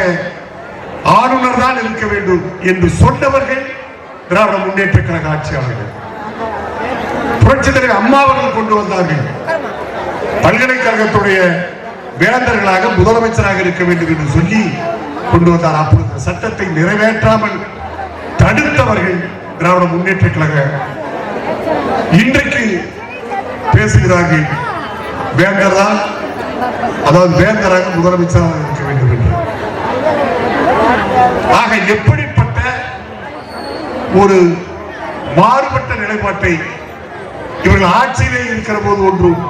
ஆளுநர் தான் இருக்க வேண்டும் என்று சொன்னவர்கள் திராவிட முன்னேற்ற கழக ஆட்சியாளர்கள். புரட்சி தலைவர் அம்மா அவர்கள் கொண்டு வந்தார்கள், பல்கலைக்கழகத்துடைய வேந்தர்களாக முதலமைச்சராக இருக்க வேண்டும் என்று சொல்லி கொண்டு வந்தார். அப்பொழுது சட்டத்தை நிறைவேற்றாமல் தடுத்தவர்கள் திராவிட முன்னேற்ற கழக. இன்றைக்கு பேசுகிறார்கள் வேந்தர் தான், அதாவது வேந்தராக முதலமைச்சராக இருக்க வேண்டும் என்று. ஆக எப்படிப்பட்ட ஒரு மாறுபட்ட நிலைப்பாட்டை இவர்கள் ஆட்சியிலே இருக்கிற போது ஒன்றும்,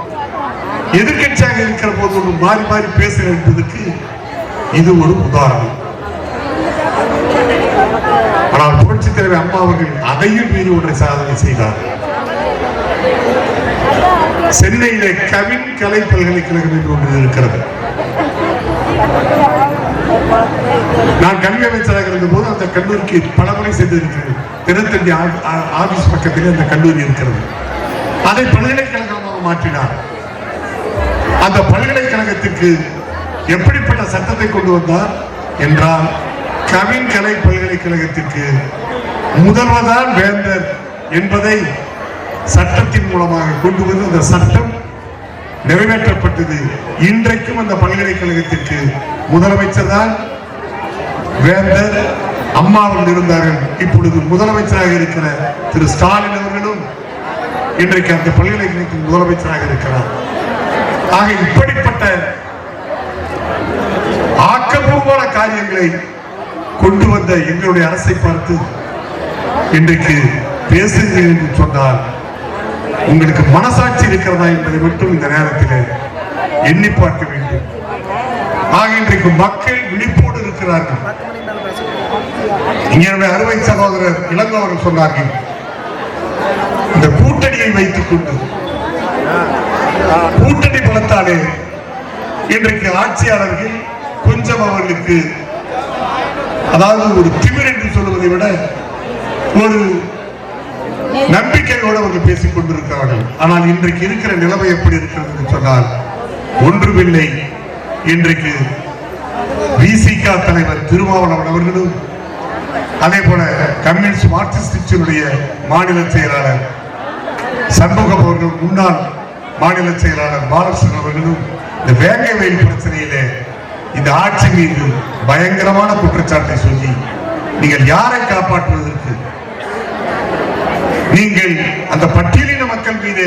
எதிர்கட்சியாக இருக்கிற போது ஒன்றும் மாறி மாறி பேசுகிறது என்பதற்கு இது ஒரு உதாரணம். ஆனால் புரட்சி தலைவர் அம்மா அவர்கள் அதையும் மீறி ஒன்றை சாதனை செய்தார். சென்னையிலே கவின் கலை பல்கலைக்கழகம் என்று ஒன்று இருக்கிறது. நான் கல்வி அமைச்சராக இருந்த போது அந்த கல்லூரிக்கு பலமுறை சென்றிருக்கிறேன். திருத்தந்தி ஆபீஸ் பக்கத்திலே அந்த கல்லூரி இருக்கிறது. அதை பல்கலைக்கழகமாக மாற்றினார். அந்த பல்கலைக்கழகத்திற்கு எப்படிப்பட்ட சட்டத்தை கொண்டு வந்தார் என்றால், கவின் கலை பல்கலைக்கழகத்திற்கு முதல்வர்தான் வேந்தர் என்பதை சட்டத்தின் மூலமாக கொண்டு வந்து அந்த சட்டம் நிறைவேற்றப்பட்டது. இன்றைக்கும் அந்த பல்கலைக்கழகத்திற்கு முதலமைச்சர் தான் வேந்தர். அம்மா அவர்கள் இருந்தார்கள். இப்பொழுது முதலமைச்சராக இருக்கிற திரு ஸ்டாலின் அவர்களும் இன்றைக்கு அந்த பல்கலைக்கழகத்தின் முதலமைச்சராக இருக்கிறார். ஆக இப்படிப்பட்ட ஆக்கப்பூர்வமான காரியங்களை கொண்டு வந்த எங்களுடைய அரசை பார்த்து இன்றைக்கு பேசுகிறேன் என்று சொன்னால் உங்களுக்கு மனசாட்சி இருக்கிறதா என்பதை மட்டும் இந்த நேரத்தில் எண்ணி பார்க்க வேண்டும். ஆக இன்றைக்கு மக்கள் விழிப்போடு இருக்கிறார்கள். இங்கே அறுவை சகோதரர் இளங்கோ அவர்கள் சொன்னார்கள், இந்த கூட்டணியை வைத்துக் கொண்டு கூட்டணி பலத்தாலே இன்றைக்கு ஆட்சியாளர்கள் கொஞ்சம் அவர்களுக்கு, அதாவது ஒரு திமிர் என்று சொல்வதை விட ஒரு நம்பிக்கையோடு அவர்கள் பேசிக் கொண்டிருக்கிறார்கள். ஆனால் இன்றைக்கு இருக்கிற நிலைமை எப்படி இருக்கிறது என்று சொன்னால் ஒன்றுமில்லை. இன்றைக்கு விசிக தலைவர் திருமாவளவன் அவர்களும், அதே போல கம்யூனிஸ்ட் மார்க்சிஸ்ட் கட்சியினுடைய மாநில செயலாளர் சண்முகம் அவர்கள், முன்னாள் மாநில செயலாளர் பாலகிருஷ்ணன் அவர்களும் இந்த வேங்கை வயல் பிரச்சனையிலே இந்த ஆட்சி மீது பயங்கரமான குற்றச்சாட்டை சொல்லி, நீங்கள் யாரை காப்பாற்றுவதற்கு, நீங்கள் அந்த பட்டியலின மக்கள் மீது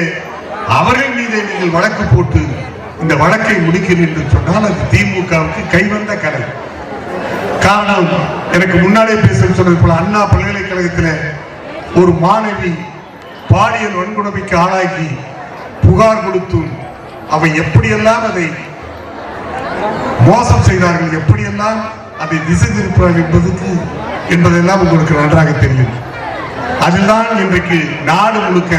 அவர்கள் மீது நீங்கள் வழக்கு போட்டு இந்த வழக்கை முடிக்கிறீர்கள் என்று சொன்னால் அது திமுகவுக்கு கைவந்த கலை. காரணம், எனக்கு முன்னாலே பேச சொன்னது போல அண்ணா பல்கலைக்கழகத்தில் ஒரு மாணவி பாலியல் வன்கொடுமைக்கு ஆளாகி புகார் கொடுத்தும் அவை எப்படியெல்லாம் அதை மோசம் செய்தார்கள், எப்படியெல்லாம் அதை திசை திருப்பார்கள் என்பதெல்லாம் உங்களுக்கு நன்றாக தெரியும். அதுதான் இன்றைக்கு நாடு முழுக்க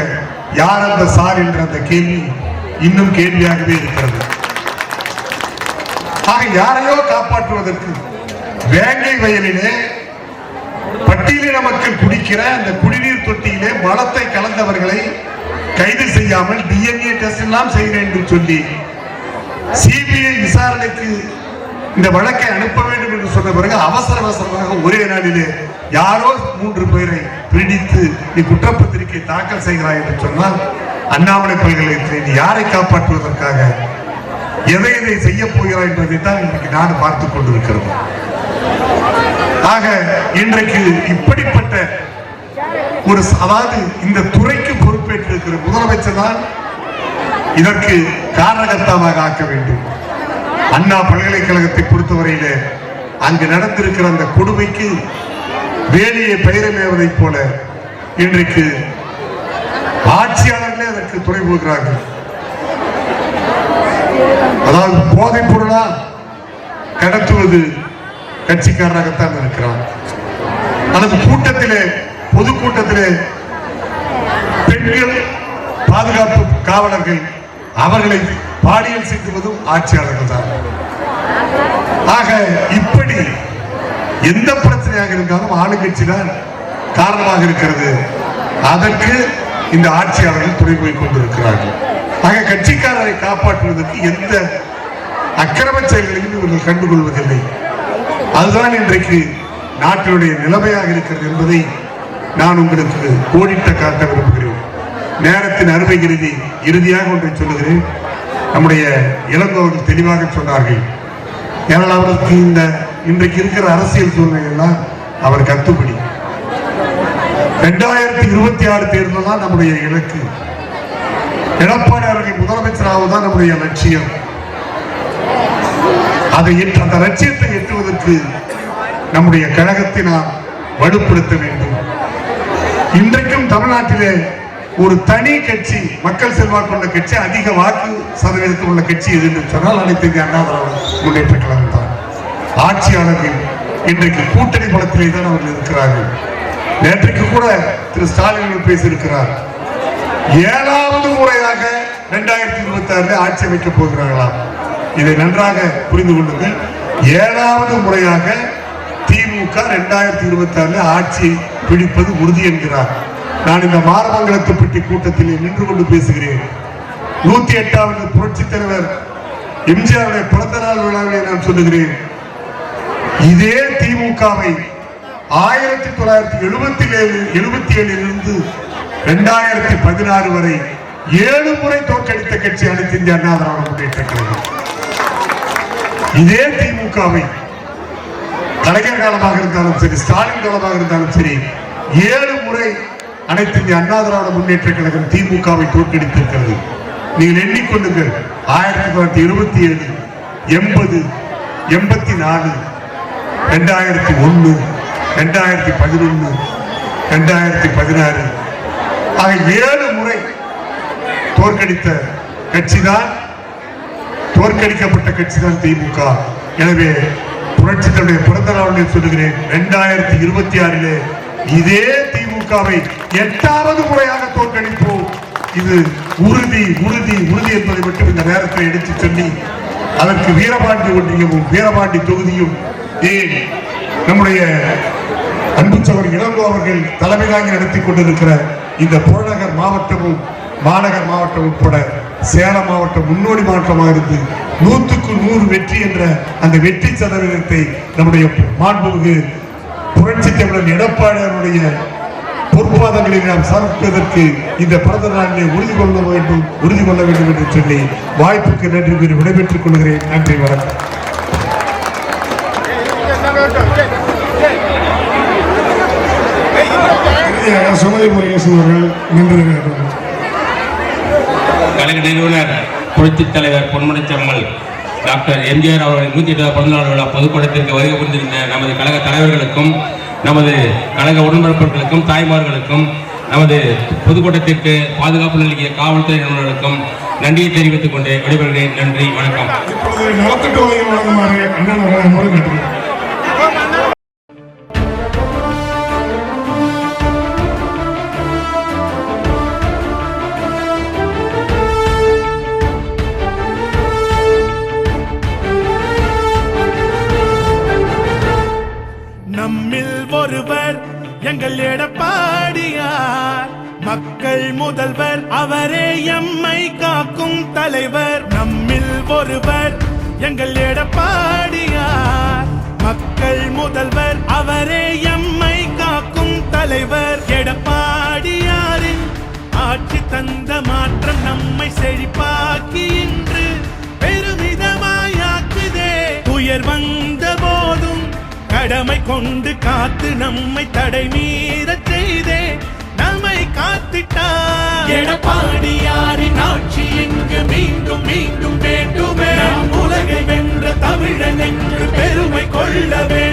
யார் அந்த சார் என்ற அந்த கேள்வி இன்னும் கேள்வியாகவே இருக்கிறது. ஆக யாரையோ காப்பாற்றுவதற்கு வேங்கை வயலிலே பட்டியலின மக்கள் குடிக்கிற அந்த குடிநீர் தொட்டியிலே மலத்தை கலந்தவர்களை கைது செய்யாமல் DNA டெஸ்ட் எல்லாம் செய்கிறேன் என்று சொல்லி சிபிஐ விசாரணைக்கு இந்த வழக்கை அனுப்ப வேண்டும் என்று சொன்ன பிறகு அவசர அவசரமாக ஒரே நாளிலே யாரோ 3 பேரை பிடித்து நீ குற்றப்பத்திரிகை தாக்கல் செய்கிறாய் என்று சொன்னால், அண்ணாமலை பல்கலைக்கழகத்தில் நீ யாரை காப்பாற்றுவதற்காக எதை எதை செய்ய போகிறாய் என்பதை தான் இன்றைக்கு நாடு பார்த்துக் கொண்டிருக்கிறது. ஆக இன்றைக்கு இப்படிப்பட்ட ஒரு, அதாவது இந்த துறைக்கு பொறுப்பேற்றிருக்கிற முதலமைச்சர் தான் இதற்கு காரணகர்த்தாவாக ஆக்க வேண்டும். அண்ணா பல்கலைக்கழகத்தை பொறுத்தவரையிலே அங்கு நடந்திருக்கிற அந்த கொடுமைக்கு வேலையை பெயரமேவதைப் போல இன்றைக்கு ஆட்சியாளர்களே அதற்கு துணை போகிறார்கள். அதாவது போதைப் பொருளா கடத்துவது கட்சிக்காரராகத்தான் இருக்கிறார். அல்லது கூட்டத்திலே, பொதுக்கூட்டத்திலே பெண்கள் பாதுகாப்பு காவலர்கள் அவர்களை பாலியல் செய்துவதும் ஆட்சியாளர்கள் தான். ஆக இப்படி எந்த பிரச்சனையாக இருந்தாலும் ஆளுங்கட்சி தான் காரணமாக இருக்கிறது. அதற்கு இந்த ஆட்சியாளர்கள் துணை போய் கொண்டிருக்கிறார்கள். ஆக கட்சிக்காரரை காப்பாற்றுவதற்கு எந்த அக்கிரம செயல்களையும் இவர்கள் கண்டுகொள்வதில்லை. அதுதான் இன்றைக்கு நாட்டினுடைய நிலைமையாக இருக்கிறது என்பதை நான் உங்களுக்கு கோடிட்ட காட்ட விரும்புகிறேன். நேரத்தின் அருமை கருதி இறுதியாக ஒன்றை சொல்லுகிறேன். நம்முடைய இளங்கோவர்கள் தெளிவாக சொன்னார்கள். ஏனால் அவருக்கு இந்த இன்றைக்கு இருக்கிற அரசியல் சூழ்நிலையெல்லாம் அவர் கத்துப்படி. 2026 தேர்தல் தான் நம்முடைய இலக்கு. எடப்பாடி அவர்கள் முதலமைச்சராவதுதான் நம்முடைய லட்சியம். அந்த லட்சியத்தை எட்டுவதற்கு நம்முடைய கழகத்தை நாம் வலுப்படுத்த வேண்டும். இன்றைக்கும் தமிழ்நாட்டிலே ஒரு தனி கட்சி, மக்கள் செல்வாக்கு கொண்ட கட்சி, அதிக வாக்கு சதவீதத்தில் உள்ள கட்சி எது என்று சொன்னால் அனைத்து இந்திய அண்ணா திராவிட முன்னேற்ற கழகம் தான். ஆட்சியாளர்கள் இன்றைக்கு கூட்டணி பலத்திலே தான் அவர்கள் இருக்கிறார்கள். நேற்றைக்கு கூட திரு ஸ்டாலின் பேசியிருக்கிறார். 7வது முறையாக 2026 ஆட்சி அமைக்கப் போகிறார்களாம். இதை நன்றாக புரிந்து கொள்ளுங்கள். 7வது முறையாக திமுக 2026 ஆட்சி பிடிப்பது உறுதி என்கிறார். நான் இந்த மாரமங்கலத்துப்பட்டி கூட்டத்தில் நின்று கொண்டு பேசுகிறேன். 108வது புரட்சித் தலைவர் எம்ஜிஆருடைய பிறந்த நாள் விழாவை நான் சொல்லுகிறேன். இதே திமுகவை 1977 2016 வரை 7 முறை தோற்கடித்த கட்சி அனைத்து இந்திய அண்ணா திராவிட முன்னேற்ற கழகம். இதே திமுகவை கலைஞர் காலமாக இருந்தாலும் சரி, ஸ்டாலின் காலமாக இருந்தாலும் சரி, 7 முறை அனைத்து இந்திய அண்ணா திராவிட முன்னேற்ற கழகம் திமுகவை தோற்கடித்திருக்கிறது. நீங்கள் எண்ணிக்கொள்ளுங்கள். 1977, 80, 84, 2001, 2011, 2016 ஆக 7 முறை தோற்கடித்த கட்சிதான், தோற்கடிக்கப்பட்ட கட்சிதான் திமுக. எனவே புரட்சித்தலைவருடைய பிறந்த நாளில் சொல்லுகிறேன், 2026 இதே திமுகவை 8வது முறையாக தோற்கடிப்போம். இது உறுதி உறுதி உறுதி என்பதை மட்டும் இந்த நேரத்தில் எடுத்து சொல்லி, அதற்கு வீரபாண்டி ஒன்றியமும் வீரபாண்டி தொகுதியும் ஏன் நம்முடைய அன்புச்சவர் இளங்கோ அவர்கள் தலைமை தாங்கி நடத்தி கொண்டிருக்கிற இந்த புறநகர் மாவட்டமும் மாநகர் மாவட்டம் உட்பட சேலம் மாவட்டம் முன்னோடி மாவட்டமாக இருந்து 100க்கு 100 வெற்றி என்ற அந்த வெற்றி சதவீதத்தை நம்முடைய மாண்புமிகு புரட்சி தமிழர் எடப்பாடியாருடைய பொறுப்பாதங்களில் நாம் சமர்ப்பிப்பதற்கு இந்த பிறந்த நாளிலே உறுதி கொள்ள வேண்டும் என்று சொல்லி வாய்ப்புக்கு நன்றி கூறி விடைபெற்றுக் கொள்கிறேன். நன்றி, வணக்கம். சுமதி முருகேசன் அவர்கள் நன்றி. கழக நிறுவனர் புரட்சித் தலைவர் பொன்மனச்செம்மல் டாக்டர் எம்ஜிஆர் அவர்களின் 108வது பிறந்தநாள் விழா பொதுக்கூட்டத்திற்கு வருகை புரிந்திருந்த நமது கழக தலைவர்களுக்கும், நமது கழக உடன்பிறப்புகளுக்கும், தாய்மார்களுக்கும், நமது பொதுக்கூட்டத்திற்கு பாதுகாப்பு நல்கிய காவல்துறை நிறுவனர்களுக்கும் நன்றியை தெரிவித்துக் கொண்டு விடைபெறுகிறேன். நன்றி, வணக்கம். இப்பொழுது நலத்திட்ட உதவி வழங்குமாறு அண்ணன் அவர்களை முறை கேட்டுக்கிறேன். நம்மில் ஒருவர் எங்கள் எடப்பாடியார், மக்கள் முதல்வர் அவரே எம்மை காக்கும் தலைவர். நம்மில் ஒருவர் எங்கள் எடப்பாடியார், மக்கள் முதல்வர் அவரே எம்மை காக்கும் தலைவர். எடப்பாடியாரின் ஆட்சி தந்த மாற்றம் நம்மை செழிப்பாக்கி இன்று பெருமிதமாயாக்குதே. உயர் வந்த போதும் கடமை கொண்டு காத்து நம்மை தடை மீறச் செய்தே நம்மை காத்திட்டார். எடப்பாடியாரின் ஆட்சி இங்கு மீண்டும் மீண்டும் வேண்டுமே. நாம் உலகை வென்ற தமிழன் என்று பெருமை கொள்ளவே.